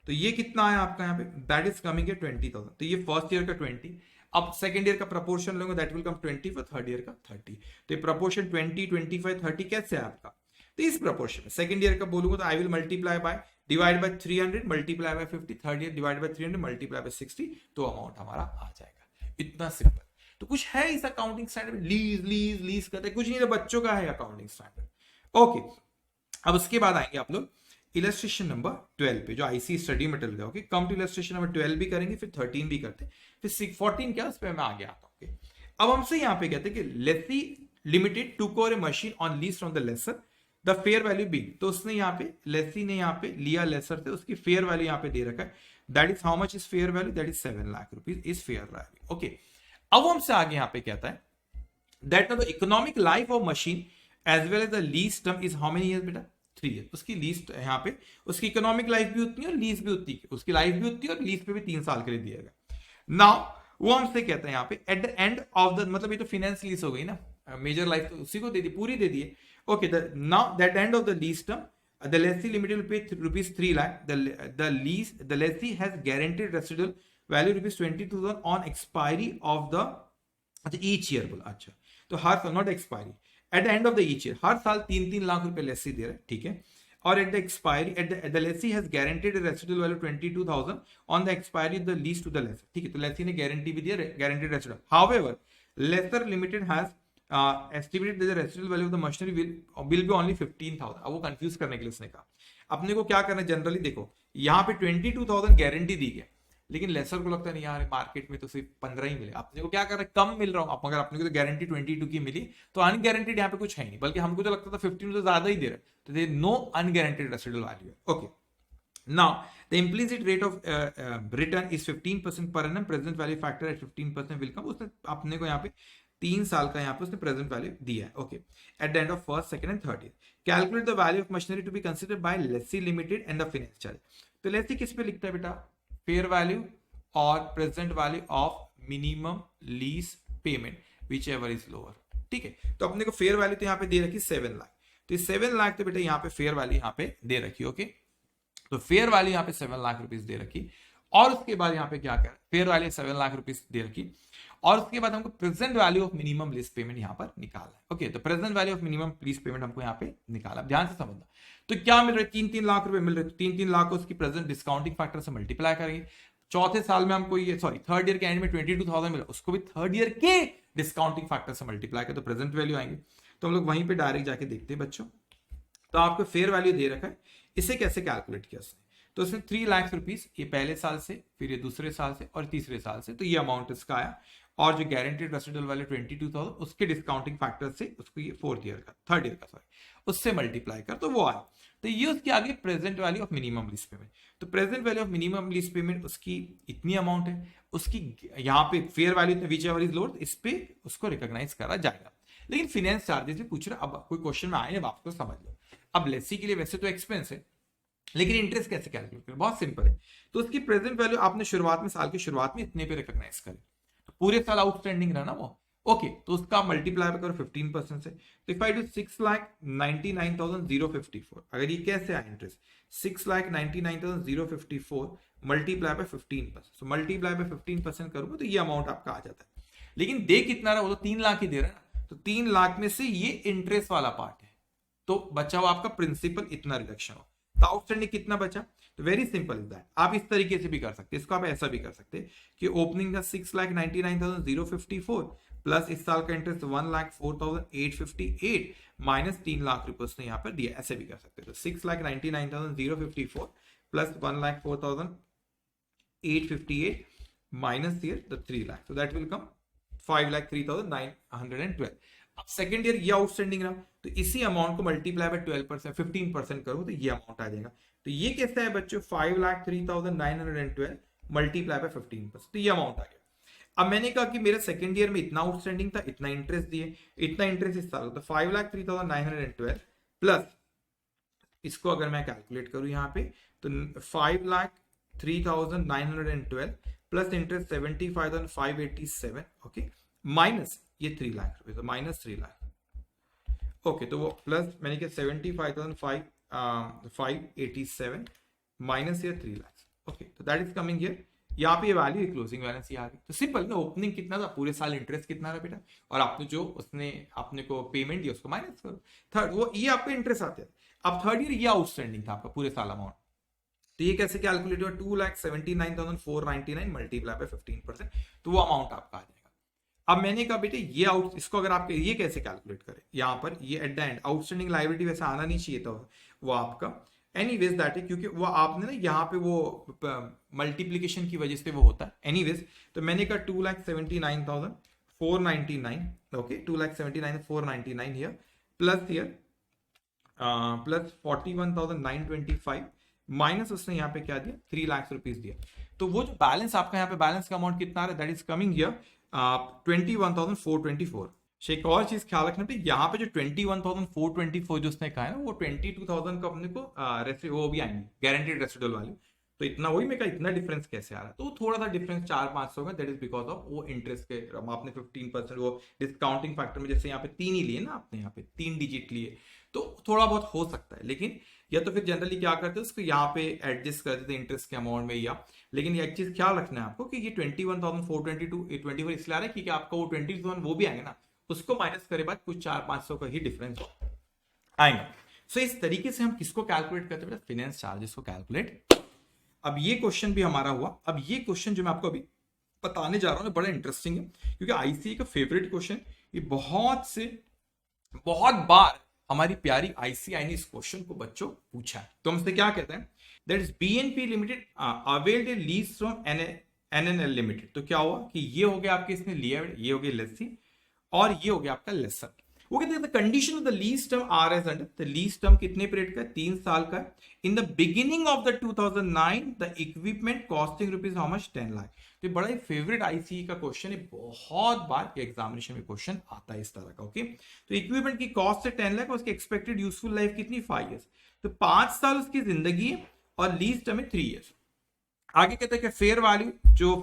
तो ये कितना है आपका यहाँ पे, दैट इज कमिंग 20,000, तो ये फर्स्ट ईयर का 20, अब सेकंड ईयर का प्रपोर्शन लोगे, that will come 20, for third year का 30, तो ये प्रपोर्शन 20, 25, 30 कैसे है आपका, तो इस प्रपोर्शन में सेकंड ईयर का बोलूंगा तो I will multiply by divide by 300 multiply by 50, third year divide by 300 multiply by 60, तो अमाउंट हमारा आ जाएगा, इतना सिंपल। तो कुछ है इस accounting standard, lease lease lease करते कुछ नहीं, तो बच्चों का है अकाउंटिंग स्टैंडर्ड। ओके, अब उसके बाद आएंगे आप लोग इलस्ट्रेशन नंबर 12 पे, जो आईसी स्टडी मेटल का। Okay, come to illustration number 12 भी करेंगे, फिर 13 भी करते हैं, फिर 14 क्या, उस पर मैं आगे आता हूँ। अब हमसे यहाँ पे कहते हैं कि lessee limited to acquire a machine on lease from the lessor, the fair value being, तो उसने यहाँ पे लेसी ने यहाँ पे लिया लेसर से, उसकी फेयर वैल्यू यहाँ पे दे रखा है, that is how much is fair value, that is 7 lakh rupees is fair value. Okay, अब हमसे आगे यहाँ पे कहता है that the economic life of machine as well as the lease term is how many years बेटा, 3 ईयर। उसकी lease यहाँ पे उसकी इकोनॉमिक लाइफ भी उतनी है और लीज भी उतनी है, उसकी लाइफ भी उतनी है और लीज पे भी 3 साल के लिए दिया गया। नाउ वो हमसे कहते हैं यहाँ पे eight the end of the, मतलब ये तो फाइनेंस लीज हो गई ना, मेजर लाइफ तो उसी को दे दी, पूरी दे दी है। Okay, now that and of the lease term the lessee limited will pay rupees 3 lakh, the lessee has guaranteed residual value rupees 20,000 on expiry of the each year। बोला अच्छा, तो हर साल, not expiry, at the end of the each year, हर साल 3-3 लाख रुपए लेसी दे रहे हैं, ठीक है, और at the expiry at the lessee has guaranteed residual value 22,000 on the expiry the lease to the lessor, ठीक है, तो लेसी ने गारंटी भी दिया, guaranteed residual. However lessor limited has estimated the residual value of the machinery will be only 15,000। अब वो confuse करने के लिए उसने कहा, अपने को क्या करना है जनरली, देखो यहाँ पे 22,000 गारंटी दी गई, लेकिन लेसर को लगता है नहीं यार मार्केट में तो सिर्फ 15 ही मिले, अपने को क्या कर रहे हैं कम मिल रहा हूँ, अगर अपने को तो गारंटी 22 की मिली तो अनगारंटेड यहाँ पे कुछ है नहीं, बल्कि हमको तो लगता था 15 तो ज्यादा ही दे रहा है, तो दे नो अनगारंटेड रेसिडुअल वैल्यू है। Okay, now the implicit rate of return is 15% per annum, present value factor at 15% will come, उसने अपने को यहाँ पे 3 साल का यहाँ पे उसने प्रेजेंट वैल्यू दिया है। Okay, at the end of first second and third year calculate the value of machinery to be considered by lessee limited and the finance charge. तो लेसी किस पे लिखता है बेटा, फेयर वैल्यू और present value of minimum lease payment whichever is lower. ठीक है, तो अपने को फेयर वैल्यू तो यहाँ पे दे रखी 7 लाख, तो 7 लाख तो बेटा यहाँ पे फेयर वैल्यू यहाँ पे दे रखी। ओके, तो फेयर वैल्यू यहाँ पे 7 लाख रुपीस दे रखी, और उसके बाद यहाँ पे क्या कर फेयर वैल्यू 7 लाख रुपीस दे रखी, और उसके बाद हमको present value of minimum lease payment यहाँ पर निकालना है। ओके, तो present value of minimum lease payment हमको यहाँ पे निकाला, ध्यान से समझना। तो क्या मिल रहा है, 3-3 लाख रुपए मिल रहे हैं, 3-3 लाख को उसकी प्रेजेंट डिस्काउंटिंग फैक्टर से मल्टीप्लाई करेंगे, चौथे साल में हमको ये थर्ड ईयर के एंड में 22,000 मिला, उसको भी थर्ड ईयर के डिस्काउंटिंग फैक्टर से मल्टीप्लाई करें तो प्रेजेंट वैल्यू आएंगे। तो हम लोग वहीं पे डायरेक्ट जाके देखते हैं बच्चों। तो आपको फेयर वैल्यू दे रखा है, इसे कैसे कैलकुलेट किया उसने, तो उसमें 3 लाख रुपीस ये पहले साल से, फिर ये दूसरे साल से और तीसरे साल से, तो ये अमाउंट इसका आया, और जो गारंटीड रेसिडुअल वैल्यू 22,000 उसके डिस्काउंटिंग फैक्टर से उसको ये थर्ड ईयर का उससे मल्टीप्लाई कर तो वो आया। तो ये उसकी आगे present value of minimum lease payment, तो present value of minimum lease payment उसकी इतनी अमाउंट है, उसकी यहाँ पे fair value whichever is lower, इस पे उसको रिकॉग्नाइज करा जाएगा। लेकिन फाइनेंस चार्जेस भी पूछ रहा, अब कोई क्वेश्चन में आए अब आपको समझ लो। अब लेसी के लिए वैसे तो एक्सपेंस है, लेकिन इंटरेस्ट कैसे कैलकुलेट करें, बहुत सिंपल है। तो उसकी प्रेजेंट वैल्यू आपने शुरुआत में, साल की शुरुआत में इतने पे रिकॉग्नाइज करें, तो पूरे साल आउटस्टैंडिंग रहा ना वो। ओके, तो उसका मल्टीप्लाई करो 15% से, तो इफ आई डू 6,99,054, अगर ये कैसे आए इंटरेस्ट, 6,99,054 मल्टीप्लाई बाय 15%, तो मल्टीप्लाई बाय 15% करूंगा तो ये अमाउंट आपका आ जाता है। लेकिन दे कितना रहा, वो तो 3 लाख ही दे रहा है ना, तो 3 लाख में से ये इंटरेस्ट वाला पार्ट है, तो बचा हुआ आपका प्रिंसिपल इतना रिडक्शन हो, तो आउटस्टैंडिंग कितना बचा, तो वेरी सिंपल इज दैट। आप इस तरीके से भी कर सकते हैं, इसको आप ऐसा भी कर सकते हैं कि ओपनिंग का 6,99,054 प्लस इस साल का इंटरेस्ट 1,04,858 माइनस 3 लाख रुपए उसने यहाँ पर दिया, ऐसे भी कर सकते हैं। तो 6,99,054 plus 1,04,858 minus here the 3 lakh, so that will come 5,03,912। अब सेकेंड ईयर ये आउटस्टैंडिंग रहा, तो इसी अमाउंट को मल्टीप्लाई बाय 12% 15% करो तो ये अमाउंट आ जाएगा। तो ये कैसा है बच्चों, 5,03,912 मल्टीप्लाई बाय 15%, तो ये अमाउंट आ गया। अब मैंने कहा कि मेरे सेकेंड ईयर में इतना आउटस्टैंडिंग था, इतना इंटरेस्ट दिए, इतना इंटरेस्ट इस साल, तो 5,03,912 प्लस इसको अगर मैं कैलकुलेट करूं यहाँ पे तो 5,03,912 प्लस इंटरेस्ट 75,587, ओके, माइनस ये 3 लाख रुपए, तो माइनस 3 लाख। ओके, तो वो प्लस मैंने क्या 75,587 माइनस ये 3 लाख। ओके, तो दैट इज कमिंग हियर, यहाँ पे ये वैल्यू क्लोजिंग बैलेंस ये आ गई। तो सिंपल ना, ओपनिंग कितना था, पूरे साल इंटरेस्ट कितना रहा बेटा, और आपने जो उसने आपने को पेमेंट दिया उसको माइनस करो, थर्ड वो ये आपको इंटरेस्ट आते हैं। अब थर्ड ईयर ये आउटस्टैंडिंग था आपका पूरे साल अमाउंट, तो ये कैसे कैलकुलेट हुआ, 2,79,499 मल्टीप्लाई बाय 15%, तो वो अमाउंट आपका आ जाएगा। अब मैंने कहा बेटे ये आउट, इसको अगर आप ये कैसे कैलकुलेट करें, यहाँ पर ये eight the and outstanding liability वैसे आना नहीं चाहिए था वो आपका, एनीवेज दैट है, क्योंकि वो आपने ना यहाँ पे वो मल्टीप्लीकेशन की वजह से वो होता है। एनीवेज, तो मैंने कहा 2,79,499, okay, 2,79,499 here plus here plus 41,925 minus उसने यहाँ पे क्या दिया, 3 लाख रुपीस दिया। तो वो जो बैलेंस आपका यहाँ पे बैलेंस का अमाउंट कितना आ रहा है, दैट इज कमिंग हियर 21,424। एक और चीज ख्याल रखना, यहाँ पे जो 21,424 जो उसने कहा है ना, वो 22,000 का अपने को वो भी आएंगे गारंटीड रेसिडुअल वैल्यू, तो इतना वही मैं कहा इतना डिफरेंस कैसे आ रहा है, तो थोड़ा सा डिफरेंस 400-500 का, दैट इज बिकॉज ऑफ वो इंटरेस्ट के आपने 15% वो डिस्काउंटिंग फैक्टर में, जैसे यहाँ पे 3 ही लिए ना आपने, यहाँ पे 3 डिजिट लिए, तो थोड़ा बहुत हो सकता है। लेकिन या तो फिर जनरली क्या करते हैं उसको यहाँ पे एडजस्ट कर देते इंटरेस्ट के अमाउंट में, या लेकिन एक चीज ख्याल रखना है आपको कि ये 21,422 इसलिए आ रहा है क्योंकि आपका वो 22,000 वो भी आएंगे ना, उसको माइनस करे बाद कुछ 400-500 का ही डिफरेंस आएगा। सो इस तरीके से हम किसको कैलकुलेट करते हैं, फाइनेंस चार्जेस को कैलकुलेट। अब ये क्वेश्चन भी हमारा हुआ। अब ये क्वेश्चन जो मैं आपको अभी बताने जा रहा हूँ बड़ा इंटरेस्टिंग है, क्योंकि आईसीए का फेवरेट क्वेश्चन, ये बहुत बार हमारी प्यारी आईसीआई ने इस क्वेश्चन को बच्चों पूछा है। तो हमसे क्या कहते हैं, that is BNP limited availed lease from NNL limited. तो क्या हुआ कि ये हो गया आपके, इसने लिया, ये हो गया लेसी और ये हो गया आपका लेसर। वो कहते हैं the condition of the lease term are as under, the lease term कितने पीरियड का है, 3 साल का है। In the beginning of the 2009 the equipment costing rupees how much, 10 lakh. तो ये बड़ा ही फेवरेट आईसीई का क्वेश्चन है, बहुत बार एग्जामिनेशन में क्वेश्चन आता है इस तरह का। ओके, तो इक्विपमेंट की कॉस्ट है 10 लाख, उसकी एक्सपेक्टेड यूजफुल लाइफ कितनी, 5 ईयर्स। तो 5 साल उसकी जिंदगी है और लीज टर्म है 3 ईयर्स। आगे कहते हैं कि फेयर वैल्यू, जो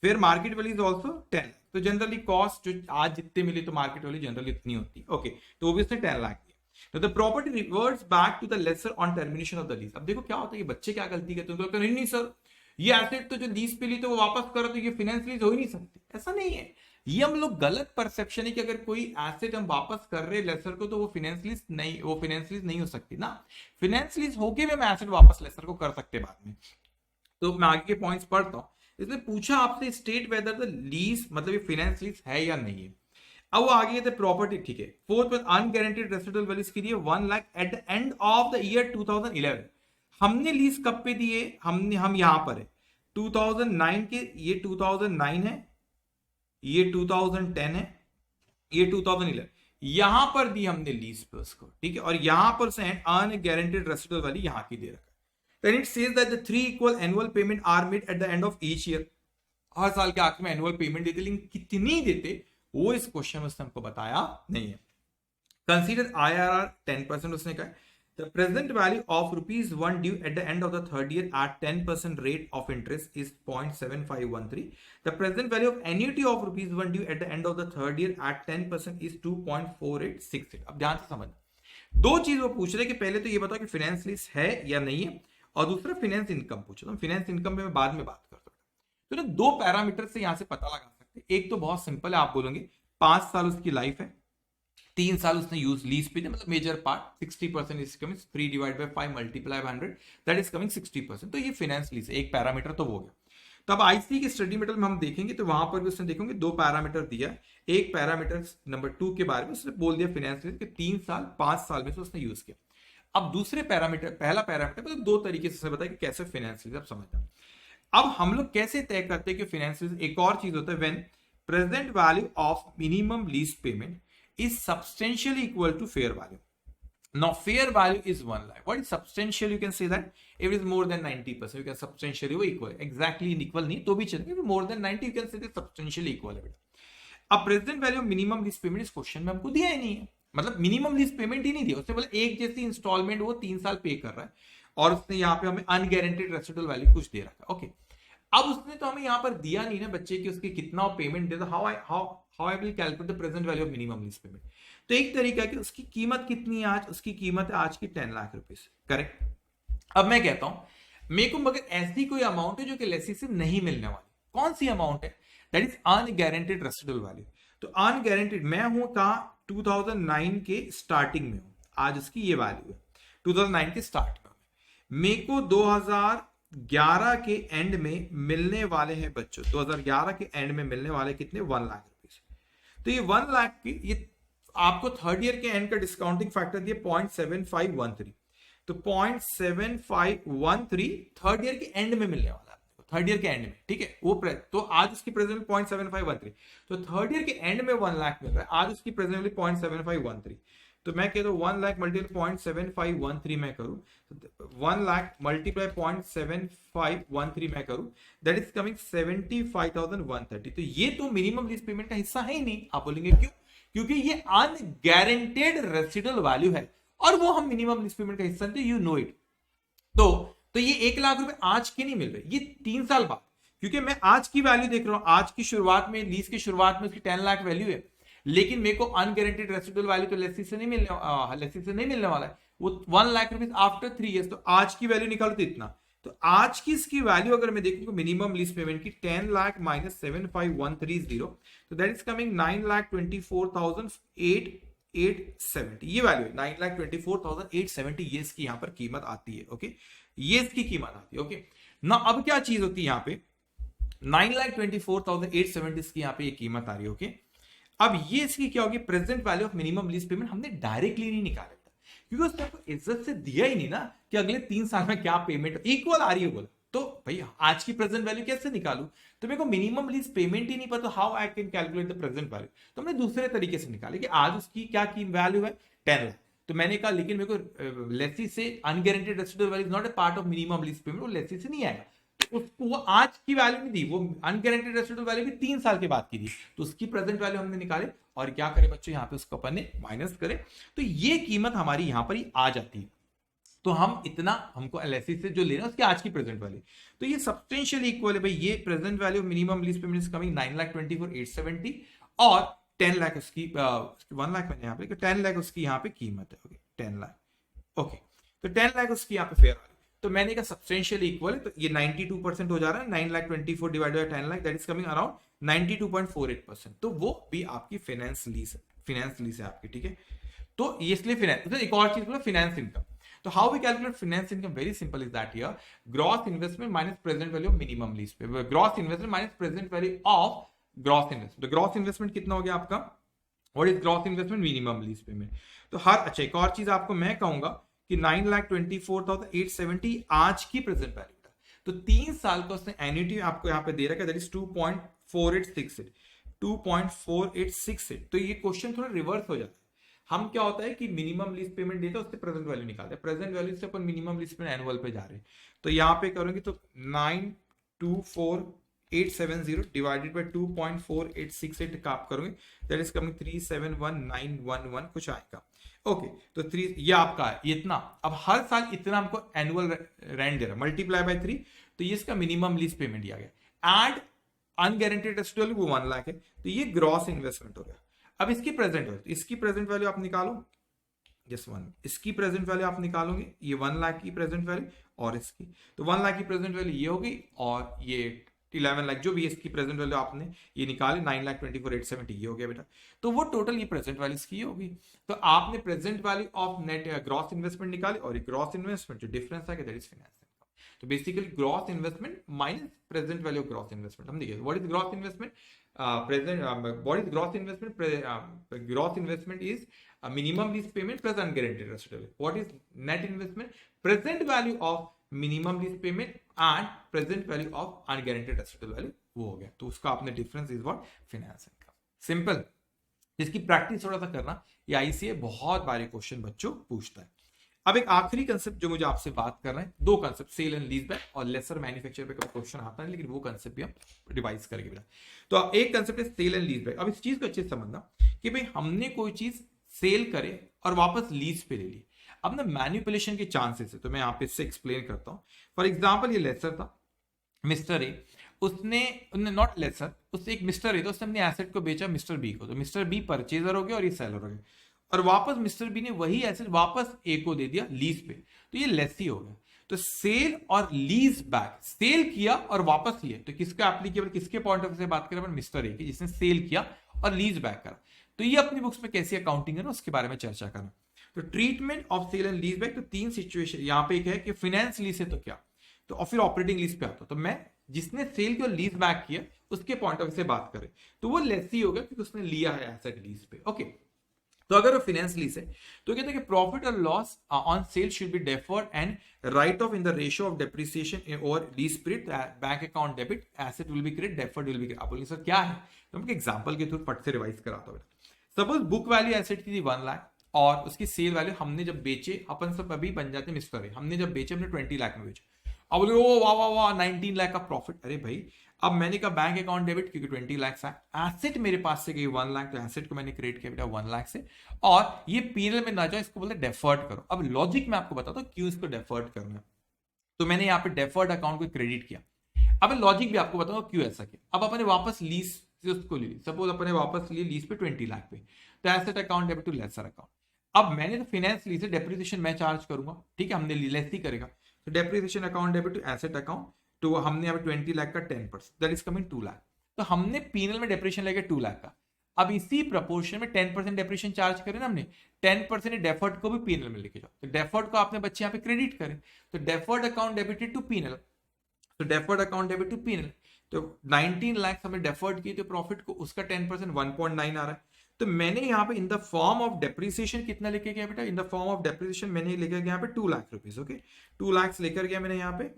fair market value is also 10। तो जनरली कॉस्ट जो आज जितने मिली तो मार्केट वैल्यू जनरली इतनी होती है। ओके, तो वो भी उसने 10 लाख दिया। तो the property reverts back to the lessor on termination of the lease. अब देखो क्या होता है, ये बच्चे क्या गलती करते हैं, नहीं नहीं सर ये एसेट तो जो लीज पे ली तो वो वापस करो तो ये फाइनेंस लीज हो ही नहीं सकती। ऐसा नहीं है, ये हम लोग गलत परसेप्शन है कि अगर कोई एसेट हम वापस कर रहे लेसर को तो वो फाइनेंस लीज नहीं, वो फाइनेंस लीज नहीं हो सकती ना। फाइनेंस लीज होके भी हम एसेट वापस लेसर को कर सकते बाद में। तो मैं आगे के पॉइंट्स पढ़ता हूं। इसने पूछा आपसे स्टेट वेदर द लीज मतलब ये फाइनेंस लीज है या नहीं है। अब वो आगे थे प्रॉपर्टी, ठीक है। फोर्थ में अनगारंटीड रेसिडुअल वैल्यूज के लिए 1 lakh eight the end of the year 2011। हमने लीज कब पे दिए, हम यहां पर है 2009 के, ये 2009 है, ये 2010 है, ये 2011, यहां पर दी हमने लीज पे उसको, ठीक है। और यहां पर से अनगारंटीड रेसिडुअल वैल्यू यहां की दे रखा है। Then it says that the 3 equal annual payment are made at the end of each year. हर साल के आखिर में एनुअल पेमेंट देते, लेकिन कितनी देते वो इस क्वेश्चन में उसने हमको बताया नहीं है। कंसीडर IRR 10% उसने कहा। The present value of ₹1 due at the end of the third year at 10% rate of interest is 0.7513. The present value of annuity of ₹1 due at the end of the third year at 10% is 2.4868. अब ध्यान से समझ, दो चीज वो पूछ रहे कि पहले तो ये बताओ कि फाइनेंस लीज है या नहीं है, और दूसरा फाइनेंस इनकम पूछा। तो फाइनेंस इनकम में मैं बाद में बात करता हूं। तो ना दो पैरामीटर से यहां से पता लगा सकते हैं। एक तो बहुत सिंपल है, आप बोलोगे 5 साल उसकी लाइफ है, 3 साल उसने यूज लीज पे, मतलब major part 60% is coming 3 divide by 5 multiply by 100 that is coming 60%। तो ये फाइनेंस लीज है, एक पैरामीटर तो वो गया। तब आईसी के स्टडी मेटल में हम देखेंगे तो वहां पर भी उसने देखेंगे 2 पैरामीटर दिया। एक पैरामीटर नंबर 2 के बारे में उसने बोल दिया फाइनेंस लीज के 3 साल 5 साल में से उसने यूज किया। अब दूसरे पैरामीटर, पहला पैरामीटर मतलब 2 तरीके से बताया कि कैसे फाइनेंस लीज, आप समझते हैं। अब हम लोग कैसे तय करते हैं कि फाइनेंस लीज, एक और चीज होता है when present value of minimum lease payment is substantially equal to fair value. Now fair value is 1 lakh. What is substantial? You can say that if it is more than 90%, you can substantially वो equal, exactly equal नहीं तो भी चलेगा, more than 90 you can say that substantially equal है। अब present value of minimum lease payment इस question में हमको दिया ही नहीं है, मतलब मिनिमम लीज पेमेंट ही नहीं दिया। उसने बोला एक जैसी इंस्टॉलमेंट वो 3 साल पे कर रहा है, और उसने यहाँ पे हमें अनगारंटीड रेसिडुअल वैल्यू कुछ दे रखा है। ओके, अब उसने तो हमें यहाँ पर दिया नहीं ना बच्चे कि उसके कितना payment they, how I will calculate the present value of minimum lease payment. तो एक तरीका है कि उसकी कीमत कितनी है आज, उसकी कीमत है आज की 10 लाख रुपीस, करेक्ट। अब मैं कहता हूं मेरे को मगर ऐसी कोई अमाउंट है जो कि लेसी से नहीं मिलने वाली, कौन सी अमाउंट है, that is unguaranteed residual value. तो अनगारंटीड मैं हूं कहां, 2009 के स्टार्टिंग में हूं, आज उसकी ये वैल्यू है 2009 के स्टार्ट में। मेरे को 2011 के एंड में मिलने वाले हैं बच्चों, 2011 के एंड में मिलने वाले कितने, 1 लाख रुपीस। तो ये 1 लाख की, ये आपको थर्ड ईयर के एंड का डिस्काउंटिंग फैक्टर दिया 0.7513। तो 0.7513 थर्ड ईयर के एंड में मिलने वाला है, थर्ड ईयर के एंड में, ठीक है। वो तो आज उसकी प्रेजेंट 0.7513, तो थर्ड ईयर के एंड में 1 लाख मिल रहा है, आज उसकी प्रेजेंटली 0.7513। तो मैं कहता हूं 1 लाख मल्टीप्लाई 0.7513 मैं करूं, 1 लाख मल्टीप्लाई 0.7513 मैं करूं, दैट इज कमिंग 75,130। तो ये तो मिनिमम लीज पेमेंट का हिस्सा है ही नहीं। आप बोलेंगे क्यों, क्योंकि ये अनगारंटेड रेसिडुअल वैल्यू है और वो हम मिनिमम लीज पेमेंट का हिस्सा, यू नो इट। तो ये 1 लाख रुपए आज के नहीं मिल रहे, ये 3 साल बाद, क्योंकि मैं आज की वैल्यू देख रहा हूं, आज की शुरुआत में लीज की शुरुआत में उसकी 10 लाख वैल्यू है, लेकिन मेरे को अनगारंटेड रेसिडुअल वैल्यू तो लेसी से नहीं मिलने वाला है, वो 1 लाख रुपीज आफ्टर 3 इयर्स। तो आज की वैल्यू निकालो तो इतना, तो आज की इसकी वैल्यू अगर मैं देखूं मिनिमम लीज पेमेंट की 10 लाख माइनस 75,130, तो दैट इज कमिंग 9,24,870। ये वैल्यू है 9,24,870, ये इसकी यहां पर कीमत आती है। ओके, ये इसकी कीमत आती है। ओके ना, अब क्या चीज होती है यहां पे, 9,24,870 इसकी यहां पे ये कीमत आ रही है। ओके, अब ये इसकी क्या होगी, present value of minimum lease payment हमने डायरेक्टली नहीं निकाला था, क्योंकि उसने आपको इज्जत से दिया ही नहीं ना कि अगले 3 साल में क्या पेमेंट इक्वल आ रही है बोला। तो भाई आज की प्रेजेंट वैल्यू कैसे निकालू, तो मेरे को मिनिमम लीज पेमेंट ही नहीं पता, how I can calculate the present value. तो हमने दूसरे तरीके से निकाले कि आज उसकी क्या की वैल्यू है 10 लाख। तो मैंने कहा लेकिन मेरे को लेसी से unguaranteed residual value is not a part of minimum lease payment, वो लेसी से नहीं आएगा। तो उसको वो आज की वैल्यू नहीं दी, वो अनगारंटेड रेसिडुअल वैल्यू भी 3 साल के बाद की थी, तो उसकी प्रेजेंट वैल्यू हमने निकाले। और क्या करे बच्चों, यहाँ पे उसको अपन ने माइनस करे, तो ये कीमत हमारी यहाँ पर ही आ जाती है। तो हम इतना हमको एलएससी से जो ले रहे हैं उसकी आज की प्रेजेंट वैल्यू, तो ये सब्सटेंशियली इक्वल है भाई। ये present value minimum lease payment is coming 9,24,870 और 10 लाख उसकी 1 लाख मैंने यहाँ पे 10 लाख उसकी यहाँ पे कीमत है। ओके 10 लाख, ओके तो 10 लाख उसकी यहाँ पे फेयर वैल्यू। तो मैंने कहा सब्सटेंशियली इक्वल है, तो ये 92% हो जा रहा है। 9,24,000 divided by 10 lakh that is coming around 92.48%। तो वो भी आपकी फाइनेंस लीज है आपकी, ठीक है। तो ये इसलिए फाइनेंस, एक और चीज बोला फाइनेंस इनकम। तो how we calculate finance income, very simple is that here gross investment minus present value of minimum lease pay, gross investment minus present value of gross investment. तो ग्रॉस इन्वेस्टमेंट कितना हो गया आपका, what is gross investment minimum lease payment. तो हर अच्छा एक और चीज आपको मैं कहूंगा कि 9,24,870 आज की प्रेजेंट वैल्यू था, तो 3 साल का उसने एन्युटी आपको यहाँ पे दे रखा है, दैट इज 2.4868 2.4868। तो ये क्वेश्चन थोड़ा रिवर्स हो जाता है। हम क्या होता है कि मिनिमम लीज पेमेंट देता है उससे प्रेजेंट वैल्यू निकालते हैं, प्रेजेंट वैल्यू से अपन मिनिमम लीज पेमेंट एनुअल पे जा रहे हैं। तो यहाँ पे करोगे तो 924,870 डिवाइडेड बाय 2.4868 का आप करोगे दैट इज कमिंग 371,911 कुछ आएगा। ओके तो 3 ये आपका है ये इतना। अब हर साल इतना हमको एनुअल रेंट दे रहा है, मल्टीप्लाई बाय 3, तो ये इसका मिनिमम लीज पेमेंट दिया गया। एड अनगारंटेड रेसिडुअल वो 1 लाख है, तो ये ग्रॉस इन्वेस्टमेंट हो गया। अब इसकी प्रेजेंट वैल्यू, इसकी प्रेजेंट वैल्यू आप निकालो, जस्ट 1, इसकी प्रेजेंट वैल्यू आप निकालोगे, ये 1 लाख की प्रेजेंट वैल्यू और इसकी, तो 1 लाख की प्रेजेंट वैल्यू ये होगी और ये 11 लाख जो भी इसकी प्रेजेंट वैल्यू आपने ये निकाली 9,24,870 ये हो गया बेटा। तो वो टोटल ये प्रेजेंट वैल्यू इसकी होगी। तो आपने present value of net gross investment निकाली और ग्रॉस इन्वेस्टमेंट जो डिफरेंस है दैट इज फाइनेंस इनकम। तो basically gross investment minus present value of gross investment. हम देखिए what is gross investment, what is gross investment? Gross investment is a minimum lease payment plus unguaranteed residual. What is net investment? Present value of minimum lease payment and present value of unguaranteed residual value वो हो गया। तो उसका आपने difference is what finance income. Simple, जिसकी practice थोड़ा सा करना, ये आईसीए बहुत बारे क्वेश्चन बच्चों पूछता है। अब एक आखिरी कंसेप्ट जो मुझे आपसे बात करना है, दो concept sale and lease back और लेसर मैन्युफैक्चर पे क्वेश्चन आता है, लेकिन वो कंसेप्ट भी हम रिवाइज करेंगे बेटा। तो एक कंसेप्ट है सेल एंड लीज बैक। अब इस चीज को अच्छे से समझना कि भाई हमने कोई चीज सेल करे और वापस लीज पे ले ली, अब ना मैनिपुलेशन के चांसेस है, तो मैं यहाँ पे इससे एक्सप्लेन करता हूँ। फॉर एग्जाम्पल ये लेसर था, मिस्टर ए, उसने नॉट लेसर, उससे एक मिस्टर ए था, उसने अपने एसेट को बेचा मिस्टर बी को, तो मिस्टर बी परचेजर हो गया और ये सेलर हो गया, और वापस मिस्टर बी ने वही एसेट वापस ए को दे दिया लीज पे, तो ये लेसी हो गया। तो सेल और लीज बैक, सेल किया और वापस लिया, तो किसका एप्लीकेबल, किसके पॉइंट ऑफ व्यू से बात करें अपन, मिस्टर ए की, जिसने सेल किया और लीज बैक करा। तो ये अपनी बुक्स में कैसी अकाउंटिंग है ना उसके बारे में चर्चा करना। तो treatment of sale and lease back, तो 3 सिचुएशन यहाँ पे एक है कि फाइनेंस लीज है तो क्या, तो और फिर ऑपरेटिंग लीज पे आता। तो मैं जिसने सेल किया और लीज बैक किया उसके पॉइंट ऑफ व्यू से बात करें तो वो लेसी हो गया क्योंकि उसने लिया है एसेट लीज पे। ओके, तो अगर वो फाइनेंस लीज है तो कहते हैं कि प्रॉफिट और loss on sale should be deferred and right of in the ratio of depreciation over lease period, bank account debit, asset will be credit, deferred will be credit. आप बोलिए sir क्या है, तो हम एग्जांपल के through फट से revise कराता हूं। सपोज बुक वैल्यू एसेट की थी 1 लाख और उसकी सेल वैल्यू हमने जब बेचे, अपन सब अभी बन जाते हैं मिस्टर है, हमने जब बेचे हमने 20 लाख में बेचे। अब बोले ओ वाह वाह वाह 19 लाख का प्रॉफिट, अरे भाई अब मैंने कहा बैंक अकाउंट डेबिट क्योंकि 20 लाख है, एसेट मेरे पास से गई 1 लाख, तो एसेट को मैंने क्रेडिट किया बेटा 1 लाख से, और ये पीएनएल में ना जाए, इसको बोलते डेफर्ड करो। अब लॉजिक मैं आपको बताता हूँ क्यों इसको डेफर्ड करना है। तो मैंने यहाँ पे डेफर्ड अकाउंट को क्रेडिट किया, अब लॉजिक भी आपको बताऊंगा क्यों ऐसा किया। अब अपने वापस लीज से उसको ली, सपोज अपने वापस लिए लीज पे 20 लाख पे, तो asset account debit to lessor account. अब मैंने तो फाइनेंस लीज से डेप्रिसिएशन मैं चार्ज करूंगा, ठीक है, हमने लेस ही करेगा, तो depreciation account debit to asset account, तो हमने यहाँ पे 20 लाख का 10% दैट इज कमिंग 2 लाख, तो हमने पीएनएल में डेप्रिसिएशन लेके 2 लाख का। अब इसी प्रपोर्शन में 10% डेप्रिसिएशन चार्ज करें ना हमने, 10% डेफर्ड को भी पीएनएल में लेके जाओ, तो डेफर्ड को आपने बच्चे यहाँ पे क्रेडिट करें, तो deferred account debited to PNL, तो deferred account debit to PNL, तो 19 लाख हमने डेफर्ड किए, तो प्रॉफिट को उसका 10% 1.9 आ रहा है, तो मैंने यहाँ पे in the form of depreciation कितना लेके गया बेटा, in the form of depreciation मैंने लेकर गया यहाँ पे 2 लाख रुपीज, ओके 2 लाख लेकर गया मैंने यहाँ पे,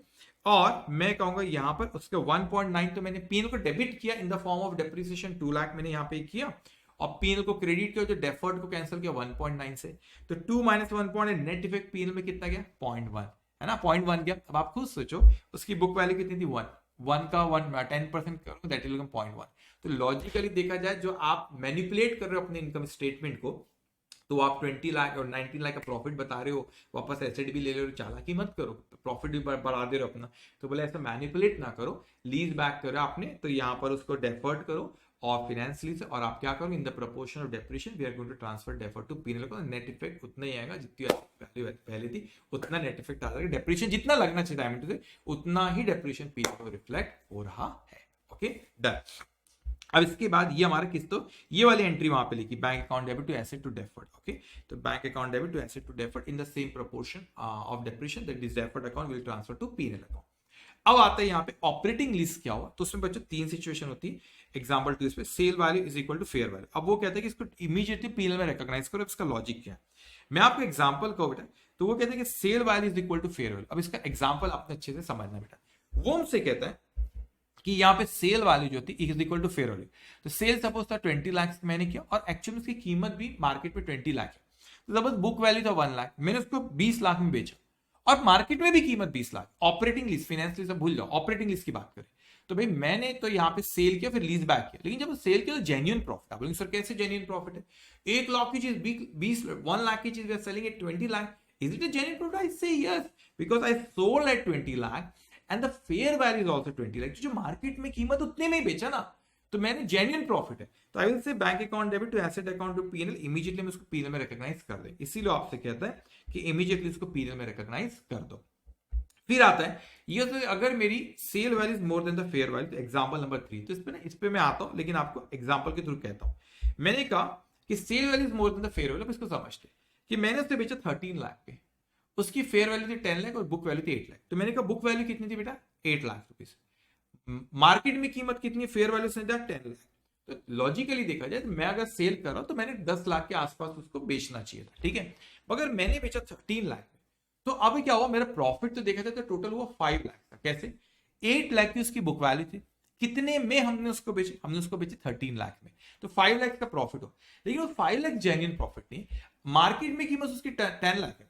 और मैं कहूंगा यहाँ पर उसके 1.9 तो मैंने पीएनएल को डेबिट किया in the form of depreciation 2 lakh मैंने यहाँ पे किया, और पीएनएल को क्रेडिट किया, जो डेफर्ड को कैंसिल किया 1.9 से, तो 2 माइनस 1.9 नेट इफेक्ट पीएनएल में कितना गया 0.1 है ना, 0.1 गया। अब आप खुद सोचो उसकी बुक वैल्यू कितनी थी 1 का 10% करो दैट विल बिकम 0.1। तो लॉजिकली देखा जाए जो आप मैनिपुलेट कर रहे हो अपने इनकम स्टेटमेंट को, तो आप 20 लाख और 19 लाख का प्रॉफिट बता रहे हो, वापस एसेट भी ले रहे हो, चालाकी मत करो, प्रॉफिट भी बढ़ा दे रहे हो अपना, तो बोले ऐसा मैनिपुलेट ना करो, लीज बैक करो आपने, तो यहाँ पर उसको डेफर्ड करो और फाइनेंस लीज, और आप क्या करो in the proportion of depreciation we are going to transfer deferred to PNL को, नेट इफेक्ट उतना ही आएगा जितनी वैल्यू पहले थी उतना नेट इफेक्ट आ जाएगा, डेप्रिसिएशन जितना लगना चाहिए डायमीटर से उतना ही डेप्रिसिएशन पीएनएल को रिफ्लेक्ट हो रहा है। Okay done. अब इसके बाद ये हमारा किस, तो ये वाली एंट्री वहां पे लिखी bank account debit to asset to deferred, okay तो bank account debit to asset to deferred in the same proportion of depreciation that this deferred account will transfer to PNL account. अब आता है यहाँ पे operating lease क्या हुआ, तो उसमें बच्चों 3 सिचुएशन होती है। एग्जांपल 2 इसमें sale value is equal to fair value, अब वो कहते हैं कि इसको इमीडिएटली पीएनएल में रिकॉग्नाइज करो, इसका लॉजिक क्या है मैं आपको एग्जांपल कहूं बेटा, तो वो कहते हैं कि sale value is equal to fair value. अब इसका एग्जांपल आपने अच्छे से समझना बेटा, वो हमसे कहता है कि यहाँ पे सेल वैल्यू जो थी is equal to fair value, तो सेल सपोज था 20 लाख मैंने किया और एक्चुअली उसकी कीमत भी मार्केट में 20 लाख है, तो सपोज बुक वैल्यू था 1 लाख, मैंने उसको 20 लाख में बेचा और मार्केट में भी कीमत 20 lakh, operating lease finance lease भूल जाओ, ऑपरेटिंग लीज की बात करें तो भाई मैंने तो यहाँ पे सेल किया फिर लीज बैक किया, लेकिन जब सेल किया तो जेन्युइन प्रॉफिट, आप बोलेंगे सर कैसे जेन्युइन प्रॉफिट है, 1 लाख की चीज 1 लाख की चीज we are selling at 20 lakh, is it a genuine profit? I say yes, because I sold at 20 lakh and the fair value is also 20 lakh, जो मार्केट में कीमत उतने में ही बेचा ना, तो मैंने जेन्युइन प्रॉफिट है, तो I will say bank account debit to asset account to PNL, immediately मैं उसको पीएनएल में रिकॉग्नाइज कर दे, इसीलिए आपसे कहता है कि इमीडिएटली उसको पीएनएल में रिकॉग्नाइज कर दो। फिर आता है ये तो अगर मेरी sale value is more than the fair value, तो एग्जांपल नंबर 3, तो इस पे मैं आता हूं लेकिन आपको एग्जांपल के थ्रू कहता हूं। मैंने कहा कि sale value is more than the fair value, इसको समझते कि मैंने उससे बेचा 13 लाख पे, उसकी फेयर वैल्यू थी 10 लाख और बुक वैल्यू थी 8 लाख, तो मैंने कहा बुक वैल्यू कितनी थी बेटा 8 लाख रुपीज, मार्केट में कीमत कितनी है फेयर वैल्यू से 10 लाख, तो लॉजिकली देखा जाए तो मैं अगर सेल कर रहा हूं तो मैंने 10 लाख के आसपास उसको बेचना चाहिए था, ठीक है, मगर मैंने बेचा 13 लाख, तो अब क्या हुआ मेरा प्रॉफिट तो देखा जाए तो टोटल हुआ 5 लाख का, कैसे 8 लाख की उसकी बुक वैल्यू थी, कितने में हमने उसको बेचे, हमने उसको बेचे 13 लाख में, तो 5 लाख का प्रॉफिट हो, लेकिन वो 5 लाख जेन्युइन प्रॉफिट नहीं, मार्केट में कीमत उसकी 10 लाख है,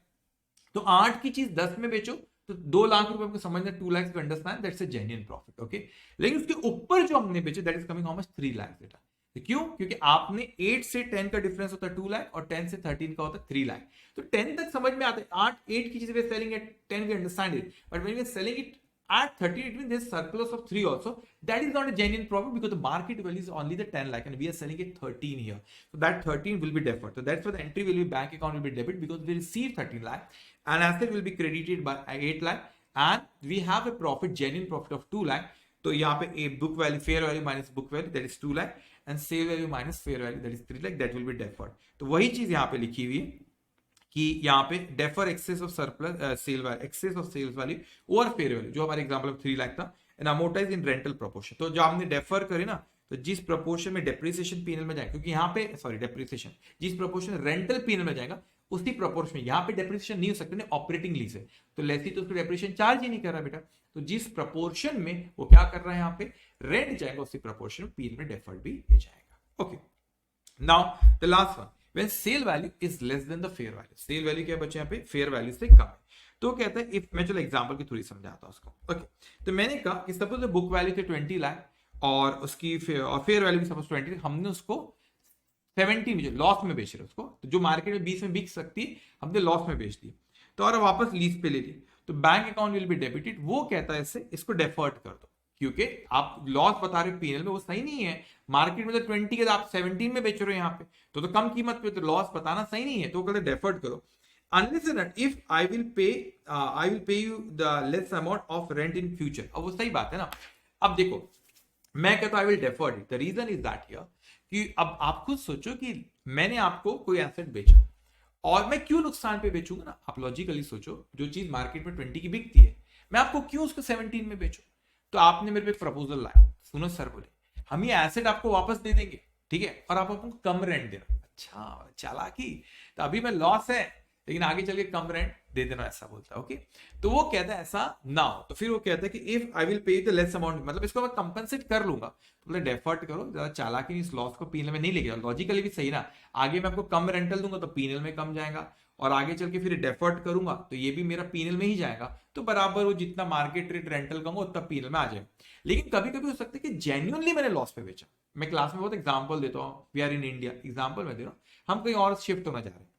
तो 8 की चीज 10 में बेचो तो 2 लाख रुपए को समझना, 2 lakh to understand that's a genuine profit, okay, लेकिन उसके ऊपर जो हमने बेचे that is coming how much 3 lakh बेटा, क्यों, क्योंकि आपने 8 से 10 का डिफरेंस होता है 2 लाख और 10 से 13 का होता है 3 लाख, तो 10 तक समझ में आता है, 8 की चीज we selling at 10 we understand it, but when we are selling it at 13 it means there's surplus of 3 also, that is not a genuine profit because the market value is only the 10 lakh and we are selling it 13 here, so that 13 will be deferred, so that's why the entry will be bank account will be debit because we receive 13 lakh and asset will be credited by 8 lakh and we have a profit, genuine profit of 2 lakh, तो यहाँ पे a book value fair value minus book value that is 2 lakh and sale value minus fair value that is 3 lakh, that will be deferred, तो वही चीज यहाँ पे लिखी हुई है कि यहाँ पे defer excess of surplus sale value, excess of sales value और फेयर वैल्यू, जो हमारे एग्जांपल में 3 लाख था, and amortise in rental proportion, तो जो हमने डेफर करे ना, तो जिस प्रोपोर्शन में डेप्रिसिएशन पीएनएल में जाएगा, क्योंकि यहाँ पे सॉरी डेप्रिसिएशन जिस प्रोपोर्शन में रेंटल पीएनएल में जाएगा उसी प्रोपोर्शन में यहाँ पे डेप्रिसिएशन नहीं हो सकता, ऑपरेटिंग लीज है, तो लेसी तो उसको डेप्रिसिएशन चार्ज ही नहीं कर रहा बेटा, तो जिस प्रोपोर्शन में वो क्या कर रहा है यहाँ पे रेंट जाएगा उसी प्रोपोर्शन में पीएनएल में डेफर्ड भी जाएगा, okay. Now the last one, when sale value is less than the fair value, sale value क्या बच्चे यहाँ पे फेयर वैल्यू से कम है, तो कहता है इफ, मैं चलो एग्जांपल की थोड़ी समझाता हूं उसको, ओके, तो मैंने कहा कि सपोज बुक वैल्यू थी 20 लाख और उसकी फेयर वैल्यू भी सपोज 20, हमने उसको 17 में लॉस में बेच रहे उसको, तो जो मार्केट में 20 में बिक सकती हमने लॉस में बेच दी, तो और वापस लीज पे ले ली, तो bank account will be debited, वो कहता है इससे इसको डेफर्ड कर दो, क्योंकि आप लॉस बता रहे हो पीएनएल में, वो सही नहीं है, मार्केट में तो 20 के आप 17 में बेच रहे हो यहाँ पे, तो कम कीमत पे, तो लॉस बताना सही नहीं है, तो कहते डेफर्ड करो, unless and if I will pay you the less amount of rent in future, अब वो सही बात है ना। अब देखो मैं कहता हूं I will deferred it, the reason is that here कि अब आप खुद सोचो कि मैंने आपको कोई एसेट बेचा और मैं क्यों नुकसान पे बेचूंगा ना, आप लॉजिकली सोचो, जो चीज मार्केट में 20 की बिकती है मैं आपको क्यों उसको 17 में बेचूं, तो आपने मेरे पे प्रपोजल लाया, सुनो सर बोले हम ये एसेट आपको वापस दे देंगे, ठीक है, और आप आपको कम रेंट देना, अच्छा चालाकी, तो अभी मैं लॉस है लेकिन आगे चल के कम रेंट दे देना, ऐसा बोलता है। ओके, तो वो कहता है ऐसा ना हो, तो फिर वो कहता है कि if I will pay the less amount, मतलब इसको मैं कंपनसेट कर लूंगा, तो बोले डेफर्ट करो, ज्यादा चालाकी इस लॉस को पीएनएल में नहीं लेके जाओ, लॉजिकली भी सही ना, आगे मैं आपको कम रेंटल दूंगा तो पीएनएल में कम जाएगा, और आगे चल के फिर डेफर्ट करूंगा तो ये भी मेरा पीएनएल में ही जाएगा, तो बराबर वो जितना मार्केट रेट रेंटल कहूंगा उतना पीएनएल में आ जाए। लेकिन कभी कभी हो सकता है कि जेन्युइनली मैंने लॉस पे बेचा, मैं क्लास में बहुत एग्जांपल देता हूँ, we are in India, example मैं दे रहा हूँ, हम कहीं और शिफ्ट होना चाह रहे हैं,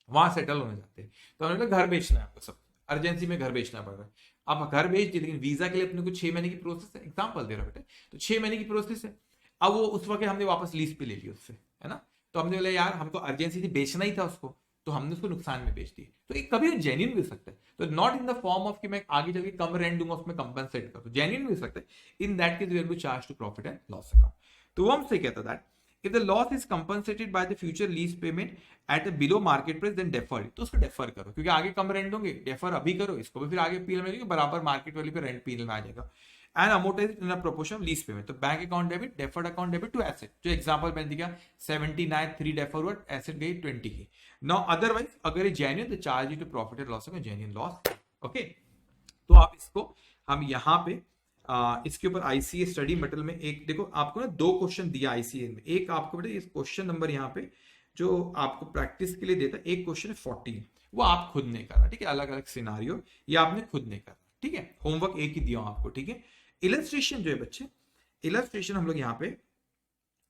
वहां सेटल होने जाते हैं, तो हमने बोला घर बेचना है आपको, सब अर्जेंसी में घर बेचना पड़ रहा है, आप घर बेच दिए, लेकिन वीजा के लिए अपने को 6 महीने की प्रोसेस है, एग्जांपल दे रहा बेटे, तो 6 महीने की प्रोसेस है, अब वो उस वक्त हमने वापस लीज पे ले लिया उससे, है ना, तो हमने बोला यार हमको अर्जेंसी थी, बेचना ही था उसको, तो हमने उसको नुकसान में बेच दिया, तो एक कभी जेन्युइन भी हो सकता है, तो not in the form of कि मैं आगे चल के कम रेंट दूंगा उसमें कंपनसेट कर, जेन्युइन भी हो सकता है, in that case we will charge to profit and loss account. तो वो हमसे कहता that if the loss is compensated by the future lease payment at a below market price then defer, तो उसको डेफर करो, क्योंकि आगे कम रेंट दोगे, डेफर अभी करो इसको भी, फिर आगे पीएल में बराबर मार्केट वैल्यू पे रेंट पीएल में आ जाएगा, and amortise in a proportion of lease payment, तो bank account debit, deferred account debit to asset, जो एग्जांपल मैंने दिया 79 3 डेफर हुआ, एसेट गई 20 की, नाउ अदरवाइज अगर ये जेन्युइन तो charge to profit and loss, genuine loss. Okay, तो आप इसको हम यहाँ पे इसके ऊपर आईसीए स्टडी मटेरियल में एक देखो, आपको ना 2 क्वेश्चन दिया आईसीए में, एक आपको बेटा इस क्वेश्चन नंबर यहाँ पे जो आपको प्रैक्टिस के लिए देता है, एक क्वेश्चन है 14, वो आप खुद नहीं करना, ठीक है, अलग अलग सिनारियो ये आपने खुद नहीं करना, ठीक है, होमवर्क एक ही दिया आपको, ठीक है। इलस्ट्रेशन जो है बच्चे, इलस्ट्रेशन हम लोग यहाँ पे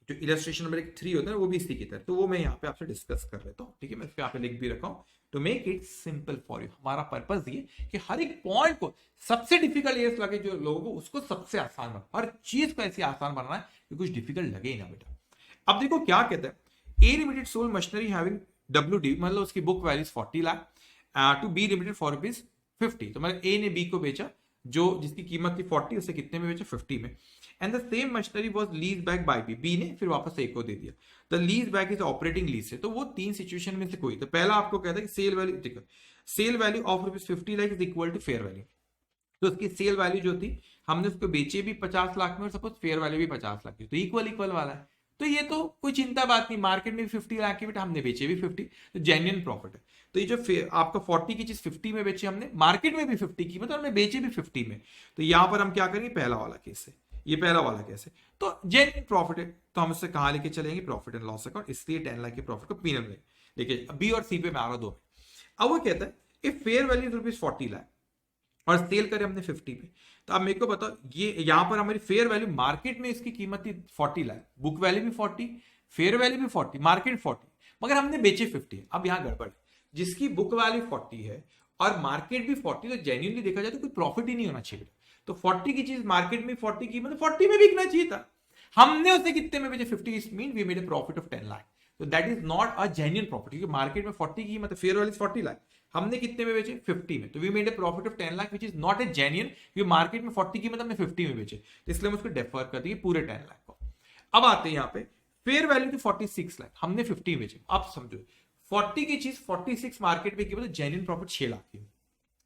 जो इलस्ट्रेशन नंबर 3 होता है वो भी इसी की तरह, तो वो मैं यहाँ पे आपसे डिस्कस कर लेता हूँ, ठीक है, मैं यहाँ पे लिख भी रखा हूँ to make it simple for you. हमारा पर्पस ये कि हर एक पॉइंट को सबसे डिफिकल्ट ये लगे जो लोगों को, उसको सबसे आसान बना, हर चीज को ऐसी आसान बनाना है कि कुछ डिफिकल्ट लगे ही ना बेटा। अब देखो क्या कहता है, A limited sold machinery having WD, मतलब उसकी book value 40 lakh to be limited for ₹50, तो मतलब ए ने बी को बेचा, जो जिसकी कीमत थी 40, उसे कितने में बेचा, 50 में, and the same machinery was lease back by B ने फिर वापस ए को दे दिया, the lease back is operating lease से, तो वो 3 सिचुएशन में से कोई, तो पहला आपको कहता है कि सेल वैल्यू, देखो sale value of ₹50 lakh is equal to fair value, तो उसकी सेल वैल्यू जो थी हमने उसको बेचे भी 50 लाख में और सपोज फेयर वैल्यू भी 50 लाख की, तो इक्वल इक्वल वाला है, तो ये तो कोई चिंता बात नहीं, मार्केट में भी 50 लाख की बेटा हमने बेचे भी 50, तो जेन्युइन प्रॉफिट है। तो ये जो आपका 40 की चीज 50 में बेचे हमने, मार्केट में भी 50 की, मतलब हमने बेचे भी 50 में, तो यहां पर हम क्या करेंगे, पहला वाला केस है, ये पहला वाला केस है, तो जेन्युइन प्रॉफिट है, तो हम उससे कहां लेके चलेंगे, प्रॉफिट एंड लॉस अकाउंट, इसलिए 10 लाख के प्रॉफिट को पीएनएल में लेके, बी और सी पे मैं आ रहा 2 में। अब वो कहता है if fair value is ₹40 lakh और सेल करें हमने 50 पे, तो अब मेरे को बताओ, ये यहां पर हमारी फेयर वैल्यू मार्केट में इसकी कीमत थी 40 लाख, बुक वैल्यू भी 40, फेयर वैल्यू भी 40, मार्केट 40, मगर हमने बेचे 50। अब यहां गड़बड़, जिसकी बुक वैल्यू 40 है और मार्केट भी 40, तो जेन्युइनली देखा जाए तो कोई प्रॉफिट ही नहीं होना चाहिए, तो 40 की चीज मार्केट में 40 की, मतलब 40 में बिकना चाहिए था, हमने उसे कितने में बेचे, 50, it mean we made a profit of 10 lakh, तो that is not a genuine profit, क्योंकि मार्केट में 40 की मतलब फेयर वैल्यू 40 लाख, हमने कितने में बेचे, 50 में, तो we made a profit of 10 lakh which is not a genuine, क्योंकि मार्केट में 40 की मतलब हमने 50 में बेचे, तो इसलिए हम उसको डेफर कर दिए पूरे 10 लाख को। अब आते हैं यहाँ पे फेयर वैल्यू थी 46 लाख, हमने 50 बेचे, आप समझो 40 की चीज 46 मार्केट में की, मतलब जेन्युइन प्रॉफिट 6 लाख की,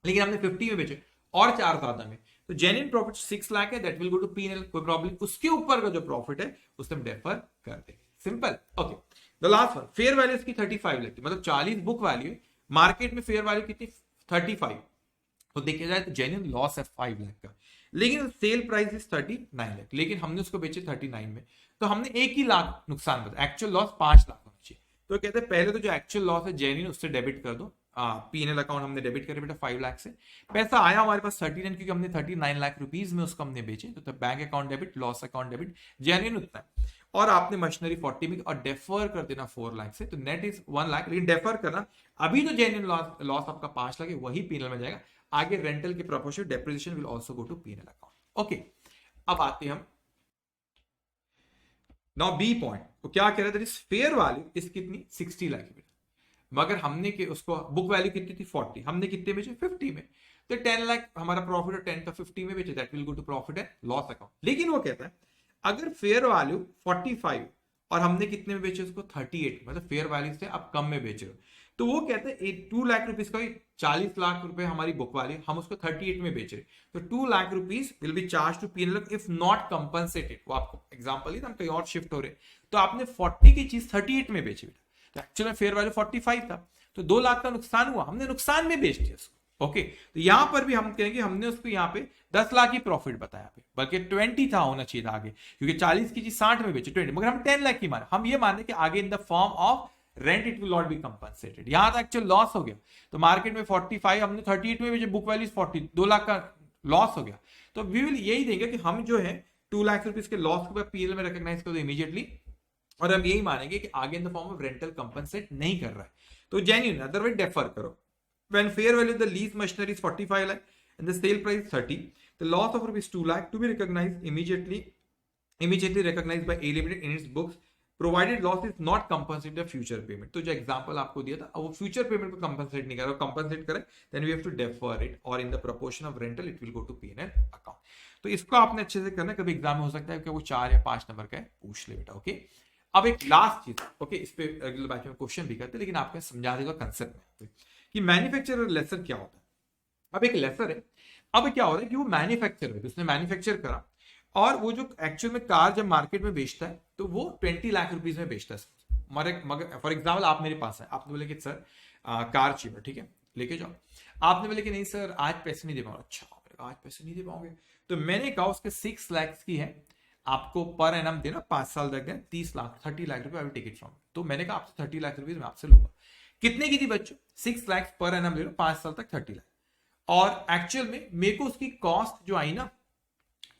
लेकिन हमने 50 में बेचे और 4 ज्यादा में, तो जेन्युइन प्रॉफिट 6 लाख है, that will go to PNL, कोई प्रॉब्लम, उसके ऊपर का जो प्रॉफिट है उसे हम डेफर कर देंगे, simple. Okay, the last one, fair value इसकी 35 लाख, मतलब 40 बुक वैल्यू, मार्केट में फेयर वैल्यू कितनी 35, तो देखा जाए तो जेन्युइन लॉस है 5 लाख का, लेकिन सेल प्राइस इज 39 लाख, लेकिन हमने उसको बेचे 39 में, तो हमने 1 ही लाख नुकसान बताया, एक्चुअल लॉस 5 लाख होना चाहिए, तो कहते हैं पहले तो जो एक्चुअल लॉस है जेन्युइन उससे डेबिट कर दो, पीएनएल अकाउंट हमने डेबिट करे बेटा 5 लाख से, पैसा आया हमारे पास 39, क्योंकि हमने 39 लाख रुपीज में उसको हमने बेचे, तो bank account debit, loss account debit, genuine उतना है, और आपने मशीनरी 40 में और डेफर कर देना 4 लाख से, तो नेट इज 1 लाख, लेकिन डेफर करना, अभी तो जेन्युइन लॉस आपका 5 लाख है, वही पीएनएल में जाएगा, आगे रेंटल के proportion depreciation will also go to PNL account. Okay, अब आते हैं हम नाउ बी पॉइंट, तो क्या कह रहे थे, फेयर वैल्यू इस कितनी 60 लाख की, मगर हमने के उसको बुक वैल्यू कितनी थी 40, हमने कितने बेचे 50 में, तो 10 लाख हमारा प्रॉफिट, और 10 का 50 में बेचे, that will go to profit and loss account. लेकिन वो कहता है अगर फेयर वैल्यू 45 और हमने कितने में बेचे उसको 38, मतलब फेयर वैल्यू से आप कम में बेच रहे हो, तो वो कहते हैं 2 लाख रुपीज का 40 लाख रुपए हमारी बुक वाली, हम उसको 38 में बेच रहे, तो 2 lakh rupees will be charge to PNL if not compensated. वो आपको एग्जांपल ही, हम कहीं और शिफ्ट हो रहे, तो आपने 40 की चीज 38 में बेची बेटा, तो एक्चुअल में फेयर वैल्यू 45 था, तो 2 लाख का नुकसान हुआ, हमने नुकसान में बेच दिया उसको। ओके, तो यहां पर भी हम कहेंगे हमने उसको यहाँ पे 10 लाख की प्रॉफिट बताया पे, बल्कि 20 था होना चाहिए था आगे, क्योंकि 40 की चीज 60 में बेची 20, मगर हम 10 लाख की माने, हम ये माने कि आगे in the form of rent it will not be compensated. यहां तक एक्चुअल लॉस हो गया, तो मार्केट में 45 हमने 38 में बेचे, बुक वैल्यू 40, 2 लाख का लॉस हो गया, तो वी विल यही देंगे कि हम जो है 2 लाख रुपीज के लॉस को पीएल में रिकॉग्नाइज कर दो इमीडिएटली, और हम यही मानेंगे कि आगे in the form of rental compensate नहीं कर रहा है, तो जेन्युइन, अदरवाइज डेफर करो। When fair value of the lease machinery is 45 lakh and the sale price is 30, the loss of rupees 2 lakh to be recognized immediately recognized by A Limited in its books, provided loss is not compensated the future payment। तो जो example आपको दिया था, वो future payment को compensate नहीं कर रहा, कंपनसेट करे then we have to defer it, or in the proportion of rental it will go to P&L account। तो इसको आपने अच्छे से करना, कभी एग्जाम में हो सकता है कि वो 4 या 5 नंबर का है, पूछ ले बेटा। ओके, अब एक लास्ट चीज, ओके, इस पे अगले बैच में क्वेश्चन भी करते, लेकिन आपको समझा देगा कंसेप्ट में कि मैन्युफैक्चरर लेसर क्या होता है। अब एक लेसर है, अब क्या हो रहा है कि वो मैन्युफैक्चर है, उसने मैन्युफैक्चर करा, और वो जो एक्चुअल में कार जब मार्केट में बेचता है तो वो 20 लाख रुपीज में बेचता है। मगर फॉर एग्जाम्पल आप मेरे पास है, आपने बोले कि सर कार चाहिए, ठीक है लेके जाओ, आपने बोले कि नहीं सर आज पैसे नहीं दे पाऊंगा, अच्छा आज पैसे नहीं दे पाओगे, तो मैंने कहा उसके 6 लाख की है, आपको पर एनम देना 5 साल तक देना 30 लाख 30 लाख रुपए, I will take it from, तो मैंने कहा आपसे 30 लाख रुपीज मैं आपसे लूंगा। कितने की थी बच्चों? 6 लाख पर एनम ले लो, 5 साल तक 30 लाख, और एक्चुअल में मेरे को उसकी कॉस्ट जो आई ना,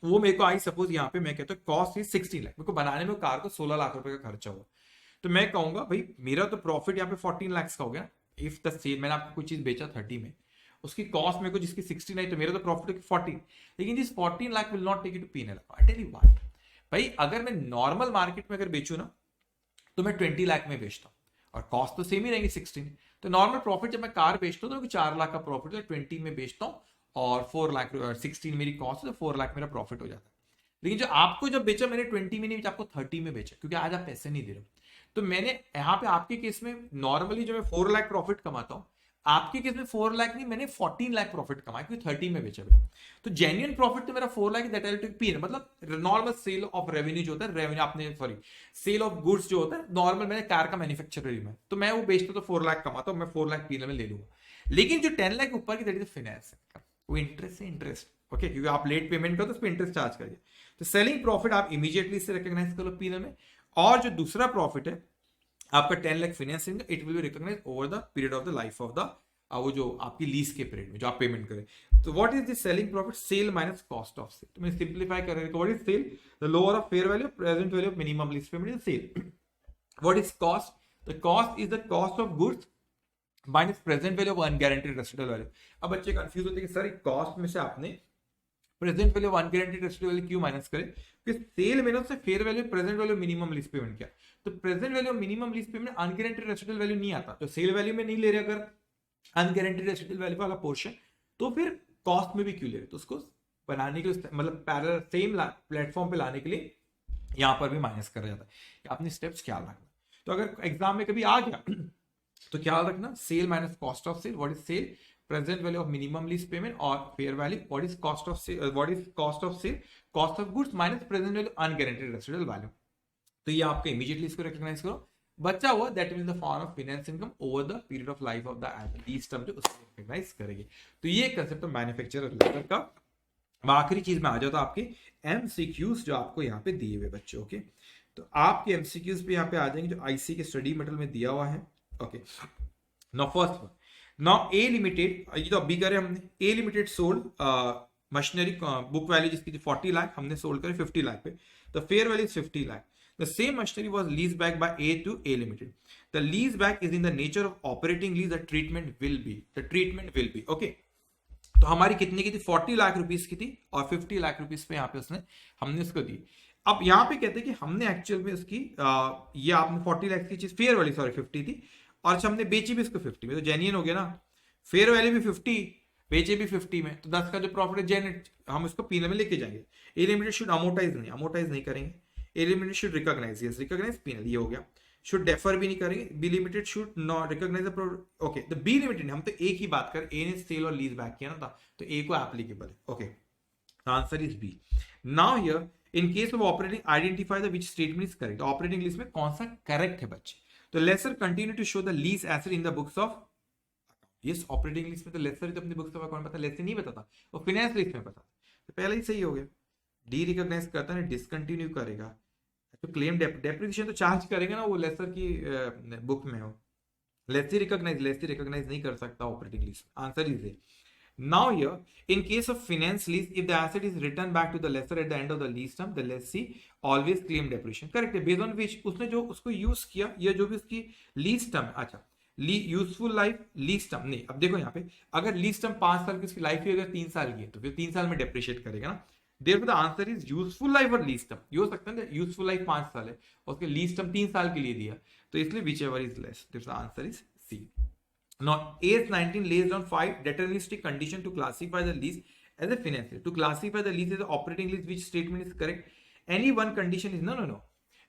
वो मेरे को आई, सपोज यहाँ पे मैं कहता हूँ कॉस्ट इज 16 लाख, मेरे को बनाने में कार को 16 लाख रुपए का खर्चा हुआ, तो मैं कहूंगा भाई मेरा तो प्रॉफिट यहाँ पे 14 लाख का हो गया, इफ द सेल, मैंने आपको कोई चीज बेचा 30 में, उसकी कॉस्ट मेरे को जिसकी 16 आई, तो मेरा तो प्रॉफिट 14, लेकिन this 14 lakh will not take it to PNL. I tell you why, भाई अगर मैं नॉर्मल मार्केट में अगर बेचू ना, तो मैं 20 लाख में बेचता हूँ और कॉस्ट तो सेम ही रहेगी 16, तो नॉर्मल प्रॉफिट जब मैं कार बेचता हूँ तो 4 लाख का प्रॉफिट है, 20 में बेचता हूँ और 4 लाख 16 मेरी कॉस्ट है, तो 4 लाख मेरा प्रॉफिट हो जाता है। लेकिन जो आपको जब बेचा मैंने 20 में नहीं बेचा, आपको 30 में बेचा, क्योंकि आज आप पैसे नहीं दे रहे हो, तो मैंने यहाँ पे आपके केस में नॉर्मली जो मैं 4 लाख प्रॉफिट कमाता हूँ, आपके केस में 4 लाख नहीं, मैंने 14 लाख प्रॉफिट कमाया क्योंकि 30 में बेचा बेटा, तो जेन्युइन प्रॉफिट तो मेरा 4 lakh, that I take PNL, मतलब नॉर्मल सेल ऑफ रेवेन्यू जो होता है, रेवेन्यू आपने सॉरी सेल ऑफ गुड्स जो होता है नॉर्मल, मैंने कार का मैन्युफैक्चरर में, तो मैं वो बेचता तो 4 लाख कमाता हूँ, मैं 4 लाख पीएनएल में ले लूंगा। लेकिन जो 10 लाख ऊपर की दैट इज फाइनेंस, वो इंटरेस्ट है, इंटरेस्ट, ओके, क्योंकि आप लेट पेमेंट करो तो उस पर इंटरेस्ट चार्ज करिए, तो सेलिंग प्रॉफिट आप इमीडिएटली से रिकॉग्नाइज करो पीएनएल में, और जो दूसरा प्रॉफिट है आपका 10 lakh financing, it will be recognise over the period of the life of the वो जो आपकी लीज के पीरियड में जो आप पेमेंट करें। तो what is the selling profit? Sale minus cost of sale. तो मैं सिंपलीफाई कर रहा हूं, what is sale? The lower of fair value present value of minimum lease payment is sale. What is cost? The cost is the cost of goods minus present value of unguaranteed residual value. अब बच्चे confuse होते हैं कि sir cost में से आपने present value of unguaranteed residual value क्यों minus करें? क्योंकि सेल में से fair value present value minimum lease payment क्या, तो present value minimum lease payment unguaranteed residual value नहीं आता, तो सेल वैल्यू में नहीं ले रहे अगर अनगारंटीड रेसिडुअल वैल्यू वाला पोर्शन, तो फिर कॉस्ट में भी क्यों ले रहे? तो उसको बनाने के लिए मतलब पैरेलल सेम प्लेटफॉर्म पे लाने के लिए यहां पर भी माइनस करा जाता है। अपनी स्टेप्स ख्याल रखना, तो अगर एग्जाम में कभी आ गया तो ख्याल रखना sale minus cost of sale, what is sale? Present value of minimum lease payment, और fair value what is cost of sale, what is cost of sale, cost of goods minus present value unguaranteed residual value. तो ये आपको immediately इसको recognise करो, बचा हुआ that mean the form of finance income over the period of life of the lease term जो उसको recognise करेंगे। तो ये कंसेप्ट ऑफ मैन्युफैक्चरर लेटर का। आखिरी चीज में आ जाता आपके एमसीक्यूज जो आपको यहाँ पे दिए हुए बच्चों के, तो आपके एमसीक्यूज पे यहाँ पे आ जाएंगे जो आईसी के स्टडी मटेरियल में दिया हुआ है। Okay, now first one, now A limited, ये तो अभी करे हमने, A limited sold machinery book value जिसकी थी 40 लाख, हमने सोल्ड करे 50 लाख पे, the fair value is 50 lakh. The same machinery was leased back by A to A Limited. The lease back is in the nature of operating lease. The treatment will be. Okay. तो हमारी कितने की थी? 40 lakh rupees की थी, और 50 lakh rupees पे यहाँ पे हमने उसको दी। अब यहाँ पे कहते हैं कि हमने एक्चुअल में उसकी ये आपने 40 लाख की चीज फेयर वैल्यू 50 थी, और हमने बेची भी इसको 50 में, तो जेन्युइन हो गया ना, फेयर वैल्यू भी 50, बेचे भी 50 में, तो 10 का जो प्रॉफिट है जेन्युइन हम इसको पीएनएल में लेके जाएंगे। ए लिमिटेड शुड अमोर्टाइज नहीं करेंगे, A Limited should recognize, yes, recognize P&L, ये हो गया। शुड डेफर भी नहीं करेंगे, B limited should not recognise okay, तो बी लिमिटेड हम तो ए की बात करें, ए ने सेल और लीज बैक किया ना था, तो ए को एप्लीकेबल है। Okay, answer is B. Now here in case of operating identify the which statement is correct, operating list में कौन सा करेक्ट है बच्चे, तो lessor continue to show the lease asset in the books of, yes operating list में तो lessor ही तो अपनी बुक्स ऑफ अकाउंट पता, लेसर नहीं बताता, वो फाइनेंस लिस्ट में पता, तो पहले ही सही हो गया। डी रिकॉग्नाइज करता है, डिसकंटिन्यू करेगा, तो क्लेम डेप्रिसिएशन तो चार्ज करेगा ना वो लेसर की बुक में हो, लेसी रिकॉग्नाइज नहीं कर सकता operating list, answer is a. Now here, in case of finance lease, if the asset is returned back to the lessor at the end of the lease term, the lessee always claim depreciation. Correct है, based on which उसने जो उसको use किया या जो भी उसकी lease term, अच्छा यूजफुल लाइफ लीज टर्म नहीं, अब देखो यहाँ पे अगर लीज टर्म 5 साल की उसकी लाइफ ही अगर 3 साल की है तो फिर 3 साल में डेप्रिशिएट करेगा ना, therefore the answer is useful life और लीज टर्म, ये हो सकता है ना यूजफुल लाइफ 5 साल है और उसके लीज टर्म 3 साल के लिए दिया, तो इसलिए whichever is less, the answer is C. Now, AS19 lays down 5 deterministic conditions to classify the lease as a finance lease. To classify the lease as an operating lease, which statement is correct? Any one condition is no.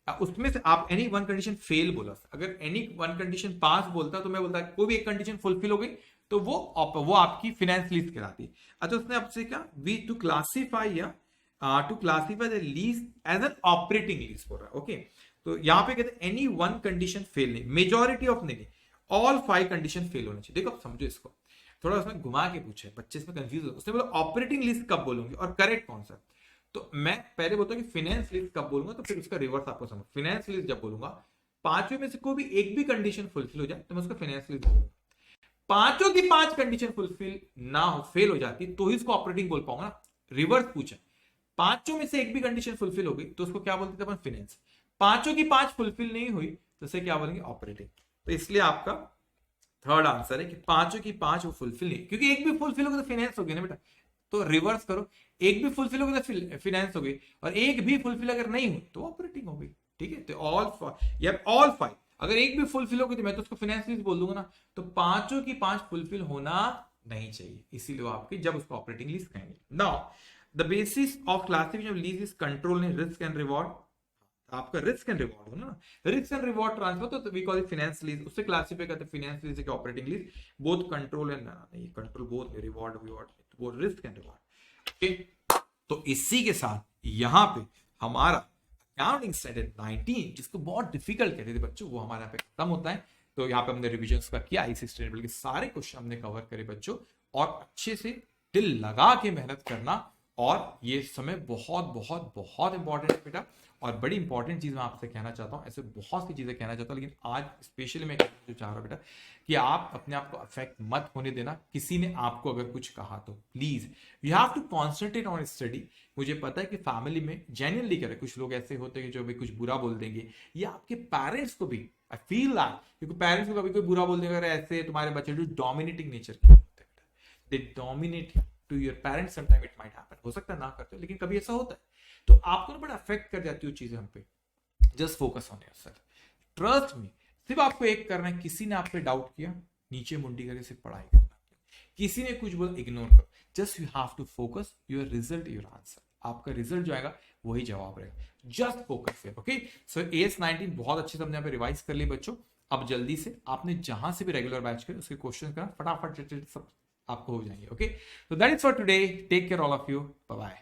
उसमें से आप any one condition fail बोला, अगर any one condition pass बोलता तो मैं बोलता कोई भी एक condition fulfill हो गई तो वो आपकी finance lease कहलाती। अच्छा उसने आपसे क्या we to classify the lease as an operating lease बोल रहा है। ओके, तो यहाँ पे कहते हैं any one condition fail नहीं, majority of नहीं, ऑल 5 कंडीशन फेल होने चाहिए। देखो आप समझो इसको, थोड़ा उसमें घुमा के पूछे, बच्चे इसमें कंफ्यूज हो, उसने बोला ऑपरेटिंग लीज कब बोलूंगी और करेक्ट कौन सा, तो मैं पहले बोलता हूँ कि फाइनेंस लीज कब बोलूंगा, तो फिर उसका रिवर्स आपको समझ, फाइनेंस लीज जब बोलूंगा पांचों में से कोई भी एक भी कंडीशन फुलफिल हो जाए तो मैं उसका फाइनेंस लीज बोलूंगा, पांचों की 5 कंडीशन फुलफिल ना हो, फेल हो जाती तो ही उसको ऑपरेटिंग बोल पाऊंगा ना। रिवर्स पूछा, पांचों में से एक भी कंडीशन फुलफिल हो गई तो उसको क्या बोलते थे अपन, फाइनेंस, पांचों की 5 फुलफिल नहीं हुई तो उसे क्या बोलेंगे, ऑपरेटिंग। तो इसलिए आपका थर्ड आंसर है कि पांचों की 5 वो फुलफिल नहीं, क्योंकि एक भी फुलफिल होगी तो फाइनेंस हो गई ना बेटा, तो रिवर्स करो, एक भी फुलफिल होगी तो फाइनेंस हो गई और एक भी फुलफिल अगर नहीं हुई तो ऑपरेटिंग हो गई। ठीक है, तो ऑल 5 अगर एक भी फुलफिल होगी तो मैं तो उसको फाइनेंस लीज बोल दूंगा ना, तो पांचों की 5 फुलफिल होना नहीं चाहिए, इसीलिए वो आपकी जब उसको ऑपरेटिंग लीज कहेंगे। Now the basis of classification of lease is control in risk and reward, आपका रिस्क एंड रिवॉर्ड हो ना, रिस्क एंड रिवॉर्ड ट्रांसफर, तो we call it finance lease, उससे क्लासिफाई करते हैं फाइनेंस लीज के operating lease, both control and नहीं control both reward वो रिस्क एंड रिवॉर्ड। ओके, तो इसी के साथ यहां पे हमारा अकाउंटिंग स्टैंडर्ड 19 जिसको बहुत डिफिकल्ट कहते थे बच्चों, वो हमारे यहाँ पे खत्म होता है। तो यहाँ पे हमने रिविजन का किया, आईसी स्टैंडर्ड के सारे क्वेश्चन हमने कवर करे बच्चों, और अच्छे से दिल लगा के मेहनत करना, और ये समय बहुत बहुत बहुत इंपॉर्टेंट है बेटा। और बड़ी इंपॉर्टेंट चीज मैं आपसे कहना चाहता हूँ, ऐसे बहुत सी चीजें कहना चाहता हूँ, लेकिन आज स्पेशली मैं जो चाह रहा हूँ बेटा कि आप अपने आप को अफेक्ट मत होने देना, किसी ने आपको अगर कुछ कहा तो please you have to concentrate on study. मुझे पता है कि फैमिली में जेन्युइनली करे कुछ लोग ऐसे होते हैं जो भी कुछ बुरा बोल देंगे, या आपके पेरेंट्स को भी, आई फील दैट, क्योंकि पेरेंट्स को कभी कोई बुरा बोल देगा, ऐसे तुम्हारे बच्चे जो डोमिनेटिंग नेचर के होते हैं, they dominate to your parents, sometime it might happen, हो सकता है ना करते हो लेकिन कभी ऐसा होता है, तो आपको ना बड़ा अफेक्ट कर जाती है चीजें हम पे। Just focus on yourself, trust me, सिर्फ आपको एक करना है, किसी ने आप पे डाउट किया, नीचे मुंडी करके सिर्फ पढ़ाई करना, किसी ने कुछ बोला इग्नोर करो, just you have to focus your result, your answer, आपका रिजल्ट जो आएगा वही जवाब रहेगा, जस्ट फोकस है। ओके, सो AS19 बहुत अच्छे से हमने यहाँ पे रिवाइज कर लिए बच्चों। अब जल्दी से आपने जहां से भी रेगुलर बैच करे उसके क्वेश्चन करना, फटाफट सब आपको हो जाएंगे। Okay, so that is for today. Take care all of you. Bye bye.